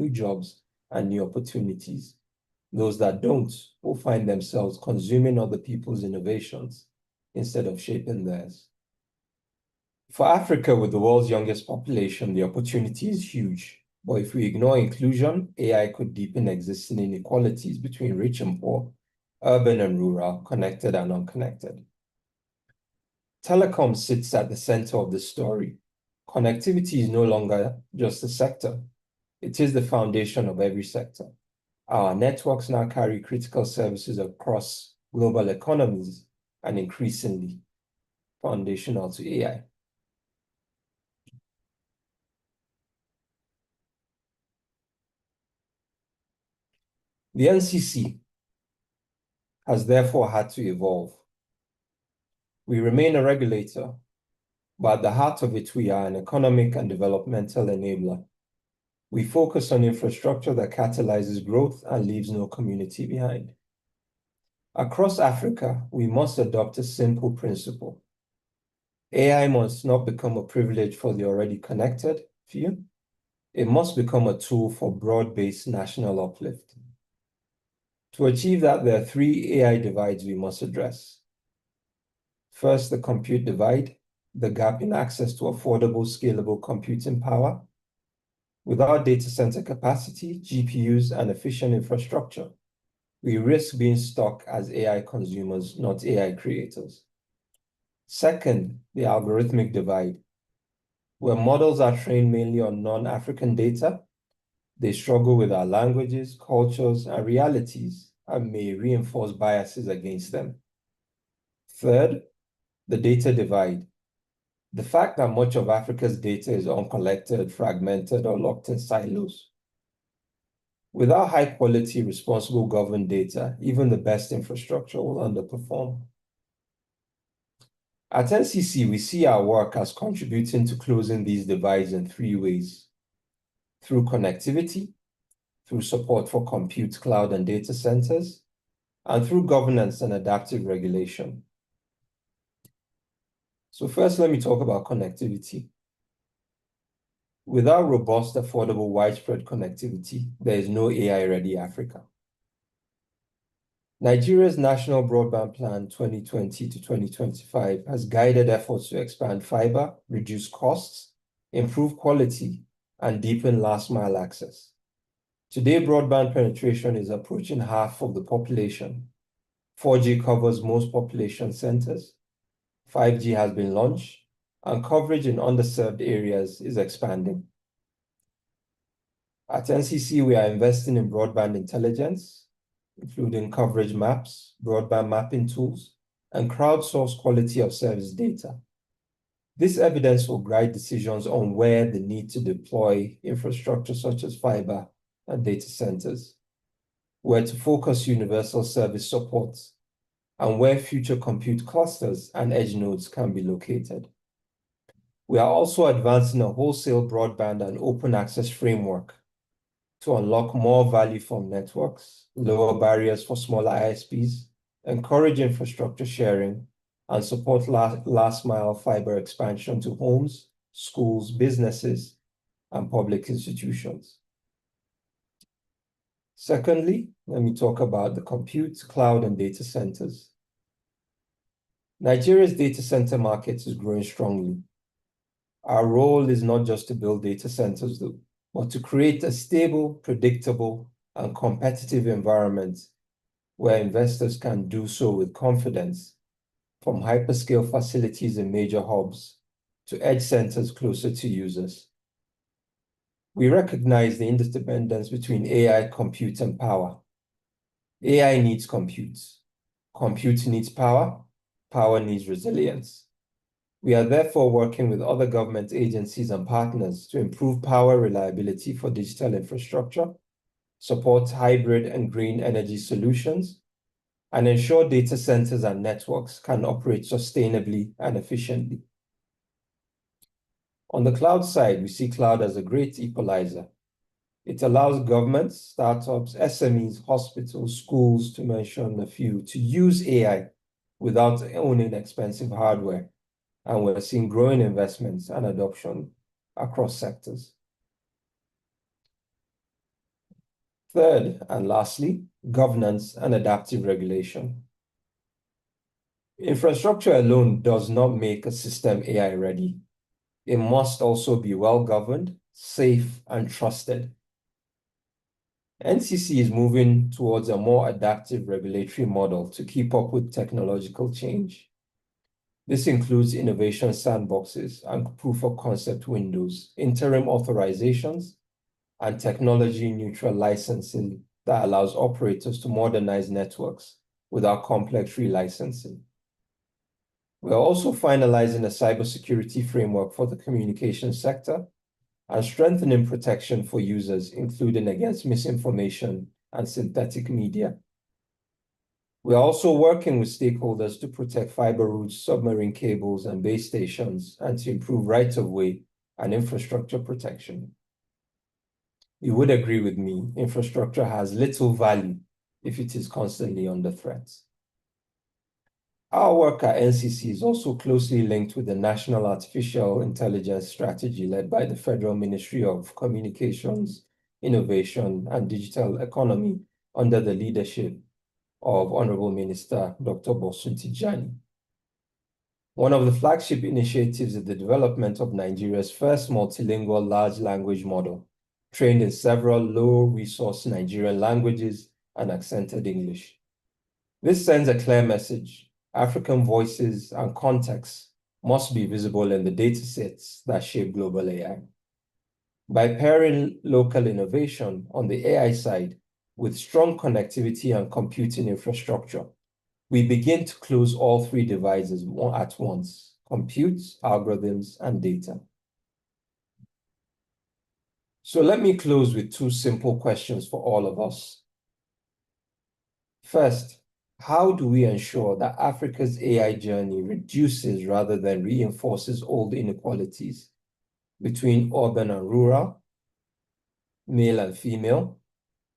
new jobs and new opportunities. Those that don't will find themselves consuming other people's innovations instead of shaping theirs. For Africa, with the world's youngest population, the opportunity is huge. But if we ignore inclusion, AI could deepen existing inequalities between rich and poor, urban and rural, connected and unconnected. Telecom sits at the center of the story. Connectivity is no longer just a sector. It is the foundation of every sector. Our networks now carry critical services across global economies and increasingly foundational to AI. The NCC has therefore had to evolve. We remain a regulator, but at the heart of it, we are an economic and developmental enabler. We focus on infrastructure that catalyzes growth and leaves no community behind. Across Africa, we must adopt a simple principle. AI must not become a privilege for the already connected few. It must become a tool for broad-based national uplift. To achieve that, there are three AI divides we must address. First, the compute divide, the gap in access to affordable, scalable computing power. Without data center capacity, GPUs, and efficient infrastructure, we risk being stuck as AI consumers, not AI creators. Second, the algorithmic divide. Where models are trained mainly on non-African data, they struggle with our languages, cultures, and realities, and may reinforce biases against them. Third, the data divide. The fact that much of Africa's data is uncollected, fragmented, or locked in silos. Without high-quality, responsible governed data, even the best infrastructure will underperform. At NCC, we see our work as contributing to closing these divides in three ways: through connectivity, through support for compute, cloud, and data centers, and through governance and adaptive regulation. So first, let me talk about connectivity. Without robust, affordable, widespread connectivity, there is no AI-ready Africa. Nigeria's National Broadband Plan 2020 to 2025 has guided efforts to expand fiber, reduce costs, improve quality, and deepen last-mile access. Today, broadband penetration is approaching half of the population. 4G covers most population centers. 5G has been launched, and coverage in underserved areas is expanding. At NCC, we are investing in broadband intelligence, including coverage maps, broadband mapping tools, and crowdsourced quality of service data. This evidence will guide decisions on where the need to deploy infrastructure such as fiber and data centers, where to focus universal service support, and where future compute clusters and edge nodes can be located. We are also advancing a wholesale broadband and open access framework to unlock more value from networks, lower barriers for smaller ISPs, encourage infrastructure sharing, and support last-mile fiber expansion to homes, schools, businesses, and public institutions. Secondly, let me talk about the compute, cloud, and data centers. Nigeria's data center market is growing strongly. Our role is not just to build data centers, though, but to create a stable, predictable, and competitive environment where investors can do so with confidence, from hyperscale facilities in major hubs to edge centers closer to users. We recognize the interdependence between AI, compute, and power. AI needs compute. Compute needs power. Power needs resilience. We are therefore working with other government agencies and partners to improve power reliability for digital infrastructure, support hybrid and green energy solutions, and ensure data centers and networks can operate sustainably and efficiently. On the cloud side, we see cloud as a great equalizer. It allows governments, startups, SMEs, hospitals, schools, to mention a few, to use AI without owning expensive hardware. And we're seeing growing investments and adoption across sectors. Third, and lastly, governance and adaptive regulation. Infrastructure alone does not make a system AI ready. It must also be well governed, safe, and trusted. NCC is moving towards a more adaptive regulatory model to keep up with technological change. This includes innovation sandboxes and proof of concept windows, interim authorizations, and technology-neutral licensing that allows operators to modernize networks without complex relicensing. We are also finalizing a cybersecurity framework for the communication sector and strengthening protection for users, including against misinformation and synthetic media. We are also working with stakeholders to protect fiber routes, submarine cables, and base stations, and to improve right-of-way and infrastructure protection. You would agree with me, infrastructure has little value if it is constantly under threat. Our work at NCC is also closely linked with the National Artificial Intelligence Strategy led by the Federal Ministry of Communications, Innovation, and Digital Economy under the leadership of Honorable Minister Dr. Bosun Tijani. One of the flagship initiatives is the development of Nigeria's first multilingual large language model, trained in several low-resource Nigerian languages and accented English. This sends a clear message. African voices and contexts must be visible in the datasets that shape global AI. By pairing local innovation on the AI side with strong connectivity and computing infrastructure, we begin to close all three divides at once: compute, algorithms, and data. So let me close with two simple questions for all of us. First, how do we ensure that Africa's AI journey reduces rather than reinforces old inequalities between urban and rural, male and female,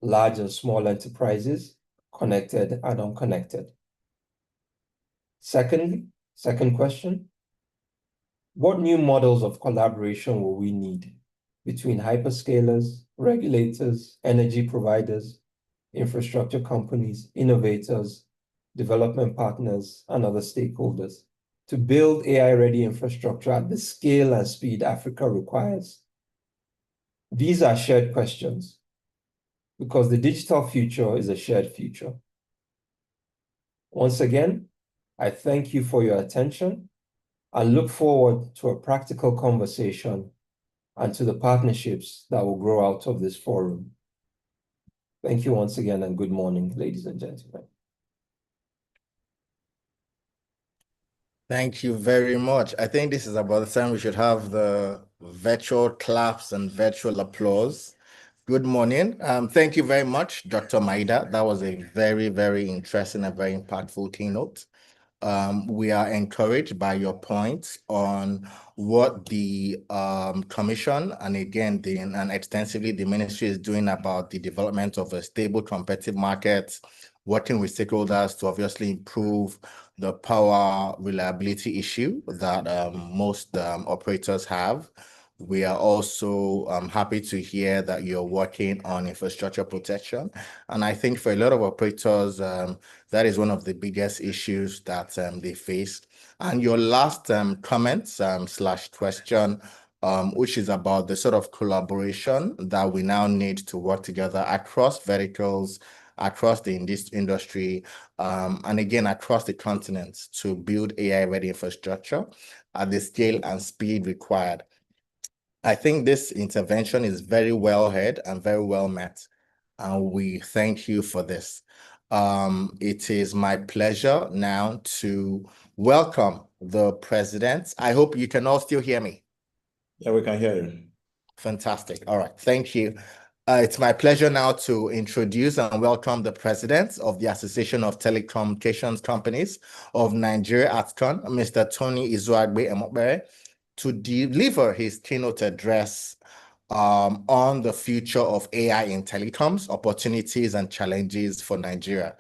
large and small enterprises, connected and unconnected? Second question, what new models of collaboration will we need between hyperscalers, regulators, energy providers, infrastructure companies, innovators, development partners, and other stakeholders to build AI-ready infrastructure at the scale and speed Africa requires? These are shared questions because the digital future is a shared future. Once again, I thank you for your attention and look forward to a practical conversation and to the partnerships that will grow out of this forum. Thank you once again, and good morning, ladies and gentlemen. Thank you very much. I think this is about the time we should have the virtual claps and virtual applause. Good morning. Thank you very much, Dr. Maida. That was a very, very interesting and very impactful keynote. We are encouraged by your points on what the commission and again, and extensively the ministry is doing about the development of a stable competitive market, working with stakeholders to obviously improve the power reliability issue that most operators have. We are also happy to hear that you're working on infrastructure protection. And I think for a lot of operators, that is one of the biggest issues that they face. And your last comment slash question, which is about the sort of collaboration that we now need to work together across verticals, across the industry, and again, across the continent to build AI-ready infrastructure at the scale and speed required. I think this intervention is very well heard and very well met, and we thank you for this. It is my pleasure now to welcome the president. I hope you can all still hear me. Yeah, we can hear you. Fantastic. All right, thank you. It's my pleasure now to introduce and welcome the president of the Association of Telecommunications Companies of Nigeria, ATCON, Mr. Tony Izuagbe Emokbere, to deliver his keynote address on the future of AI in telecoms, opportunities and challenges for Nigeria.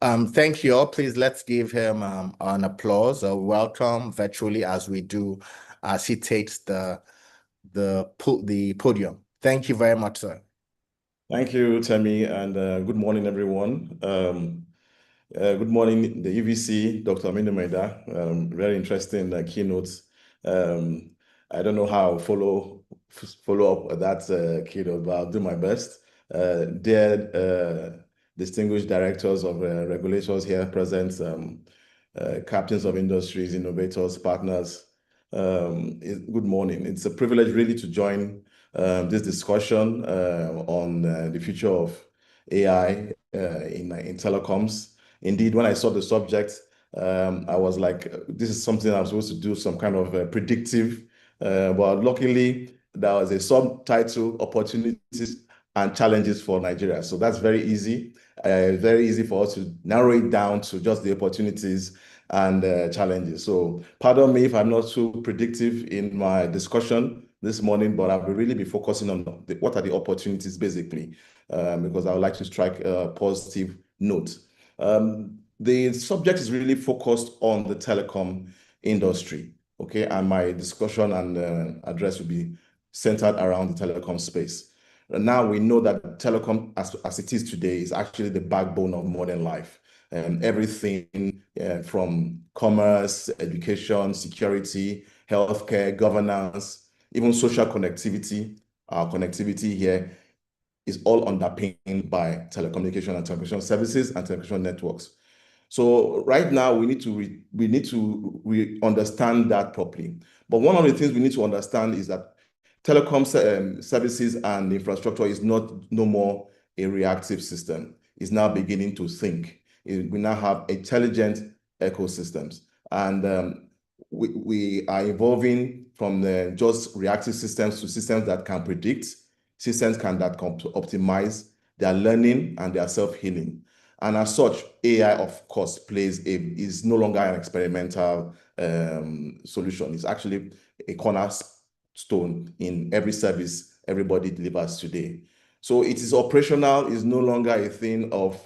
Thank you all. Please let's give him an applause, a welcome virtually as we do as he takes the podium. Thank you very much, sir. Thank you, Temi, and good morning, everyone. Good morning, the EVC, Dr. Minumeda. Very interesting keynotes. I don't know how I'll follow up that keynote, but I'll do my best. Dear distinguished directors of regulators here present, captains of industries, innovators, partners, good morning. It's a privilege really to join this discussion on the future of AI in telecoms. Indeed, when I saw the subject, I was like, this is something I'm supposed to do some kind of predictive, but luckily there was a subtitle, Opportunities and Challenges for Nigeria. So that's very easy for us to narrow it down to just the opportunities and challenges. So pardon me if I'm not too predictive in my discussion this morning, but I will really be focusing on what are the opportunities basically, because I would like to strike a positive note. The subject is really focused on the telecom industry, okay? And my discussion and address will be centered around the telecom space. Now we know that telecom, as it is today, is actually the backbone of modern life. Everything from commerce, education, security, healthcare, governance, even social connectivity. Our connectivity here is all underpinned by telecommunication and telecommunication services and telecommunication networks. So right now we need to understand that properly. But one of the things we need to understand is that telecom services and infrastructure is no more a reactive system. It's now beginning to think. We now have intelligent ecosystems, and we are evolving from just reactive systems to systems that can predict, systems that can optimize, their learning and their self-healing. And as such, AI, of course, is no longer an experimental solution. It's actually a cornerstone in every service everybody delivers today. So it is operational, is no longer a thing of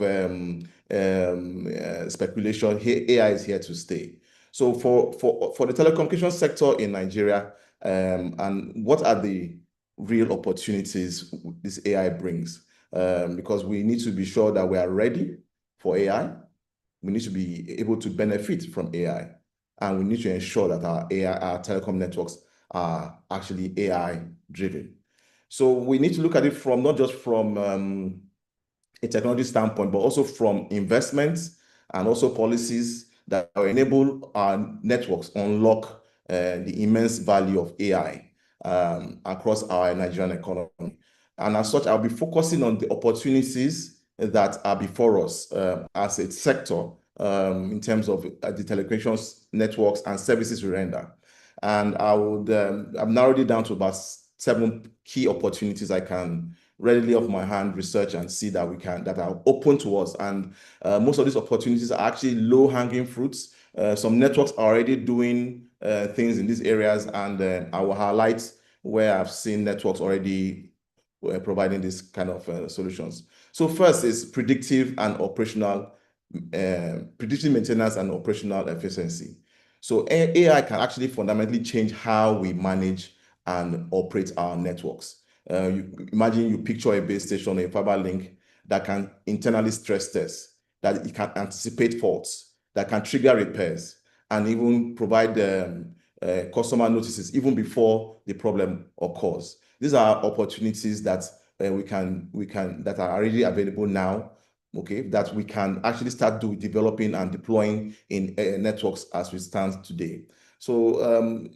speculation. AI is here to stay. So for the telecommunication sector in Nigeria, and what are the real opportunities this AI brings? Because we need to be sure that we are ready for AI. We need to be able to benefit from AI, and we need to ensure that our telecom networks are actually AI driven. So we need to look at it from not just from a technology standpoint, but also from investments and also policies that will enable our networks unlock the immense value of AI across our Nigerian economy. And as such, I'll be focusing on the opportunities that are before us as a sector in terms of the telecommunications networks and services we render. And I've narrowed it down to about 7 key opportunities I can readily off my hand research and see that that are open to us. And most of these opportunities are actually low-hanging fruits. Some networks are already doing things in these areas, and I will highlight where I've seen networks already providing this kind of solutions. So first is predictive maintenance and operational efficiency. So AI can actually fundamentally change how we manage and operate our networks. Imagine you picture a base station, a fiber link that can internally stress test, that it can anticipate faults, that can trigger repairs, and even provide customer notices even before the problem occurs. These are opportunities that that are already available now, okay, that we can actually start developing and deploying in networks as we stand today. So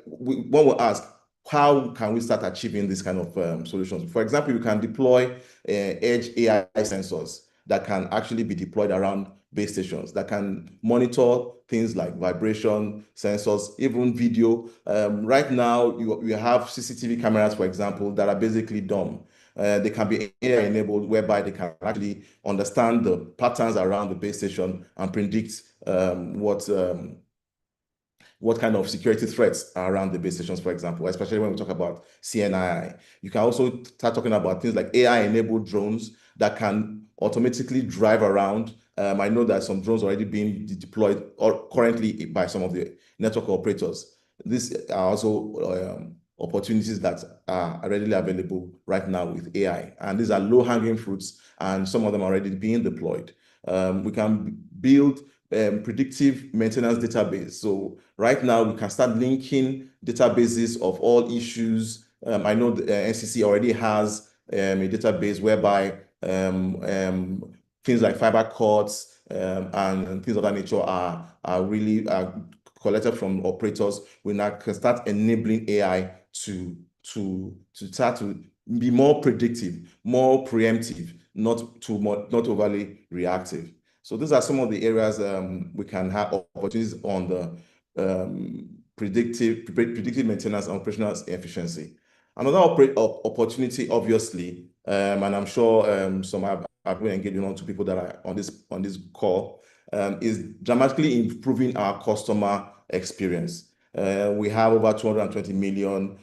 one will ask, how can we start achieving this kind of solutions? For example, you can deploy edge AI sensors that can actually be deployed around base stations that can monitor things like vibration sensors, even video. Right now, you have CCTV cameras, for example, that are basically dumb. They can be AI enabled, whereby they can actually understand the patterns around the base station and predict what kind of security threats are around the base stations, for example, especially when we talk about CNII. You can also start talking about things like AI-enabled drones that can automatically drive around. I know that some drones are already being deployed or currently by some of the network operators. These are also opportunities that are readily available right now with AI. And these are low-hanging fruits, and some of them are already being deployed. We can build predictive maintenance database. So right now we can start linking databases of all issues. I know the NCC already has a database whereby things like fiber cords and things of that nature are really collected from operators. We now can start enabling AI to start to be more predictive, more preemptive, not overly reactive. So these are some of the areas we can have opportunities on the predictive maintenance and operational efficiency. Another opportunity, obviously, and I'm sure some have been engaging on to people that are on this call, is dramatically improving our customer experience. We have over 220 million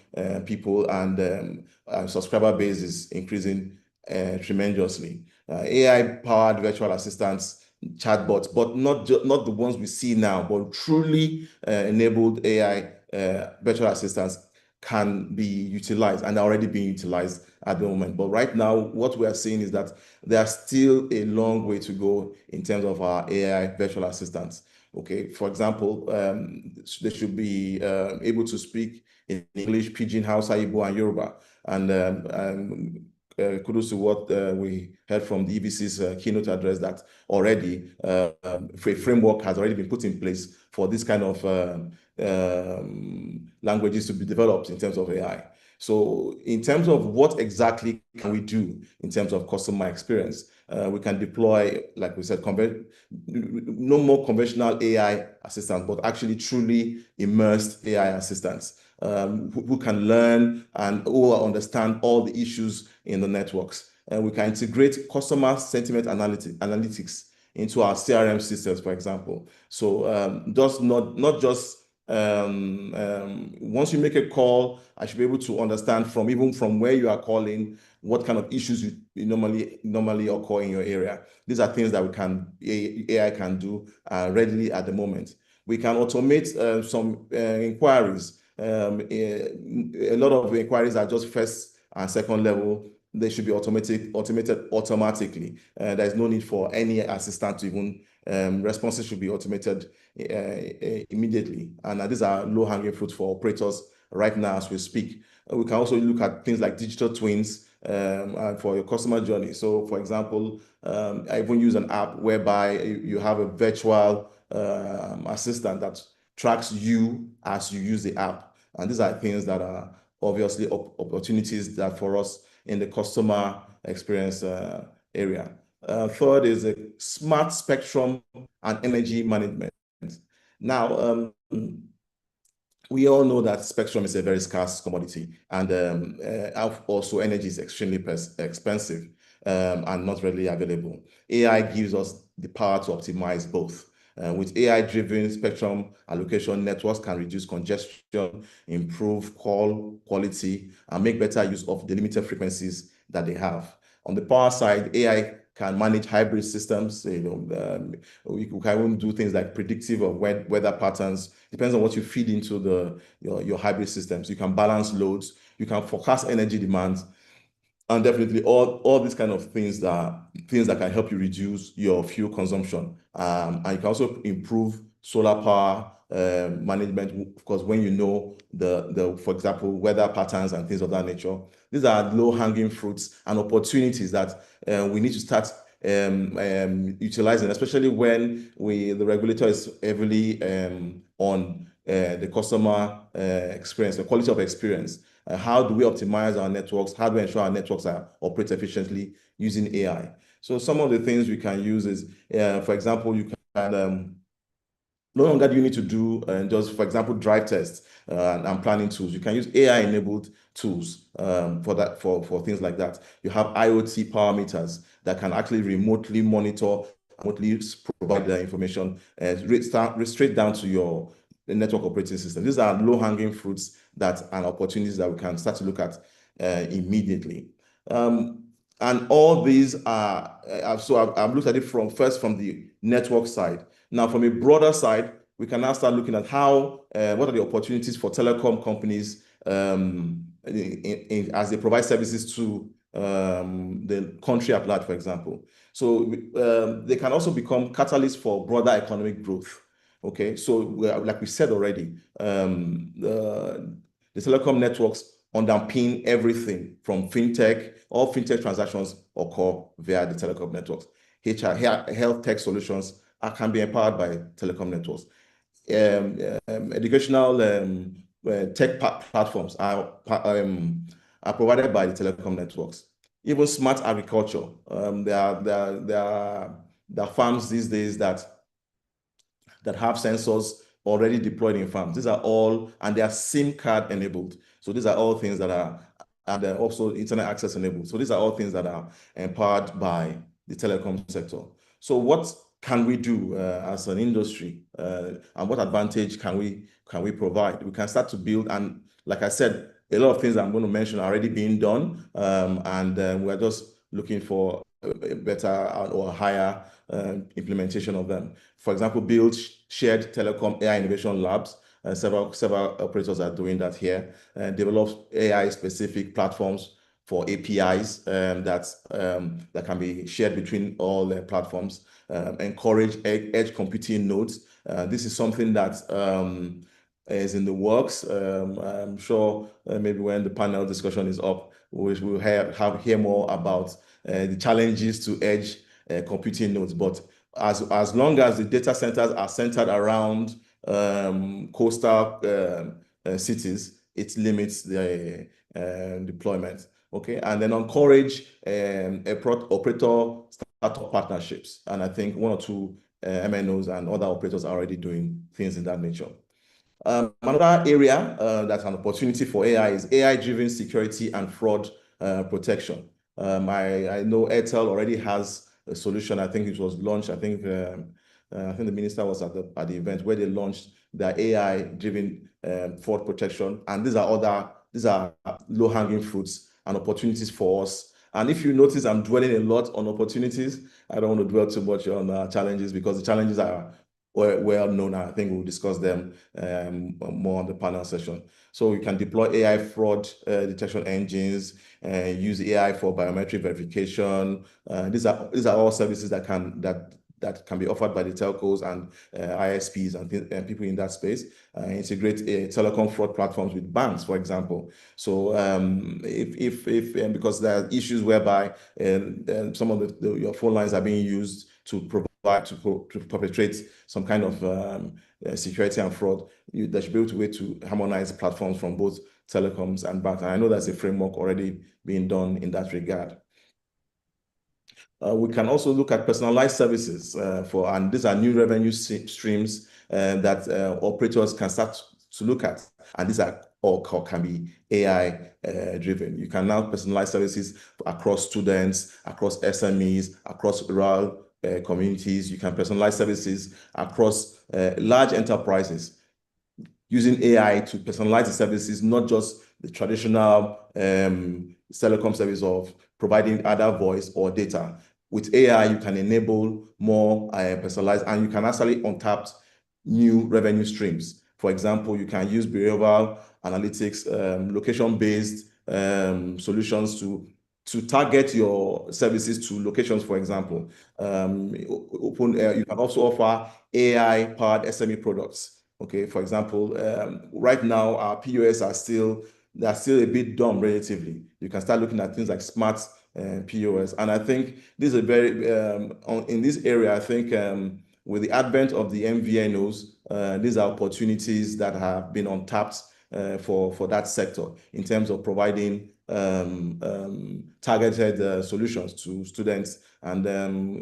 people, and subscriber base is increasing tremendously. AI-powered virtual assistants, chatbots, but not the ones we see now, but truly enabled AI virtual assistants can be utilized and are already being utilized at the moment. But right now, what we are seeing is that there's still a long way to go in terms of our AI virtual assistants. Okay, for example, they should be able to speak in English, Pidgin, Hausa, Igbo, and Yoruba. And kudos to what we heard from the EBC's keynote address, that already a framework has already been put in place for this kind of languages to be developed in terms of AI. So in terms of what exactly can we do in terms of customer experience, we can deploy, like we said, no more conventional AI assistants, but actually truly immersed AI assistants who can learn and who understand all the issues in the networks. And we can integrate customer sentiment analytics into our CRM systems, for example. So just not just once you make a call, I should be able to understand even from where you are calling, what kind of issues you normally occur in your area. These are things that AI can do readily at the moment. We can automate some inquiries. A lot of inquiries are just first and second level. They should be automated automatically. There's no need for any assistant to even responses should be automated immediately. And these are low-hanging fruits for operators right now as we speak. We can also look at things like digital twins for your customer journey. So, for example, I even use an app whereby you have a virtual assistant that tracks you as you use the app. And these are things that are obviously opportunities that for us in the customer experience area. Third is a smart spectrum and energy management. Now, we all know that spectrum is a very scarce commodity, and also energy is extremely expensive and not readily available. AI gives us the power to optimize both. With AI-driven spectrum allocation, networks can reduce congestion, improve call quality, and make better use of the limited frequencies that they have. On the power side, AI can manage hybrid systems. We can even do things like predictive of weather patterns. Depends on what you feed into your hybrid systems. You can balance loads. You can forecast energy demands. And definitely all these kind of things that can help you reduce your fuel consumption. And you can also improve solar power management, because when you know for example, weather patterns and things of that nature. These are low-hanging fruits and opportunities that we need to start utilizing, especially when the regulator is heavily on the customer experience, the quality of experience. How do we optimize our networks? How do we ensure our networks operate efficiently using AI? So some of the things we can use is, for example, you can no longer do you need to do just, for example, drive tests and planning tools. You can use AI-enabled tools for things like that. You have IoT power meters that can actually remotely monitor, remotely provide the information straight down to your network operating system. These are low-hanging fruits and opportunities that we can start to look at immediately. And all these are, so I've looked at it from the network side. Now, from a broader side, we can now start looking at what are the opportunities for telecom companies as they provide services to the country at large, for example. So they can also become catalysts for broader economic growth. Okay, so like we said already, the telecom networks underpin everything from fintech. All fintech transactions occur via the telecom networks. Health tech solutions can be empowered by telecom networks. Educational tech platforms are provided by the telecom networks. Even smart agriculture. There are farms these days that have sensors already deployed in farms. These are all, and they are SIM card enabled. So these are all things that are, and also internet access enabled. So these are all things that are empowered by the telecom sector. So what can we do as an industry, and what advantage can we provide? We can start to build, and like I said, a lot of things I'm going to mention are already being done, and we're just looking for a better or higher implementation of them. For example, build shared telecom AI innovation labs. Several operators are doing that here. Develop AI-specific platforms for APIs that can be shared between all the platforms. Encourage edge computing nodes. This is something that is in the works. I'm sure maybe when the panel discussion is up, we'll hear more about the challenges to edge computing nodes. But as long as the data centers are centered around coastal cities, it limits the deployment. Okay, and then encourage operator startup partnerships. And I think one or two MNOs and other operators are already doing things in that nature. Another area that's an opportunity for AI is AI-driven security and fraud protection. I know Airtel already has a solution. I think it was launched. I think the minister was at the event where they launched their AI-driven fraud protection. And these are low-hanging fruits and opportunities for us. And if you notice, I'm dwelling a lot on opportunities. I don't want to dwell too much on challenges, because the challenges are well known. I think we'll discuss them more on the panel session. So you can deploy AI fraud detection engines, use AI for biometric verification. These are all services that can be offered by the telcos and ISPs and people in that space. Integrate telecom fraud platforms with banks, for example. So because there are issues whereby some of your phone lines are being used to perpetrate some kind of security and fraud, there should be a way to harmonize platforms from both telecoms and banks. And I know there's a framework already being done in that regard. We can also look at personalized services and these are new revenue streams that operators can start to look at. And these are all can be AI driven. You can now personalize services across students, across SMEs, across rural communities. You can personalize services across large enterprises using AI to personalize the services, not just the traditional telecom service of providing either voice or data. With AI, you can enable more personalized, and you can actually untap new revenue streams. For example, you can use behavioral analytics, location-based solutions to target your services to locations, for example. You can also offer AI-powered SME products. Okay, for example, right now our POS they're still a bit dumb relatively. You can start looking at things like smart POS, and I think this is a very in this area. I think with the advent of the MVNOs, these are opportunities that have been untapped for that sector in terms of providing targeted solutions to students, and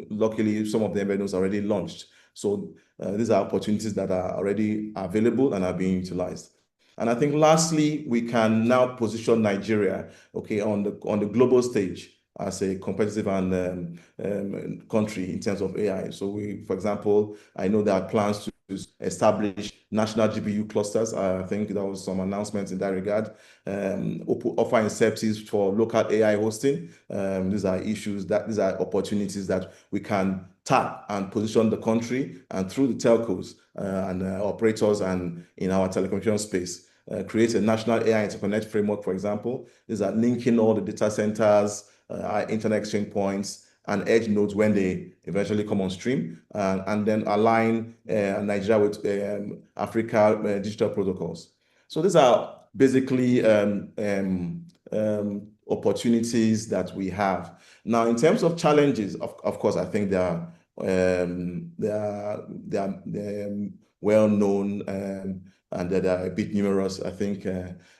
luckily some of the MVNOs already launched. So these are opportunities that are already available and are being utilized. And I think lastly, we can now position Nigeria, okay, on the global stage as a competitive and country in terms of AI. So for example, I know there are plans to establish national GPU clusters. I think there was some announcements in that regard. Offer incentives for local AI hosting. These are opportunities that we can tap and position the country and through the telcos and operators and in our telecommunication space. create a national AI interconnect framework, for example. These are linking all the data centers, internet exchange points, and edge nodes when they eventually come on stream, and then align Nigeria with Africa digital protocols. So these are basically opportunities that we have. Now, in terms of challenges, of course, I think they are well known, and that are a bit numerous. I think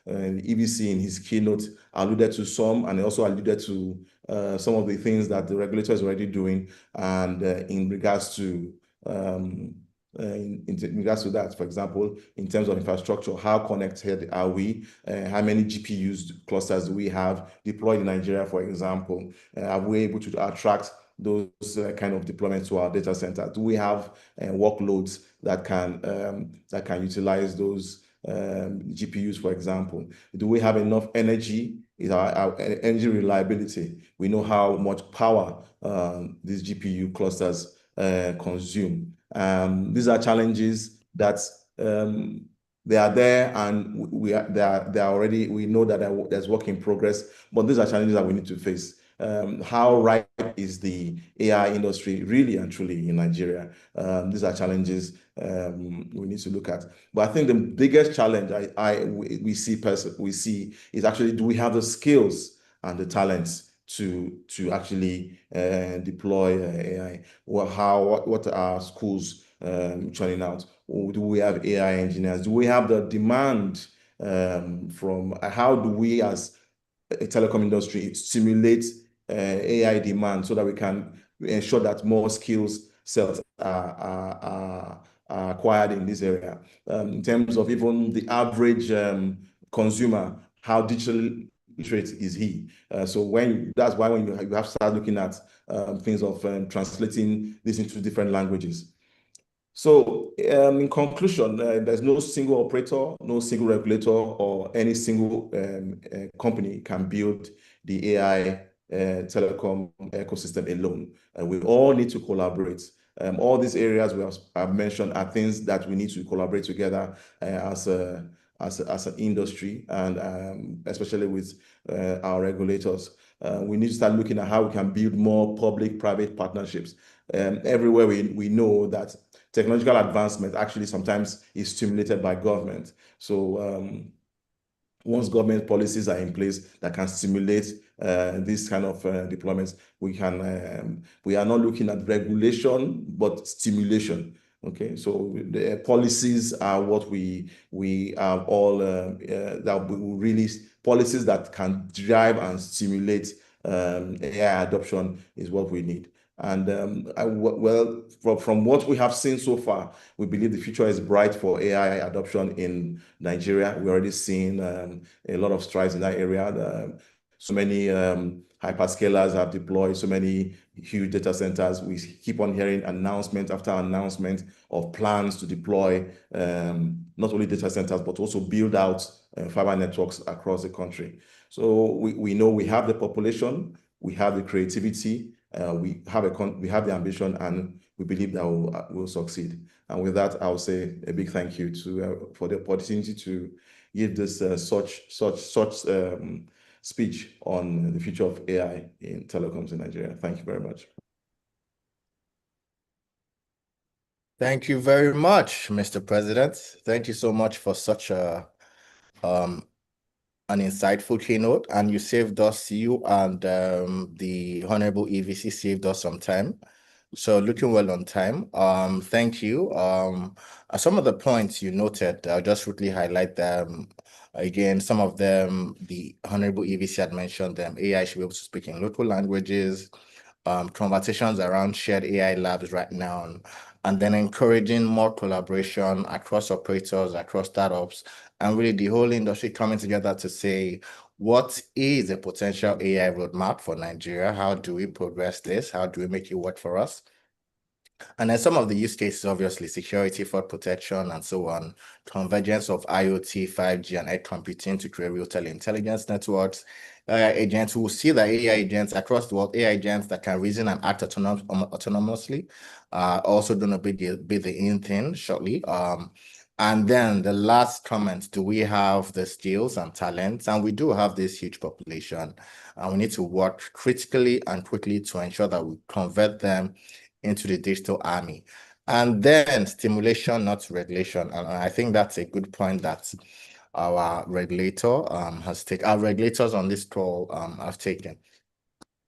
EBC in his keynote alluded to some, and also alluded to some of the things that the regulator is already doing, and in regards to in regards to that, for example, in terms of infrastructure, how connected are we? How many GPUs clusters do we have deployed in Nigeria, for example? Are we able to attract those kind of deployments to our data center? Do we have workloads that can utilize those GPUs, for example? Do we have enough energy? Is our energy reliability? We know how much power these GPU clusters consume. These are challenges that they are there, and we know that there's work in progress, but these are challenges that we need to face. How ripe is the AI industry really and truly in Nigeria? These are challenges we need to look at. But I think the biggest challenge we see is actually, do we have the skills and the talents to actually deploy AI? What are schools churning out? Do we have AI engineers? Do we have the demand from? How do we, as a telecom industry, stimulate AI demand so that we can ensure that more skills sets are acquired in this area? In terms of even the average consumer, how digitally literate is he? So that's why when you have to start looking at things of translating this into different languages. So in conclusion, there's no single operator, no single regulator, or any single company can build the AI telecom ecosystem alone. We all need to collaborate. All these areas I've mentioned are things that we need to collaborate together as an industry, and especially with our regulators. We need to start looking at how we can build more public-private partnerships. Everywhere we know that technological advancement actually sometimes is stimulated by government. So once government policies are in place that can stimulate this kind of deployments, we are not looking at regulation, but stimulation. Okay, so the policies are what we are all that we really, policies that can drive and stimulate AI adoption is what we need. And from what we have seen so far, we believe the future is bright for AI adoption in Nigeria. We're already seeing a lot of strides in that area. So many hyperscalers have deployed so many huge data centers. We keep on hearing announcement after announcement of plans to deploy not only data centers, but also build out fiber networks across the country. So we know we have the population, we have the creativity, we have the ambition, and we believe that we'll succeed. And with that, I'll say a big thank you for the opportunity to give this such speech on the future of AI in telecoms in Nigeria. Thank you very much. Thank you very much, Mr. President. Thank you so much for such an insightful keynote, and you saved us, you and the Honorable EVC saved us some time. So looking well on time. Thank you. Some of the points you noted, I'll just quickly highlight them. Again, some of them, the Honorable EVC had mentioned them. AI should be able to speak in local languages, conversations around shared AI labs right now, and then encouraging more collaboration across operators, across startups, and really the whole industry coming together to say, what is a potential AI roadmap for Nigeria? How do we progress this? How do we make it work for us? And then some of the use cases, obviously, security, fraud protection, and so on, convergence of IoT, 5G, and edge computing to create real teleintelligence networks, agents who will see the AI agents across the world, AI agents that can reason and act autonomously, also going to be the in thing shortly. And then the last comment, do we have the skills and talents? And we do have this huge population, and we need to work critically and quickly to ensure that we convert them into the digital army. And then stimulation, not regulation. And I think that's a good point that our regulator has taken. Our regulators on this call have taken.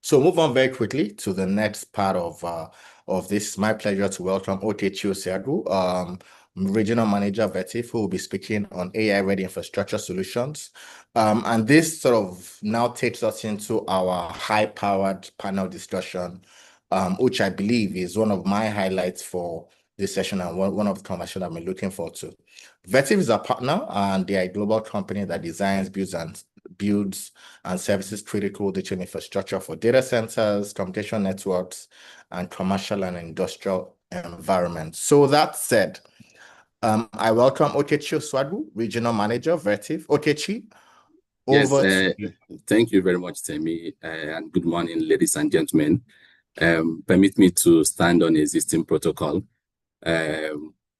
So move on very quickly to the next part of this. My pleasure to welcome Okechi Osiagu, Regional Manager VETIF, who will be speaking on AI-ready infrastructure solutions. And this sort of now takes us into our high-powered panel discussion, which I believe is one of my highlights for this session and one of the conversations I've been looking forward to. VETIF is a partner, and they are a global company that designs, builds and services critical digital infrastructure for data centers, communication networks, and commercial and industrial environments. So that said, I welcome Okechi Osiagu, Regional Manager, VETIF. Okechi, over to you. Thank you very much, Temi, and good morning, ladies and gentlemen. Permit me to stand on existing protocol.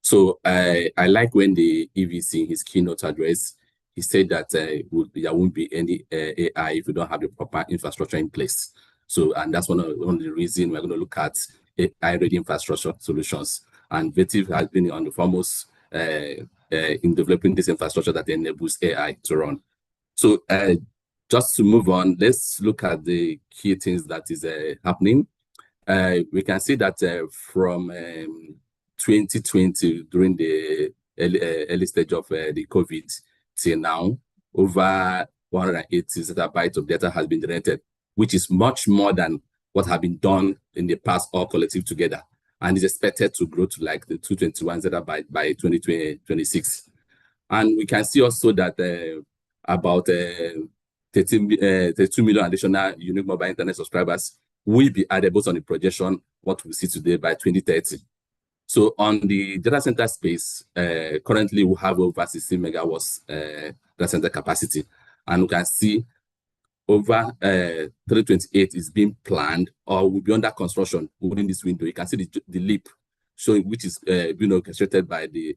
So I like when the EVC in his keynote address, he said that there won't be any AI if we don't have the proper infrastructure in place. So, and that's one of the reasons we're going to look at AI-ready infrastructure solutions. And VETIF has been on the foremost in developing this infrastructure that enables AI to run. So just to move on, let's look at the key things that is happening. We can see that from 2020, during the early stage of the COVID till now, over 180 zettabytes of data has been generated, which is much more than what have been done in the past all collective together, and is expected to grow to like the 221 zettabytes by 2026. And we can see also that about 32 million additional unique mobile internet subscribers will be added both on the projection, what we see today, by 2030. So on the data center space, currently we have over 60 megawatts data center capacity, and we can see over 328 is being planned or will be under construction within this window. You can see the leap showing, which is being orchestrated by the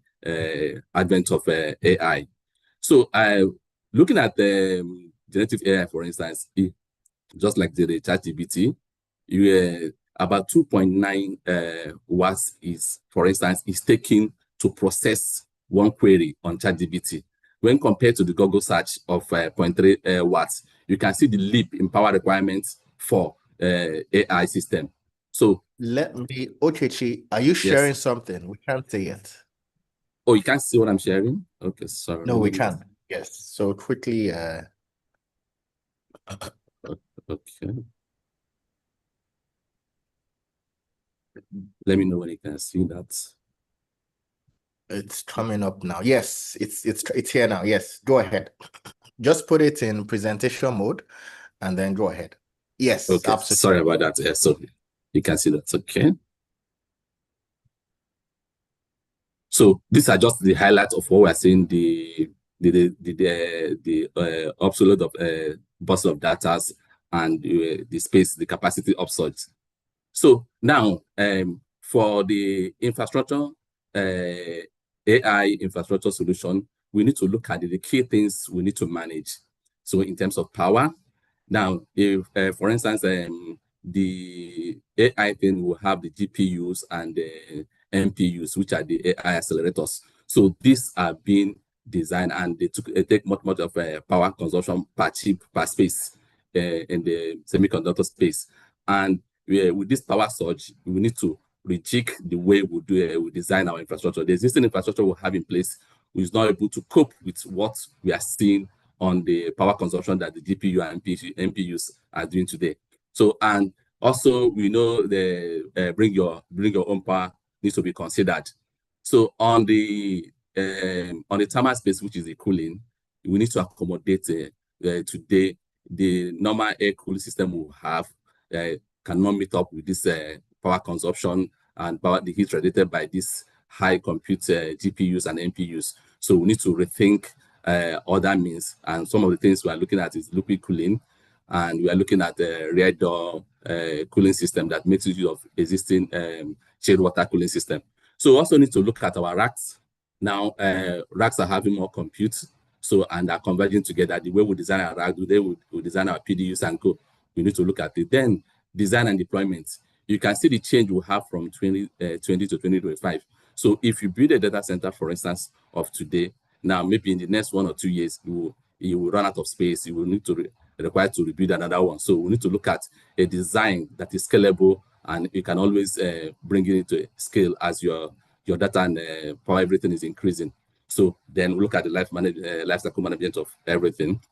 advent of AI. So looking at the generative AI, for instance, just like the ChatGPT, about 2.9 watts is, for instance, is taken to process one query on ChatGPT. When compared to the Google search of 0.3 watts, you can see the leap in power requirements for AI system. So let me, Okechi, are you sharing something? We can't see it. Oh, you can't see what I'm sharing? Okay, sorry. No, we can. Yes. So quickly. Okay. Let me know when you can see that. It's coming up now. Yes, it's here now. Yes, go ahead. Just put it in presentation mode and then go ahead. Yes, okay. Absolutely. Sorry about that. So you can see that. Okay. So these are just the highlights of what we're seeing, the upload of burst of data and the space, the capacity upsurge. So now, for the infrastructure, AI infrastructure solution, we need to look at the key things we need to manage. So in terms of power, now, if, for instance, the AI thing will have the GPUs and the NPUs, which are the AI accelerators. So these are being designed, and they take much of power consumption per chip, per space in the semiconductor space. And with this power surge, we need to rejig the way we design our infrastructure. The existing infrastructure we have in place is not able to cope with what we are seeing on the power consumption that the GPU and NPUs are doing today. So, and also we know the bring your own power needs to be considered. So on the thermal space, which is the cooling, we need to accommodate today the normal air cooling system we have cannot meet up with this power consumption and the heat radiated by this high compute GPUs and NPUs. So we need to rethink other means, and some of the things we are looking at is liquid cooling, and we are looking at the rear door cooling system that makes use of existing chilled water cooling system. So we also need to look at our racks Now, racks are having more compute, so, and are converging together. The way we design our rack, the way we design our PDUs and co, we need to look at it. Then, design and deployment. You can see the change we have from 2020 to 2025. So, if you build a data center, for instance, of today, now maybe in the next 1 or 2 years, you will run out of space. You will need to require to rebuild another one. So, we need to look at a design that is scalable, and you can always bring it into scale as your data and power, everything is increasing. So then we look at the lifecycle management of everything.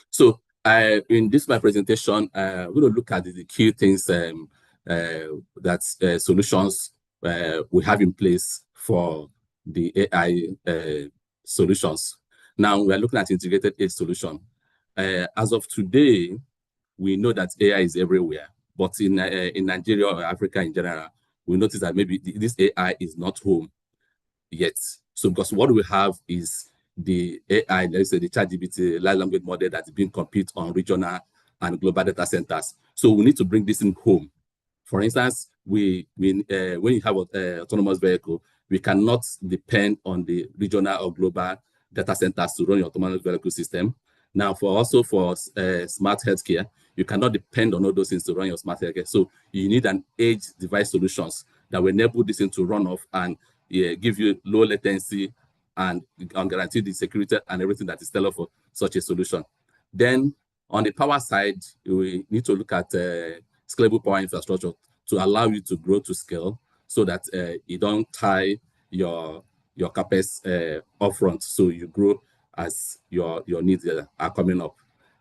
So in this my presentation, we're going to look at the key things that solutions we have in place for the AI solutions. Now we are looking at integrated edge solution. As of today, we know that AI is everywhere, but in Nigeria or Africa in general, we notice that maybe this AI is not home yet. So because what we have is the AI, let's say the ChatGPT large language model that's being compete on regional and global data centers. So we need to bring this in home. For instance, when you have an autonomous vehicle, we cannot depend on the regional or global data centers to run your autonomous vehicle system. Now, for smart healthcare, you cannot depend on all those things to run your smart healthcare. So you need an edge device solutions that will enable this thing to run off and give you low latency and guarantee the security and everything that is tailored for such a solution. Then on the power side, we need to look at scalable power infrastructure to allow you to grow to scale so that you don't tie your CapEx upfront, so you grow as your needs are coming up.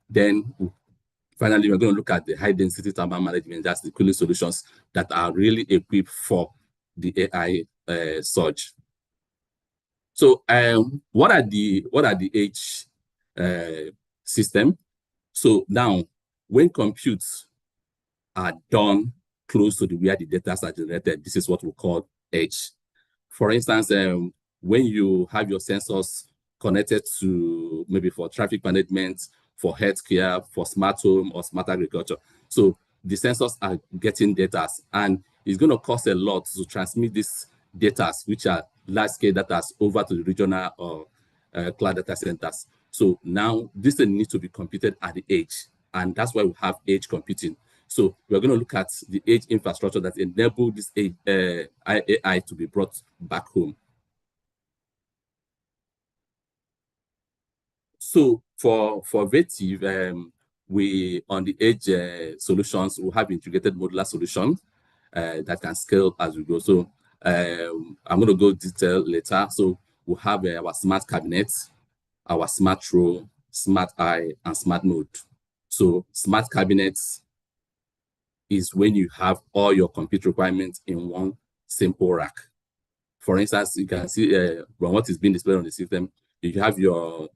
Then finally, we're going to look at the high density thermal management. That's the cooling solutions that are really equipped for the AI surge. So what are the edge system? So now when computes are done close to where the data are generated, this is what we call edge. For instance, when you have your sensors connected to maybe for traffic management, for healthcare, for smart home or smart agriculture. So the sensors are getting data, and it's going to cost a lot to transmit these data, which are large scale data, over to the regional or cloud data centers. So now this needs to be computed at the edge, and that's why we have edge computing. So we're going to look at the edge infrastructure that enable this AI to be brought back home. So for Vative, we on the edge solutions, we have integrated modular solution that can scale as we go. So I'm going to go detail later. So we have our smart cabinet, our smart row, smart eye, and smart node. So smart cabinets is when you have all your compute requirements in one simple rack. For instance, you can see from what is being displayed on the system, you have your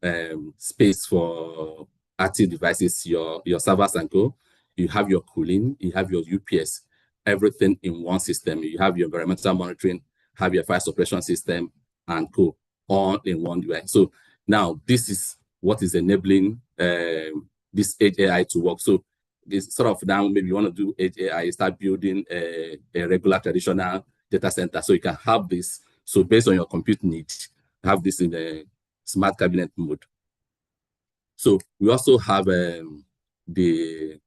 space for active devices, your servers and co. You have your cooling, you have your UPS, everything in one system. You have your environmental monitoring, have your fire suppression system, and co, all in one device. So now this is what is enabling this edge AI to work. So it's sort of now maybe you want to do edge AI, start building a regular traditional data center. So you can have this. So based on your compute needs, have this in the smart cabinet mode. So we also have the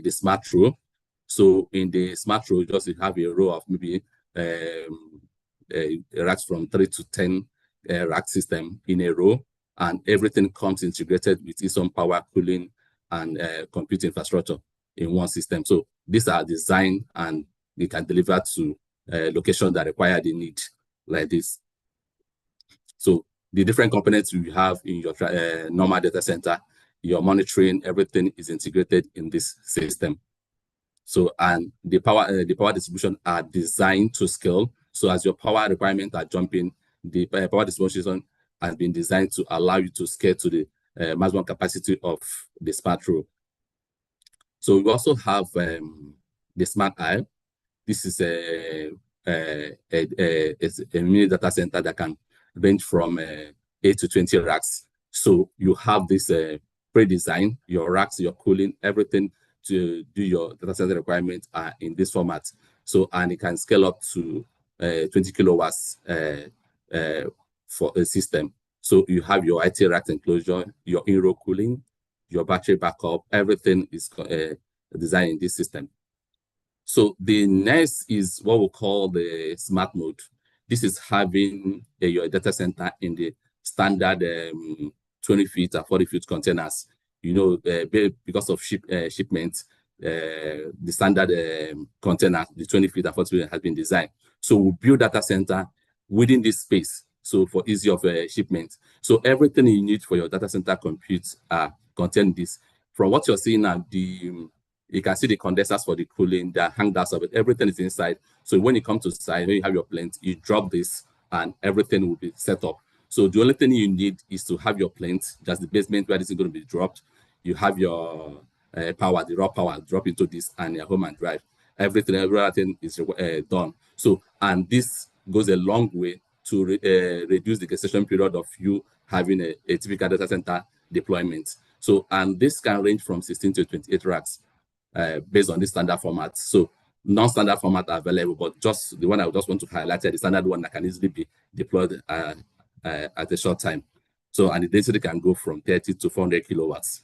smart row. So in the smart row, just you have a row of maybe racks from 3 to 10 rack system in a row, and everything comes integrated with its own power, cooling, and compute infrastructure in one system. So these are designed and they can deliver to locations that require the need like this. So the different components you have in your normal data center, your monitoring, everything is integrated in this system. So, and the power distribution are designed to scale. So as your power requirements are jumping, the power distribution has been designed to allow you to scale to the maximum capacity of the smart row. So we also have the smart eye. This is a mini data center that can range from 8 to 20 racks. So you have this pre-design, your racks, your cooling, everything to do your data center requirements are in this format. So, and it can scale up to 20 kilowatts for a system. So you have your IT rack enclosure, your in-row cooling, your battery backup, everything is designed in this system. So the next is what we call the smart mode. This is having your data center in the standard 20 feet and 40 feet containers. You know, because of shipment, the standard container, the 20 feet and 40 feet has been designed. So we build data center within this space. So for ease of shipment. So everything you need for your data center compute contain this. From what you're seeing now, you can see the condensers for the cooling, the hangouts of it, everything is inside. So when you come to site, when you have your plant, you drop this and everything will be set up. So the only thing you need is to have your plant, just the basement where this is going to be dropped. You have your power, the raw power, drop into this and your home and drive. Everything is done. So, and this goes a long way to reduce the gestation period of you having a typical data center deployment. So, and this can range from 16 to 28 racks based on the standard format. So, non-standard format are available, but just the one I just want to highlight is the standard one that can easily be deployed at a short time. So, and the density can go from 30 to 400 kilowatts.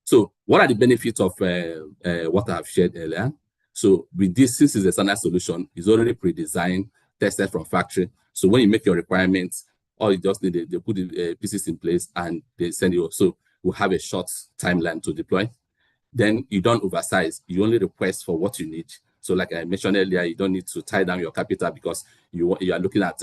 So, what are the benefits of what I have shared earlier? So, with this, since it's a standard solution, it's already pre-designed, tested from factory. So, when you make your requirements, all you just need, they put the pieces in place and they send you. So, we'll have a short timeline to deploy. Then you don't oversize. You only request for what you need. So, like I mentioned earlier, you don't need to tie down your capital because you are looking at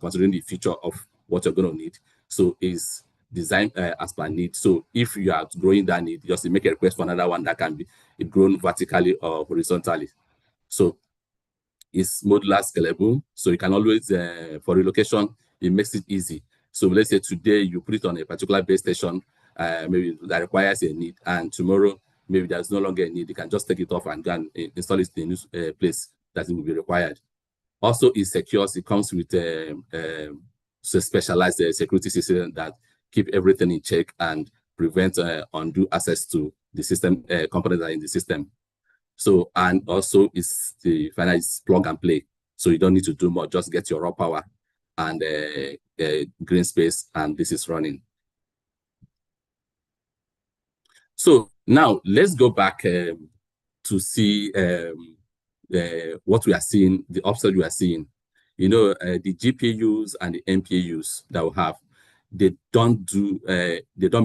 considering the future of what you're going to need. So, it's designed as per need. So if you are growing that need, just make a request for another one that can be grown vertically or horizontally. So it's modular scalable. So you can always, for relocation, it makes it easy. So let's say today you put it on a particular base station, maybe that requires a need, and tomorrow maybe there's no longer a need. You can just take it off and go and install it in a new place that it will be required. Also, it secures. It comes with a specialized security system that keep everything in check and prevent undue access to the system components that are in the system. So, and also it's the final is plug and play. So you don't need to do more, just get your raw power and green space, and this is running. So now let's go back to see what we are seeing, the upside we are seeing. You know, the GPUs and the NPUs that we have, they don't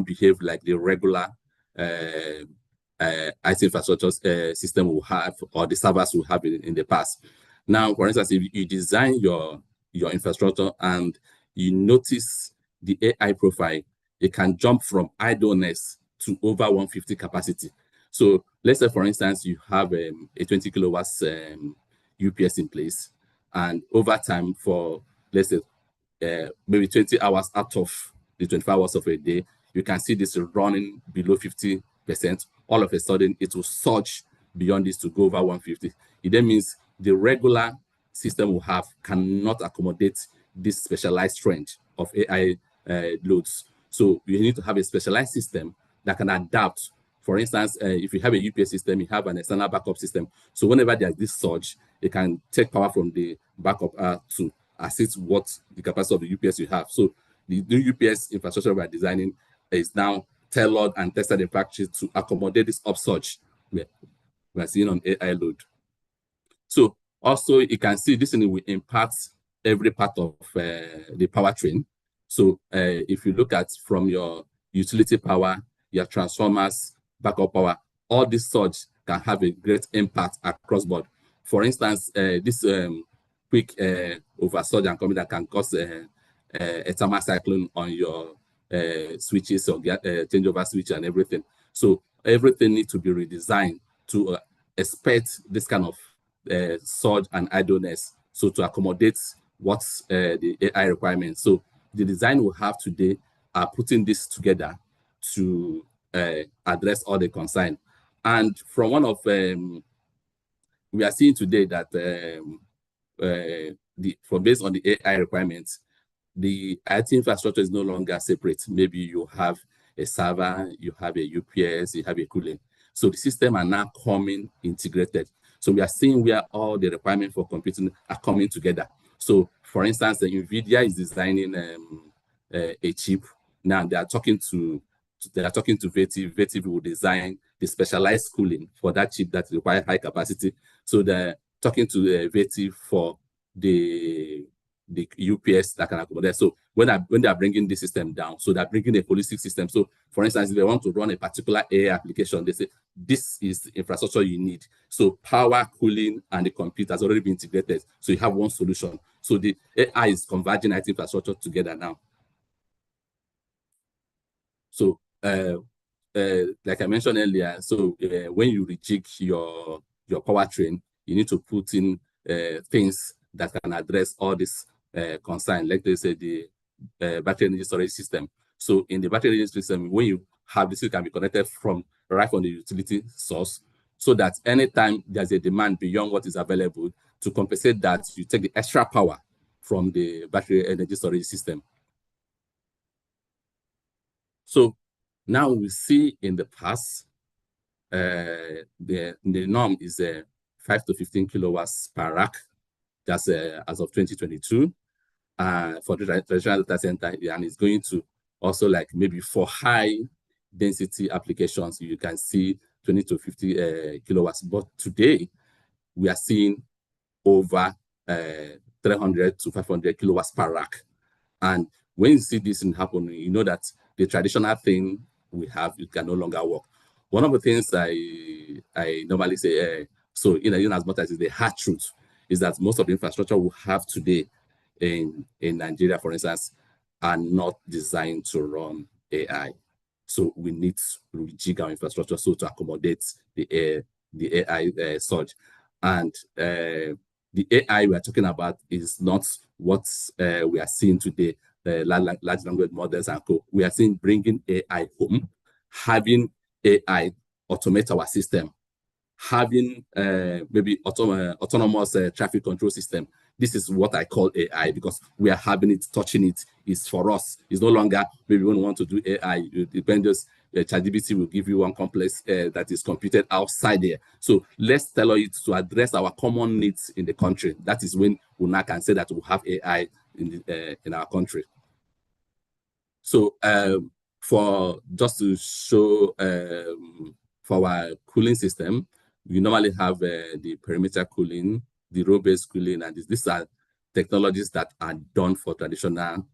behave like the regular IT infrastructure system will have, or the servers will have in the past. Now, for instance, if you design your infrastructure and you notice the AI profile, it can jump from idleness to over 150 capacity. So let's say, for instance, you have a 20 kilowatts UPS in place, and over time for, let's say, maybe 20 hours out of the 24 hours of a day, you can see this running below 50%. All of a sudden, it will surge beyond this to go over 150. It then means the regular system we have cannot accommodate this specialized range of AI loads. So you need to have a specialized system that can adapt. For instance, if you have a UPS system, you have an external backup system. So whenever there's this surge, it can take power from the backup to assist what the capacity of the UPS you have. So the new UPS infrastructure we're designing is now tailored and tested in factory to accommodate this upsurge we're seeing on AI load. So also you can see this thing will impact every part of the powertrain. So if you look at from your utility power, your transformers, backup power, all this surge can have a great impact across board. For instance, this quick oversurge and coming that can cause a thermal cyclone on your switches or changeover switch and everything. So everything needs to be redesigned to expect this kind of surge and idleness. So to accommodate what's the AI requirements. So the design we have today are putting this together to address all the concern. And from one of we are seeing today that based on the AI requirements, the IT infrastructure is no longer separate. Maybe you have a server, you have a UPS, you have a cooling. So the system are now coming integrated. So we are seeing where all the requirements for computing are coming together. So, for instance, the NVIDIA is designing a chip. Now they are talking to Vertiv. Vertiv will design the specialized cooling for that chip that requires high capacity. So they're talking to Vertiv for the UPS that can accommodate. So when they are bringing the system down, so they're bringing a holistic system. So for instance, if they want to run a particular AI application, they say, this is the infrastructure you need. So power, cooling, and the compute has already been integrated. So you have one solution. So the AI is converging IT infrastructure together now. So like I mentioned earlier, so when you rejig your powertrain, you need to put in things that can address all this concern, like they say the battery energy storage system. So in the battery energy system, when you have this, it can be connected right from the utility source, so that anytime there's a demand beyond what is available, to compensate that, you take the extra power from the battery energy storage system. So now we see in the past, the norm is 5 to 15 kilowatts per rack. That's as of 2022 for the traditional data center, and it's going to also, like, maybe for high density applications, you can see 20 to 50 kilowatts. But today we are seeing over 300 to 500 kilowatts per rack. And when you see this happen, you know that the traditional thing we have, it can no longer work. One of the things I normally say, so in as much as the hard truth, is that most of the infrastructure we have today in Nigeria, for instance, are not designed to run AI. So we need to rejig our infrastructure so to accommodate the AI surge. And the AI we are talking about is not what we are seeing today, large language models and co. We are seeing bringing AI home, having AI automate our system, having maybe autonomous traffic control system. This is what I call AI, because we are having it, touching it. It's for us. It's no longer maybe when we want to do AI. It depends. ChatGPT will give you one complex that is computed outside there. So let's tailor it to address our common needs in the country. That is when we now can say that we have AI in our country. So for just to show for our cooling system, we normally have the perimeter cooling, the row-based cooling, and these are technologies that are done for traditional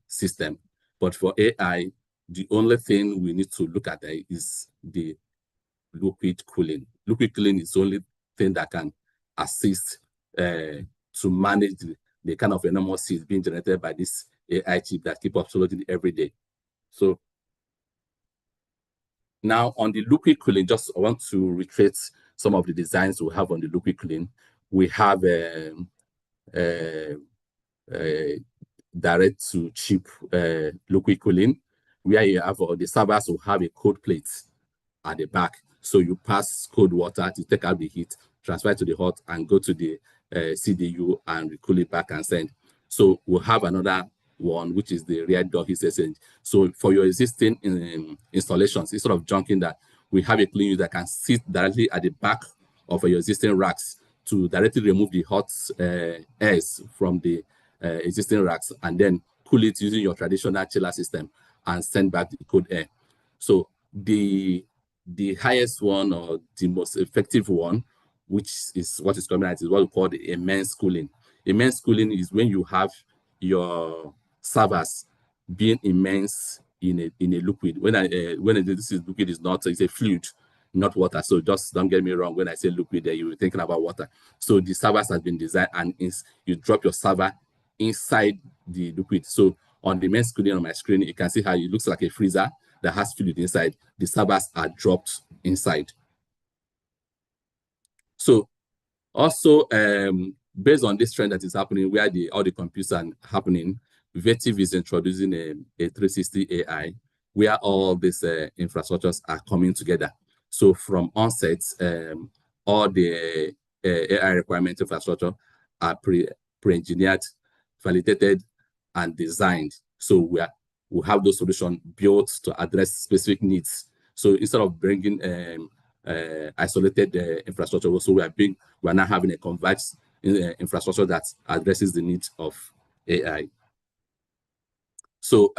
system. But for AI, the only thing we need to look at is the liquid cooling. Liquid cooling is the only thing that can assist to manage the kind of enormous heat being generated by this AI chip that keep obsoleting every day. So now on the liquid cooling, just I want to retrace some of the designs we have on the liquid cooling. We have direct to chip liquid cooling, where you have the servers will have a cold plate at the back. So you pass cold water to take out the heat, transfer it to the hot, and go to the CDU and cool it back and send. So we'll have another one, which is the rear door heat exchange. So for your existing installations, instead of junking that, we have a clean unit that can sit directly at the back of your existing racks to directly remove the hot airs from the existing racks, and then cool it using your traditional chiller system and send back the cold air. So the highest one, or the most effective one, which is what is coming out, is what we call the immense cooling. Immense cooling is when you have your servers being immense in a liquid. This is liquid, is not, it's a fluid, not water. So just don't get me wrong, when I say liquid there, you're thinking about water. So the servers has been designed, and you drop your server inside the liquid. So on the main screen, on my screen, you can see how it looks like a freezer that has fluid inside. The servers are dropped inside. So also, based on this trend that is happening, where all the computers are happening, Vertiv is introducing a 360 AI, where all these infrastructures are coming together. So from onset, all the AI requirement infrastructure are pre-engineered, validated, and designed. So we have those solutions built to address specific needs. So instead of bringing isolated infrastructure, so we are now having a converged infrastructure that addresses the needs of AI. So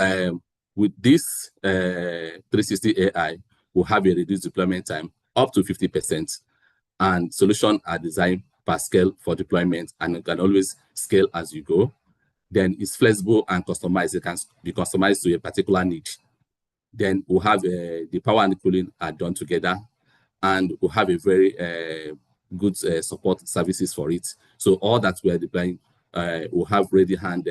with this 360 AI, we'll have a reduced deployment time up to 50%, and solutions are designed per scale for deployment, and you can always scale as you go. Then it's flexible and customized. It can be customized to a particular need. Then we'll have the power and the cooling are done together, and we'll have a very good support services for it. So all that we're deploying, we'll have ready hand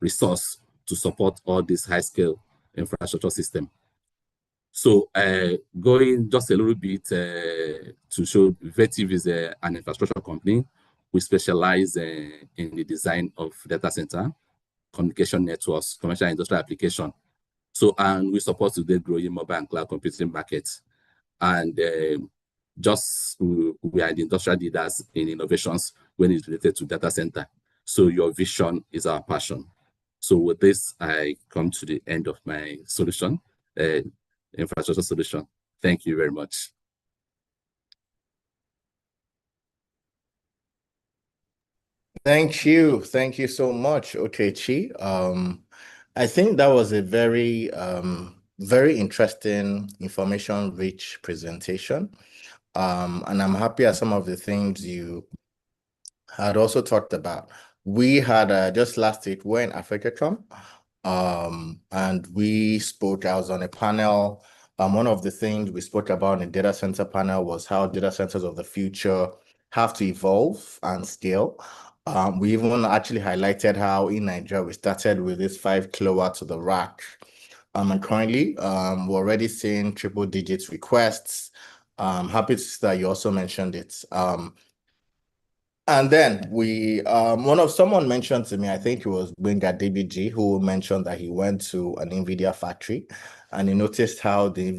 resource to support all this high scale infrastructure system. So going just a little bit to show, Vertiv is an infrastructure company. We specialize in the design of data center, communication networks, commercial and industrial application. So, and we support today growing mobile and cloud computing markets. And we are the industrial leaders in innovations when it's related to data center. So your vision is our passion. So with this, I come to the end of my solution, infrastructure solution. Thank you very much. Thank you. Thank you so much, Okechi. I think that was a very, very interesting, information-rich presentation. And I'm happy at some of the things you had also talked about. We had just last week, we're in AfricaCom, and we spoke. I was on a panel. One of the things we spoke about in the data center panel was how data centers of the future have to evolve and scale. We even actually highlighted how in Nigeria we started with this 5 kilowatt to the rack. And currently, we're already seeing triple digits requests. Happy to see that you also mentioned it. And then someone mentioned to me, I think it was Benga DBG, who mentioned that he went to an NVIDIA factory and he noticed how the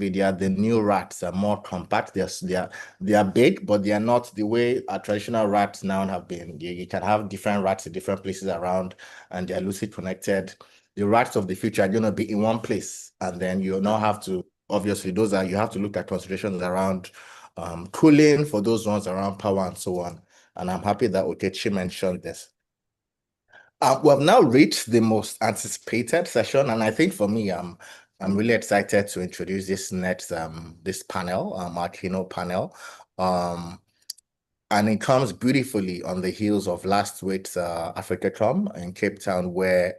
new racks are more compact. They are big, but they are not the way our traditional racks now have been. You can have different racks in different places around, and they're loosely connected. The racks of the future are going to be in one place, and then you now have to, obviously, you have to look at considerations around cooling for those ones, around power and so on. And I'm happy that Okechi mentioned this. We have now reached the most anticipated session, and I think for me, I'm really excited to introduce this next this panel, our keynote panel. And it comes beautifully on the heels of last week's AfricaCom in Cape Town, where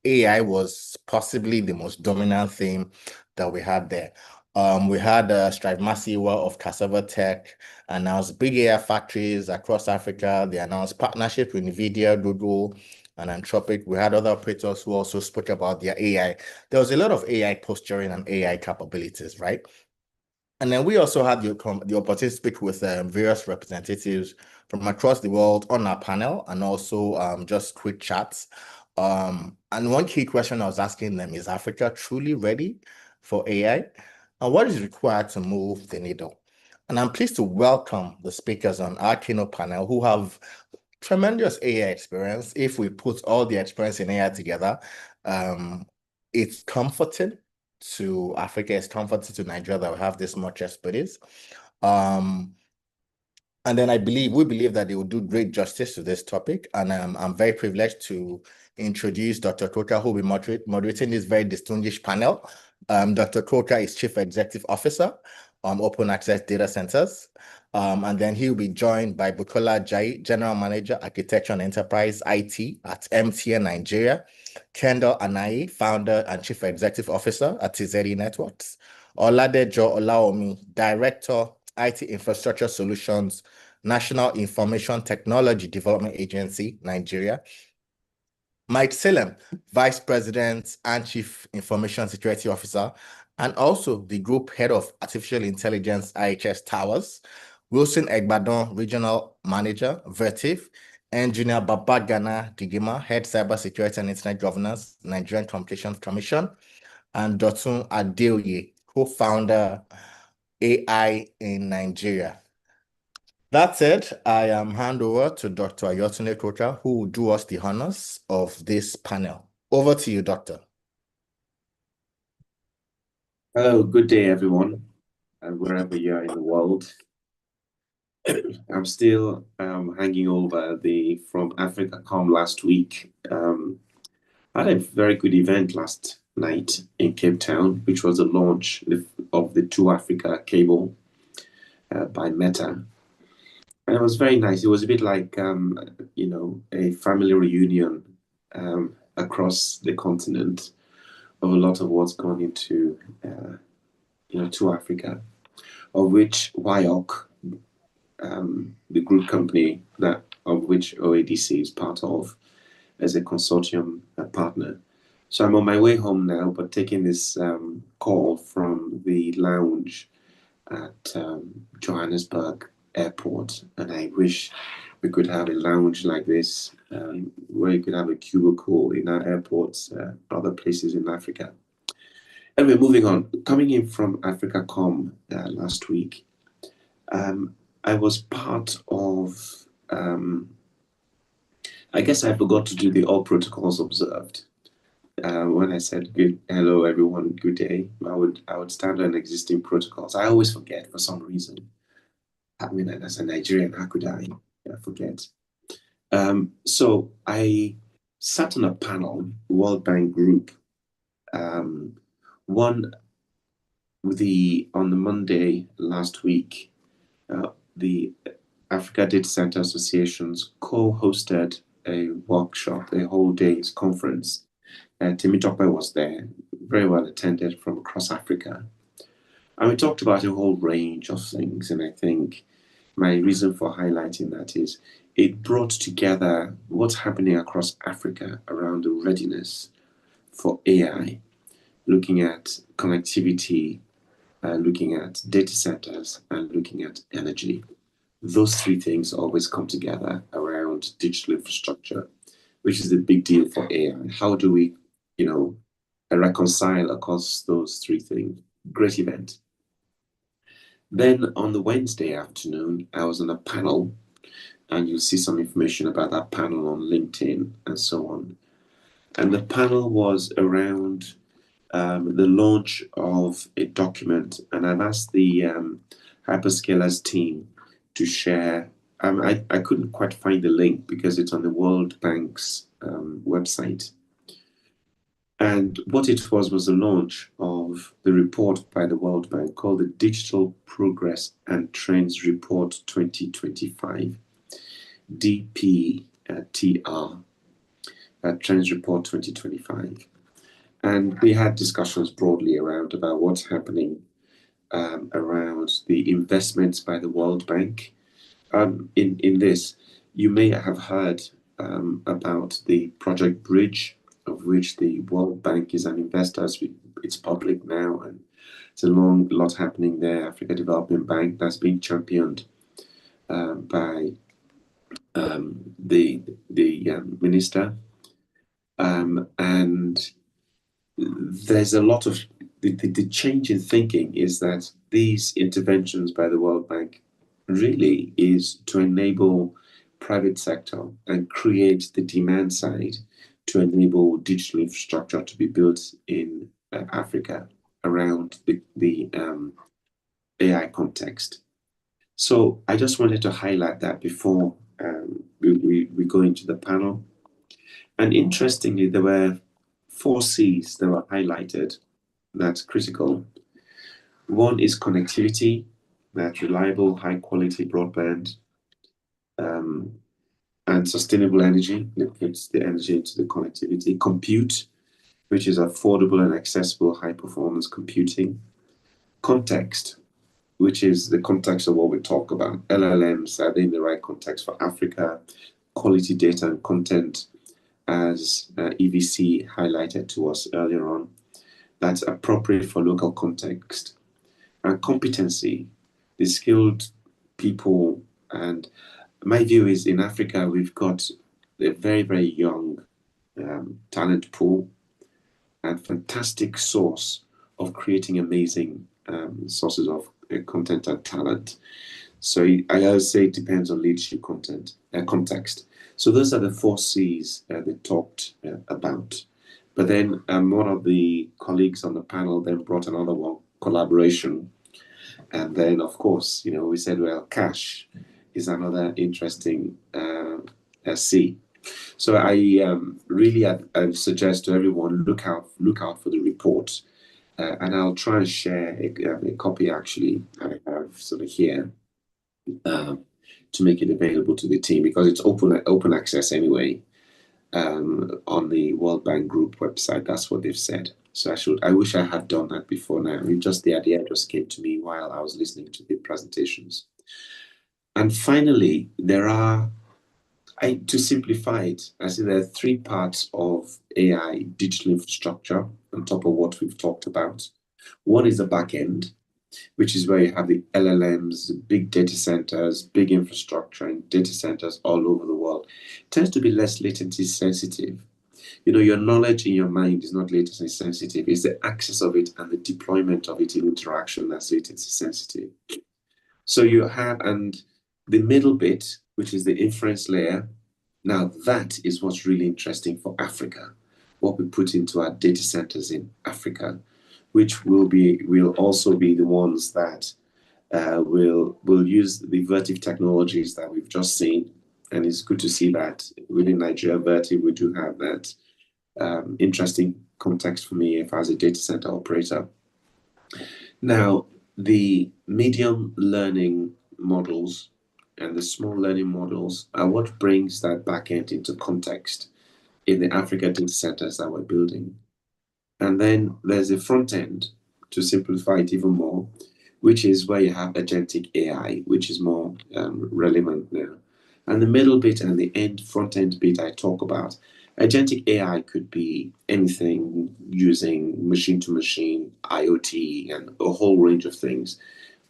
AI was possibly the most dominant theme that we had there. We had Strive Masiwa of Cassava Tech announced big AI factories across Africa. They announced partnership with NVIDIA, Google, and Anthropic. We had other operators who also spoke about their AI. There was a lot of AI posturing and AI capabilities, right? And then we also had the opportunity to speak with various representatives from across the world on our panel, and also just quick chats. And one key question I was asking them is Africa truly ready for AI? And what is required to move the needle? And I'm pleased to welcome the speakers on our keynote panel who have tremendous AI experience. If we put all the experience in AI together, it's comforting to Africa, it's comforting to Nigeria that we have this much expertise. And then we believe that they will do great justice to this topic. And I'm very privileged to introduce Dr. Koka, who will be moderating this very distinguished panel. Dr. Koka is Chief Executive Officer, Open Access Data Centers. And then he will be joined by Bukola Jai, General Manager, Architecture and Enterprise IT at MTN Nigeria, Kendall Anai, Founder and Chief Executive Officer at TZE Networks, Oladejo Olaomi, Director, IT Infrastructure Solutions, National Information Technology Development Agency, Nigeria, Mike Salem, Vice President and Chief Information Security Officer, and also the Group Head of Artificial Intelligence, IHS Towers, Wilson Egbadon, Regional Manager, Vertiv, Engineer Babagana Digima, Head Cybersecurity and Internet Governance, Nigerian Communications Commission, and Dotun Adeoye, co-founder, AI in Nigeria. That said, I hand over to Dr. Ayotune Koka, who will do us the honors of this panel. Over to you, Doctor. Hello, good day, everyone, and wherever you are in the world. I'm still hanging over from AfricaCom last week. I had a very good event last night in Cape Town, which was the launch of the 2Africa cable by Meta. And it was very nice. It was a bit like, a family reunion across the continent of a lot of what's gone into, 2Africa, of which WIOC, the group company of which OADC is part of, as a consortium partner. So I'm on my way home now, but taking this call from the lounge at Johannesburg Airport, and I wish we could have a lounge like this where you could have a cubicle in our airports, other places in Africa. Anyway, moving on. Coming in from AfricaCom last week, I was part of, I guess I forgot to do the all protocols observed. When I said hello everyone, good day, I would stand on existing protocols. I always forget for some reason. I mean, as a Nigerian, how could I forget? So I sat on a panel, World Bank Group, on the Monday last week. The Africa Data Center Associations co-hosted a workshop, a whole day's conference. Temitope was there, very well attended from across Africa. And we talked about a whole range of things. And I think my reason for highlighting that is it brought together what's happening across Africa around the readiness for AI, looking at connectivity, looking at data centers, and looking at energy. Those three things always come together around digital infrastructure, which is a big deal for AI. How do we, reconcile across those three things? Great event. Then on the Wednesday afternoon, I was on a panel, and you'll see some information about that panel on LinkedIn and so on. And the panel was around the launch of a document, and I've asked the Hyperscalers team to share. I couldn't quite find the link because it's on the World Bank's website. And what it was the launch of the report by the World Bank called the Digital Progress and Trends Report 2025, DPTR, Trends Report 2025. And we had discussions broadly around about what's happening around the investments by the World Bank. In this, you may have heard about the Project Bridge, of which the World Bank is an investor. It's public now, and it's a lot happening there. Africa Development Bank, that's being championed by the minister, and there's a lot of the change in thinking is that these interventions by the World Bank really is to enable private sector and create the demand side to enable digital infrastructure to be built in Africa around the AI context. So I just wanted to highlight that before we go into the panel. And interestingly, there were 4 C's that were highlighted that's critical. One is connectivity, that's reliable, high quality broadband, and sustainable energy, that puts the energy into the connectivity. Compute, which is affordable and accessible high performance computing. Context, which is the context of what we talk about. LLMs, are they in the right context for Africa? Quality data and content, as EVC highlighted to us earlier on, that's appropriate for local context. And competency, the skilled people. And my view is in Africa, we've got a very, very young talent pool and fantastic source of creating amazing sources of content and talent. So I always say it depends on leadership context. So those are the 4 C's they talked about. But then one of the colleagues on the panel then brought another one, collaboration. And then, of course, we said, well, cash. is another interesting C. So I really I suggest to everyone look out for the report, and I'll try and share a copy. Actually, I have sort of here to make it available to the team, because it's open access anyway. On the World Bank Group website, that's what they've said. So I wish I had done that before now. The idea just came to me while I was listening to the presentations. And finally, to simplify it, I see there are 3 parts of AI digital infrastructure on top of what we've talked about. One is the back end, which is where you have the LLMs, big data centers, big infrastructure, and data centers all over the world. It tends to be less latency sensitive. Your knowledge in your mind is not latency sensitive. It's the access of it and the deployment of it in interaction that's latency sensitive. So you have, and the middle bit, which is the inference layer. Now that is what's really interesting for Africa, what we put into our data centers in Africa, which will also be the ones that will use the Vertiv technologies that we've just seen. And it's good to see that within Nigeria, Vertiv, we do have that interesting context for me if as a data center operator. Now, the medium learning models and the small learning models are what brings that backend into context in the Africa data centers that we're building. And then there's a front end, to simplify it even more, which is where you have agentic AI, which is more relevant now. And the middle bit and the front end bit I talk about, agentic AI could be anything using machine to machine, IoT, and a whole range of things.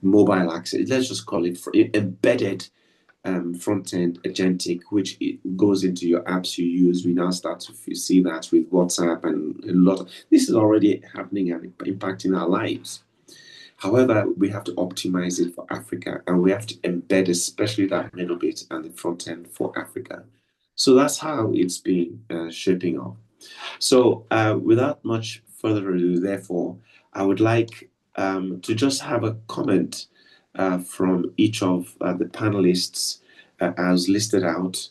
Mobile access, let's just call it embedded front-end agentic, which goes into your apps you use. We now start to see that with WhatsApp, and a lot of this is already happening and impacting our lives. However, we have to optimize it for Africa, and we have to embed especially that middle bit and the front end for Africa. So that's how it's been shaping up. So without much further ado, therefore, I would like to just have a comment from each of the panelists as listed out.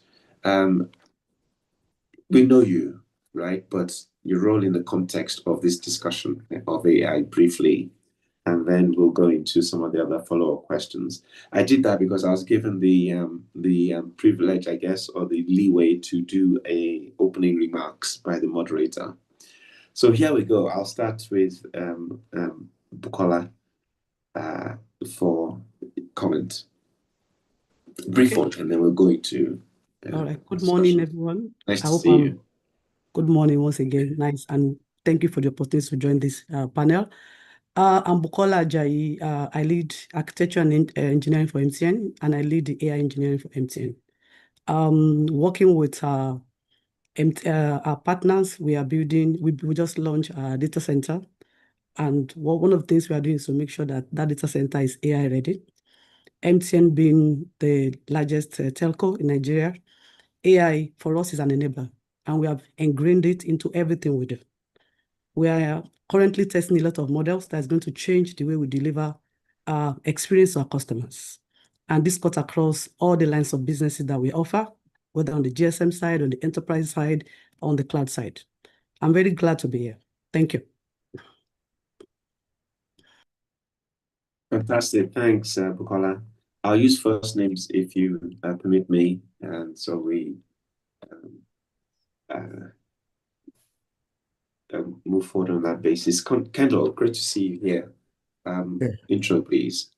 We know you, right? But your role in the context of this discussion of AI briefly, and then we'll go into some of the other follow-up questions. I did that because I was given the privilege, I guess, or the leeway to do a opening remarks by the moderator. So here we go. I'll start with Bukola for comment. Brief one, and then we'll go into all right. Good morning, everyone. Nice to see you. Good morning once again. Nice, and thank you for the opportunity to join this panel. I'm Bukola Ajayi. I lead architecture and engineering for MTN, and I lead the AI engineering for MTN. Working with our partners, we just launched a data center. And one of the things we are doing is to make sure that data center is AI ready. MTN being the largest telco in Nigeria, AI for us is an enabler, and we have ingrained it into everything we do. We are currently testing a lot of models that's going to change the way we deliver experience to our customers. And this cuts across all the lines of businesses that we offer, whether on the GSM side, on the enterprise side, on the cloud side. I'm very glad to be here. Thank you. Fantastic. Thanks, Bukola. I'll use first names if you permit me. And so we move forward on that basis. Kendall, great to see you here. Intro, please.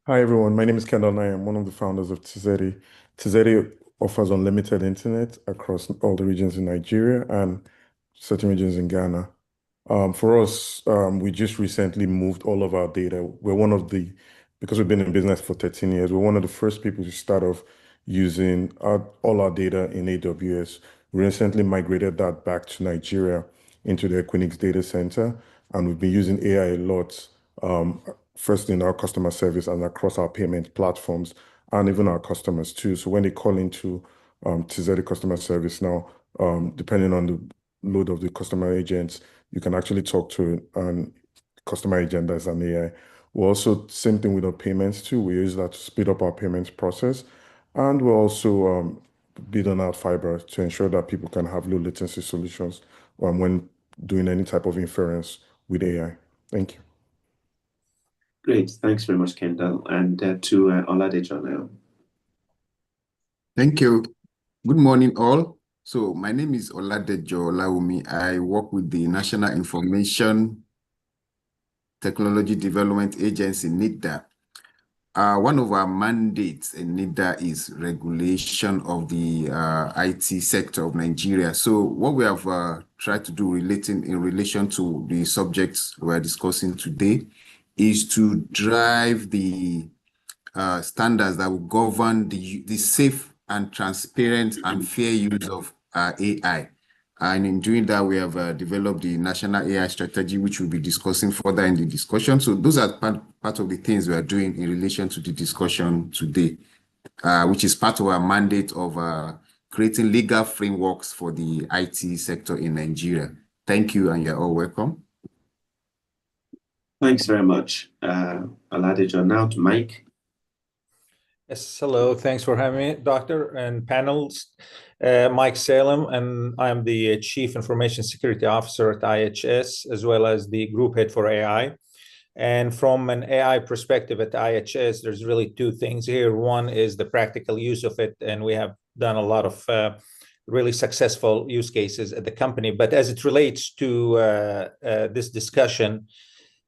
Hi, everyone. My name is Kendall, and I am one of the founders of Tizeri. Tizeri offers unlimited internet across all the regions in Nigeria and certain regions in Ghana. For us, we just recently moved all of our data. Because we've been in business for 13 years, we're one of the first people to start off using all our data in AWS. We recently migrated that back to Nigeria into the Equinix data center, and we've been using AI a lot, first in our customer service and across our payment platforms, and even our customers too. So when they call into Tizeri customer service now, depending on the load of the customer agents, you can actually talk to a customer agent as an AI. We're also, same thing with our payments too. We use that to speed up our payments process. And we're also building out fiber to ensure that people can have low latency solutions when doing any type of inference with AI. Thank you. Great. Thanks very much, Kendall. And to Oladejo now. Thank you. Good morning, all. So my name is Oladejo Olaumi. I work with the National Information Technology Development Agency, NIDA. One of our mandates in NIDA is regulation of the IT sector of Nigeria. So what we have tried to do in relation to the subjects we're discussing today is to drive the standards that will govern the safe and transparent and fair use of AI. And in doing that, we have developed the National AI Strategy, which we'll be discussing further in the discussion. So those are part of the things we are doing in relation to the discussion today, which is part of our mandate of creating legal frameworks for the IT sector in Nigeria. Thank you, and you're all welcome. Thanks very much, Oladejo. Now to Mike. Yes, hello. Thanks for having me, Doctor and panels. Mike Salem, and I'm the Chief Information Security Officer at IHS, as well as the Group Head for AI. And from an AI perspective at IHS, there's really two things here. One is the practical use of it, and we have done a lot of really successful use cases at the company. But as it relates to this discussion,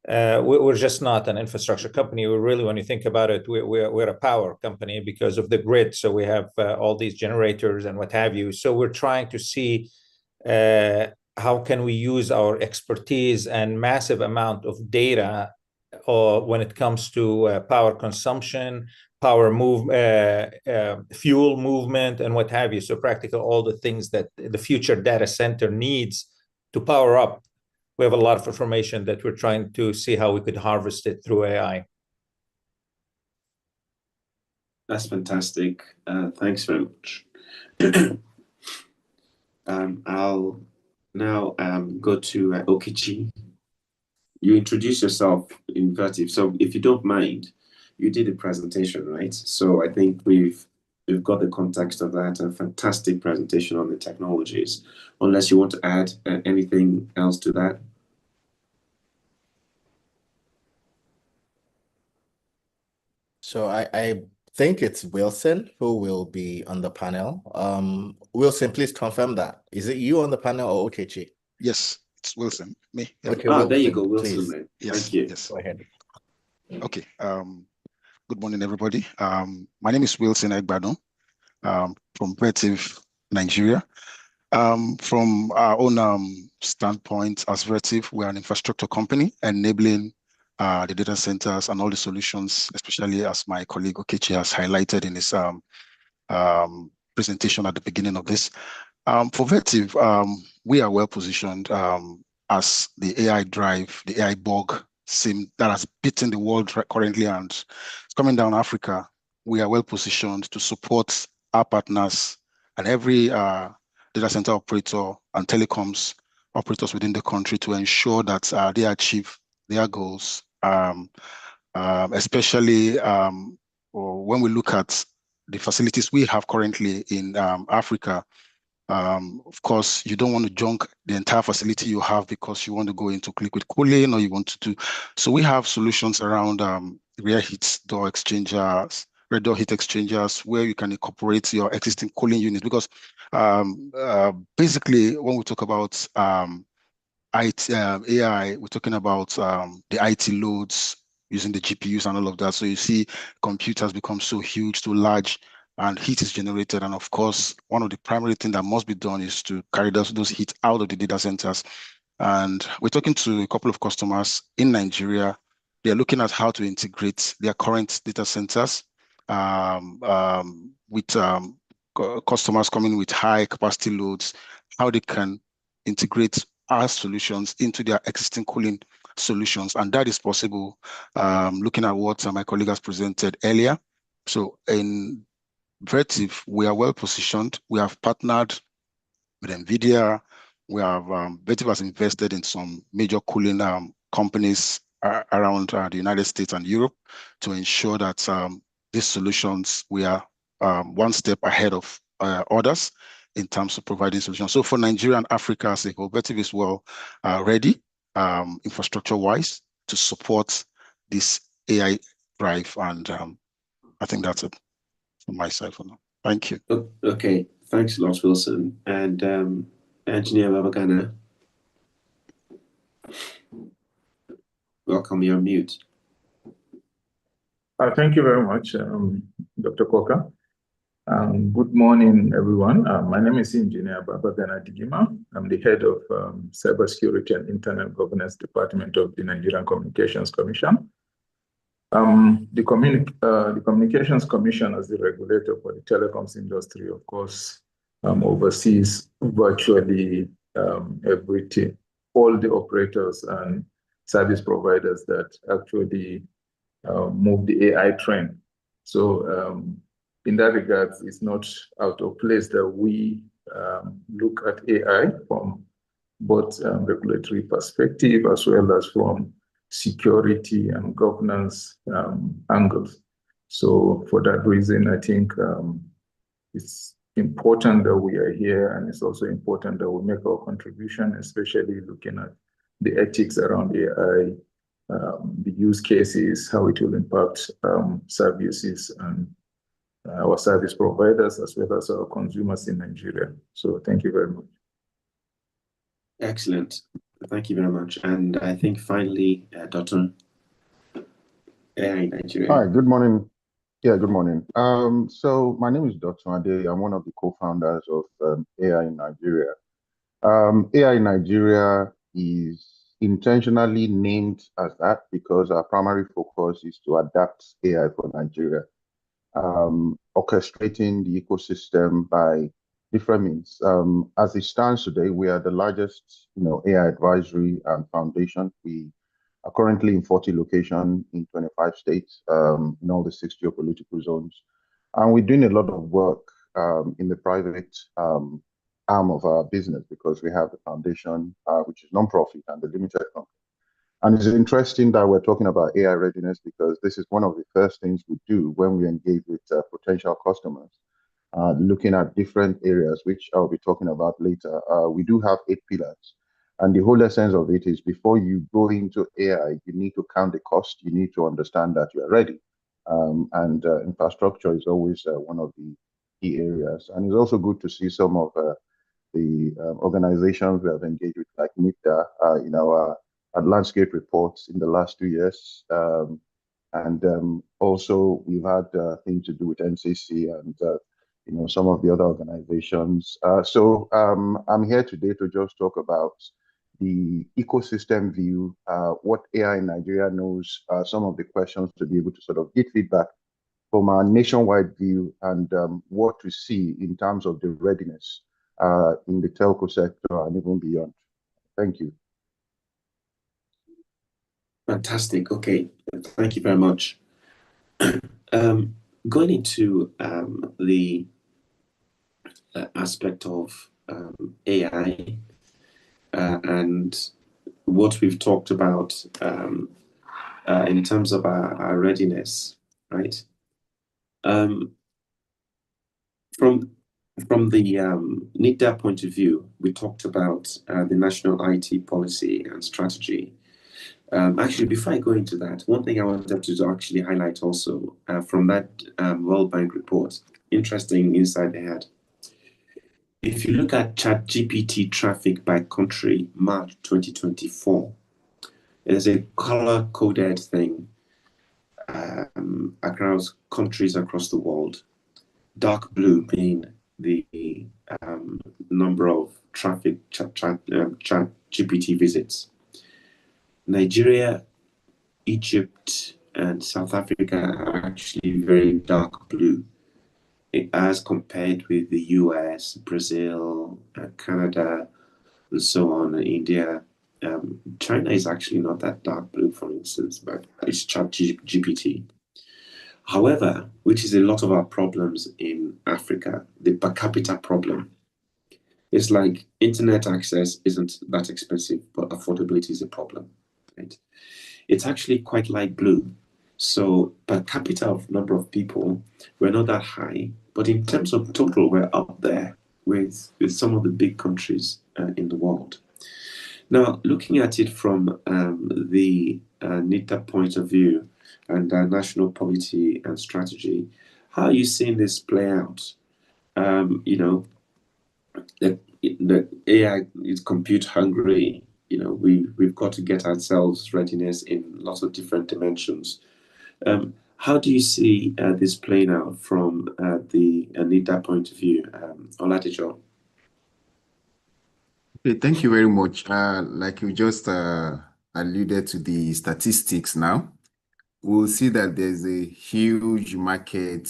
we're just not an infrastructure company. We're really, when you think about it, we're a power company because of the grid. So we have all these generators and what have you. So we're trying to see how can we use our expertise and massive amount of data when it comes to power consumption, power fuel movement, and what have you. So practically all the things that the future data center needs to power up. We have a lot of information that we're trying to see how we could harvest it through AI. That's fantastic. Thanks very much. I'll now go to Okichi. You introduce yourself in Vertiv. So if you don't mind, you did a presentation, right? So I think we've got the context of that, a fantastic presentation on the technologies. Unless you want to add anything else to that. So I think it's Wilson who will be on the panel. Wilson, please confirm that. Is it you on the panel or Okechi? Yes, it's Wilson. Me. Yeah. Okay, Wilson, there you go, Wilson. Please. Then. Yes, Thank you. yes. Go ahead. Okay. Good morning, everybody. My name is Wilson Egbadon, from Vertiv, Nigeria. From our own standpoint as Vertiv, we're an infrastructure company enabling the data centers and all the solutions, especially as my colleague Okechi has highlighted in his presentation at the beginning of this. For Vertiv, we are well positioned as the AI drive, the AI bug that has beaten the world currently and it's coming down Africa. We are well positioned to support our partners and every data center operator and telecoms operators within the country to ensure that they achieve their goals, especially when we look at the facilities we have currently in Africa. Of course, you don't want to junk the entire facility you have because you want to go into liquid cooling or you want to do. So we have solutions around rear heat door exchangers, rear door heat exchangers, where you can incorporate your existing cooling units. Because basically, when we talk about AI, we're talking about the IT loads using the GPUs and all of that. So you see computers become so huge, so large, and heat is generated. And of course, one of the primary things that must be done is to carry those heat out of the data centers. And we're talking to a couple of customers in Nigeria. They're looking at how to integrate their current data centers with customers coming with high capacity loads, how they can integrate our solutions into their existing cooling solutions. And that is possible looking at what my colleague has presented earlier. So in Vertiv, we are well positioned. We have partnered with NVIDIA. We have Vertiv has invested in some major cooling companies around the United States and Europe to ensure that these solutions, we are one step ahead of others in terms of providing solutions. So for Nigeria and Africa as a whole, VETIV is well ready, infrastructure-wise, to support this AI drive. And I think that's it from my side for now. Thank you. Okay, thanks a lot, Wilson. And Engineer Babagana, welcome, you're on mute. Thank you very much, Dr. Coker. Good morning, everyone. My name is Engineer Babagana Digima. I'm the head of Cybersecurity and Internet Governance Department of the Nigerian Communications Commission. The Communications Commission, as the regulator for the telecoms industry, of course, oversees virtually everything, all the operators and service providers that actually move the AI trend. So in that regard, it's not out of place that we look at AI from both regulatory perspective as well as from security and governance angles. So for that reason, I think it's important that we are here, and it's also important that we make our contribution, especially looking at the ethics around AI, the use cases, how it will impact services and our service providers as well as our consumers in Nigeria. So thank you very much. Excellent. Thank you very much. And I think finally, Dr. AI in Nigeria. Hi, good morning. Yeah, good morning. So my name is Dr. Ade. I'm one of the co-founders of AI in Nigeria. AI in Nigeria is intentionally named as that because our primary focus is to adapt AI for Nigeria, orchestrating the ecosystem by different means. As it stands today, we are the largest, AI advisory foundation. We are currently in 40 locations in 25 states, in all the 6 geopolitical zones. And we're doing a lot of work in the private arm of our business because we have the foundation, which is nonprofit, and the limited company. And it's interesting that we're talking about AI readiness because this is one of the first things we do when we engage with potential customers, looking at different areas, which I'll be talking about later. We do have 8 pillars. And the whole essence of it is before you go into AI, you need to count the cost. You need to understand that you are ready. And infrastructure is always one of the key areas. And it's also good to see some of the organizations we have engaged with, like NIDA, in our landscape reports in the last 2 years. And also we've had things to do with NCC and some of the other organizations. So I'm here today to just talk about the ecosystem view, what AI in Nigeria knows, some of the questions to be able to sort of get feedback from our nationwide view, and what we see in terms of the readiness in the telco sector and even beyond. Thank you. Fantastic. Okay, thank you very much. Going into the aspect of AI and what we've talked about in terms of our readiness, right? From the NIDA point of view, we talked about the national IT policy and strategy. Actually, before I go into that, one thing I wanted to actually highlight also from that World Bank report, interesting insight they had. If you look at ChatGPT traffic by country, March 2024, there's a color-coded thing across countries across the world. Dark blue being the number of traffic ChatGPT visits. Nigeria, Egypt, and South Africa are actually very dark blue as compared with the US, Brazil, Canada, and so on, and India. China is actually not that dark blue, for instance, but it's ChatGPT. However, which is a lot of our problems in Africa, the per capita problem. It's like internet access isn't that expensive, but affordability is a problem. Right? it's actually quite light blue. So per capita of number of people, we're not that high, but in terms of total, we're up there with some of the big countries in the world. Now, looking at it from the NITA point of view and national policy and strategy, how are you seeing this play out? You know, the AI is compute hungry. You know, we've got to get ourselves readiness in lots of different dimensions. How do you see this playing out from the NITA point of view, Oladejo? Okay, thank you very much. Like you just alluded to the statistics now, we'll see that there's a huge market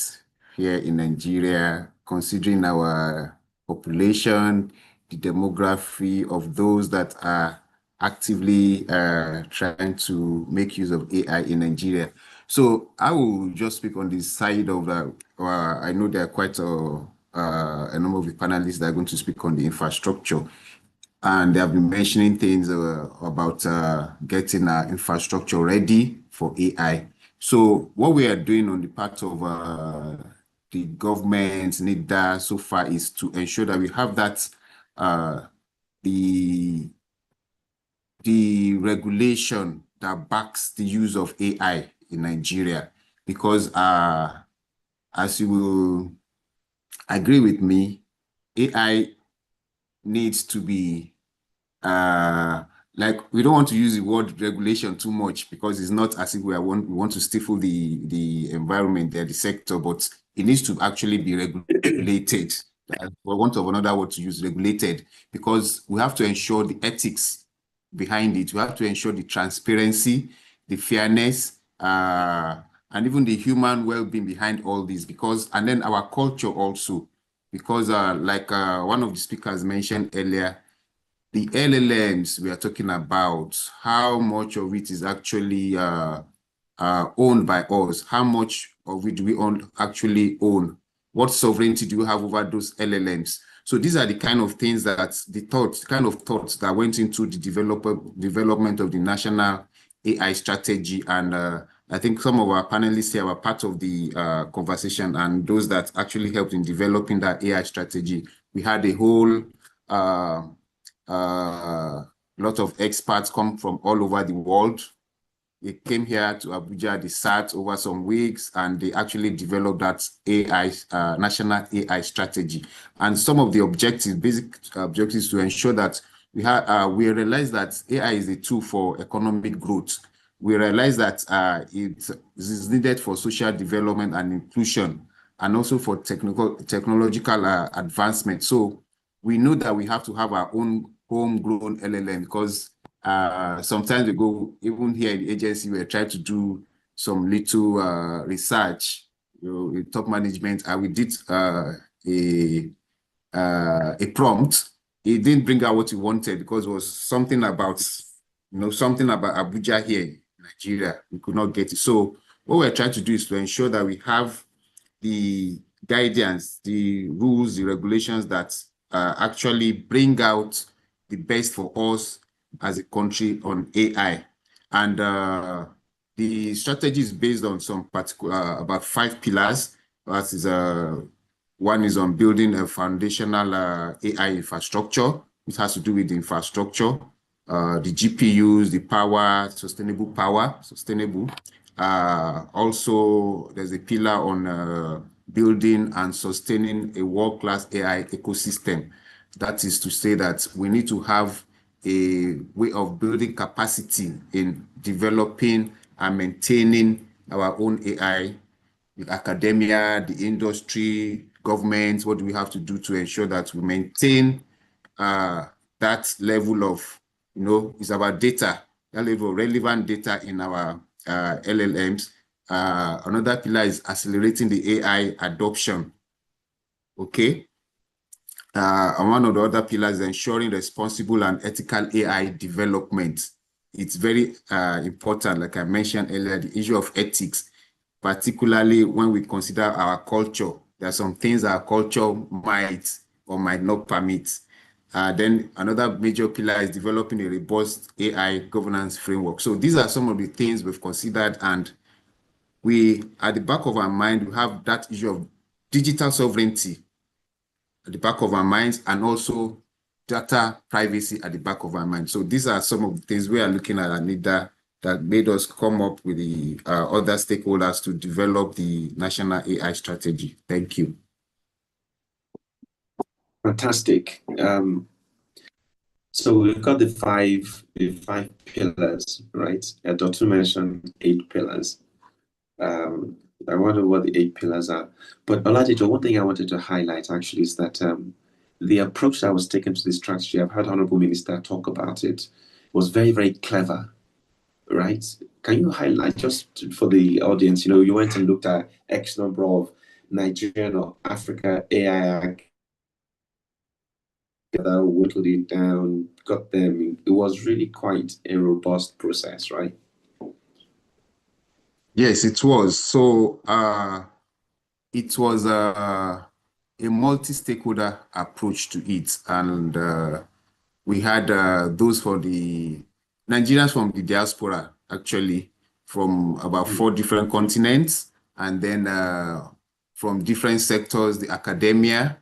here in Nigeria, considering our population, the demography of those that are actively trying to make use of AI in Nigeria. So I will just speak on the side of that. I know there are quite a number of the panelists that are going to speak on the infrastructure. And they have been mentioning things about getting our infrastructure ready for AI. So what we are doing on the part of the government, NIDA so far is to ensure that we have that the regulation that backs the use of AI in Nigeria. Because as you will agree with me, AI needs to be like, we don't want to use the word regulation too much because it's not as if we want to stifle the environment there, the sector, but it needs to actually be regulated. For want of another word to use, regulated, because we have to ensure the ethics behind it. We have to ensure the transparency, the fairness, and even the human well-being behind all this, and then our culture also, because like one of the speakers mentioned earlier, the LLMs we are talking about, how much of it is actually owned by us? How much of it do we actually own? What sovereignty do you have over those LLMs? So these are the kind of things that kind of thoughts that went into the development of the national AI strategy. And I think some of our panelists here were part of the conversation, and those that actually helped in developing that AI strategy. We had a whole lot of experts come from all over the world. They came here to Abuja, they sat over some weeks, and they actually developed that AI, national AI strategy. And some of the objectives, basic objectives, to ensure that we realize that AI is a tool for economic growth. We realize that it is needed for social development and inclusion, and also for technological advancement. So we know that we have to have our own homegrown LLM, because sometimes we go, even here in the agency, we're trying to do some little research, with top management, and we did a prompt. It didn't bring out what we wanted because it was something about, something about Abuja here in Nigeria. We could not get it. So what we're trying to do is to ensure that we have the guidance, the rules, the regulations that actually bring out the best for us as a country on AI. And the strategy is based on some particular, about 5 pillars. That is, one is on building a foundational AI infrastructure. It has to do with the infrastructure, the GPUs, the power, sustainable. Also, there's a pillar on building and sustaining a world-class AI ecosystem. That is to say that we need to have a way of building capacity in developing and maintaining our own AI, with academia, the industry, government. What do we have to do to ensure that we maintain that level of, it's about data, that level of relevant data in our LLMs. Another pillar is accelerating the AI adoption. Okay. And one of the other pillars is ensuring responsible and ethical AI development. It's very important, like I mentioned earlier, the issue of ethics, particularly when we consider our culture. There are some things our culture might or might not permit. Then another major pillar is developing a robust AI governance framework. So these are some of the things we've considered, and we, at the back of our mind, we have that issue of digital sovereignty at the back of our minds, and also data privacy at the back of our mind. So these are some of the things we are looking at NIDA that made us come up with the other stakeholders to develop the national AI strategy. Thank you. Fantastic. So we've got the five pillars, right? Dr. mentioned 8 pillars. I wonder what the 8 pillars are. But Oladejo, one thing I wanted to highlight actually is that the approach that was taken to this strategy, I've heard Honorable Minister talk about it, was very, very clever, right? Can you highlight, just for the audience, you went and looked at X number of Nigerian or Africa AI together, whittled it down, got them. It was really quite a robust process, right? Yes, it was. So it was a multi-stakeholder approach to it, and we had those for the Nigerians from the diaspora, actually, from about 4 different continents, and then from different sectors, the academia,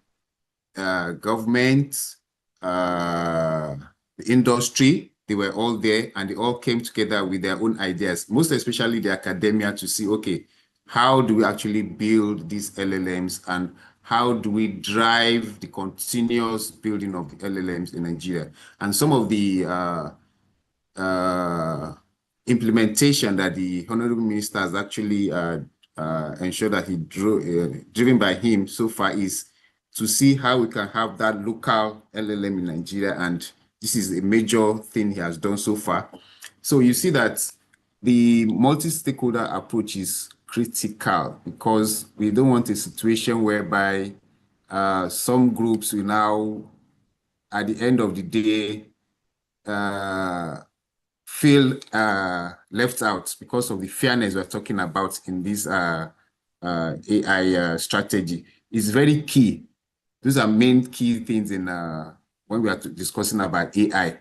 government, the industry. They were all there, and they all came together with their own ideas, most especially the academia, to see, okay, how do we actually build these LLMs, and how do we drive the continuous building of the LLMs in Nigeria? And some of the implementation that the Honorable Minister has actually ensured that he driven by him so far is to see how we can have that local LLM in Nigeria, and this is a major thing he has done so far. So you see that the multi-stakeholder approach is critical, because we don't want a situation whereby some groups will now, at the end of the day, feel left out because of the fairness we're talking about in this AI strategy. It's very key. Those are main key things in when we are discussing about AI.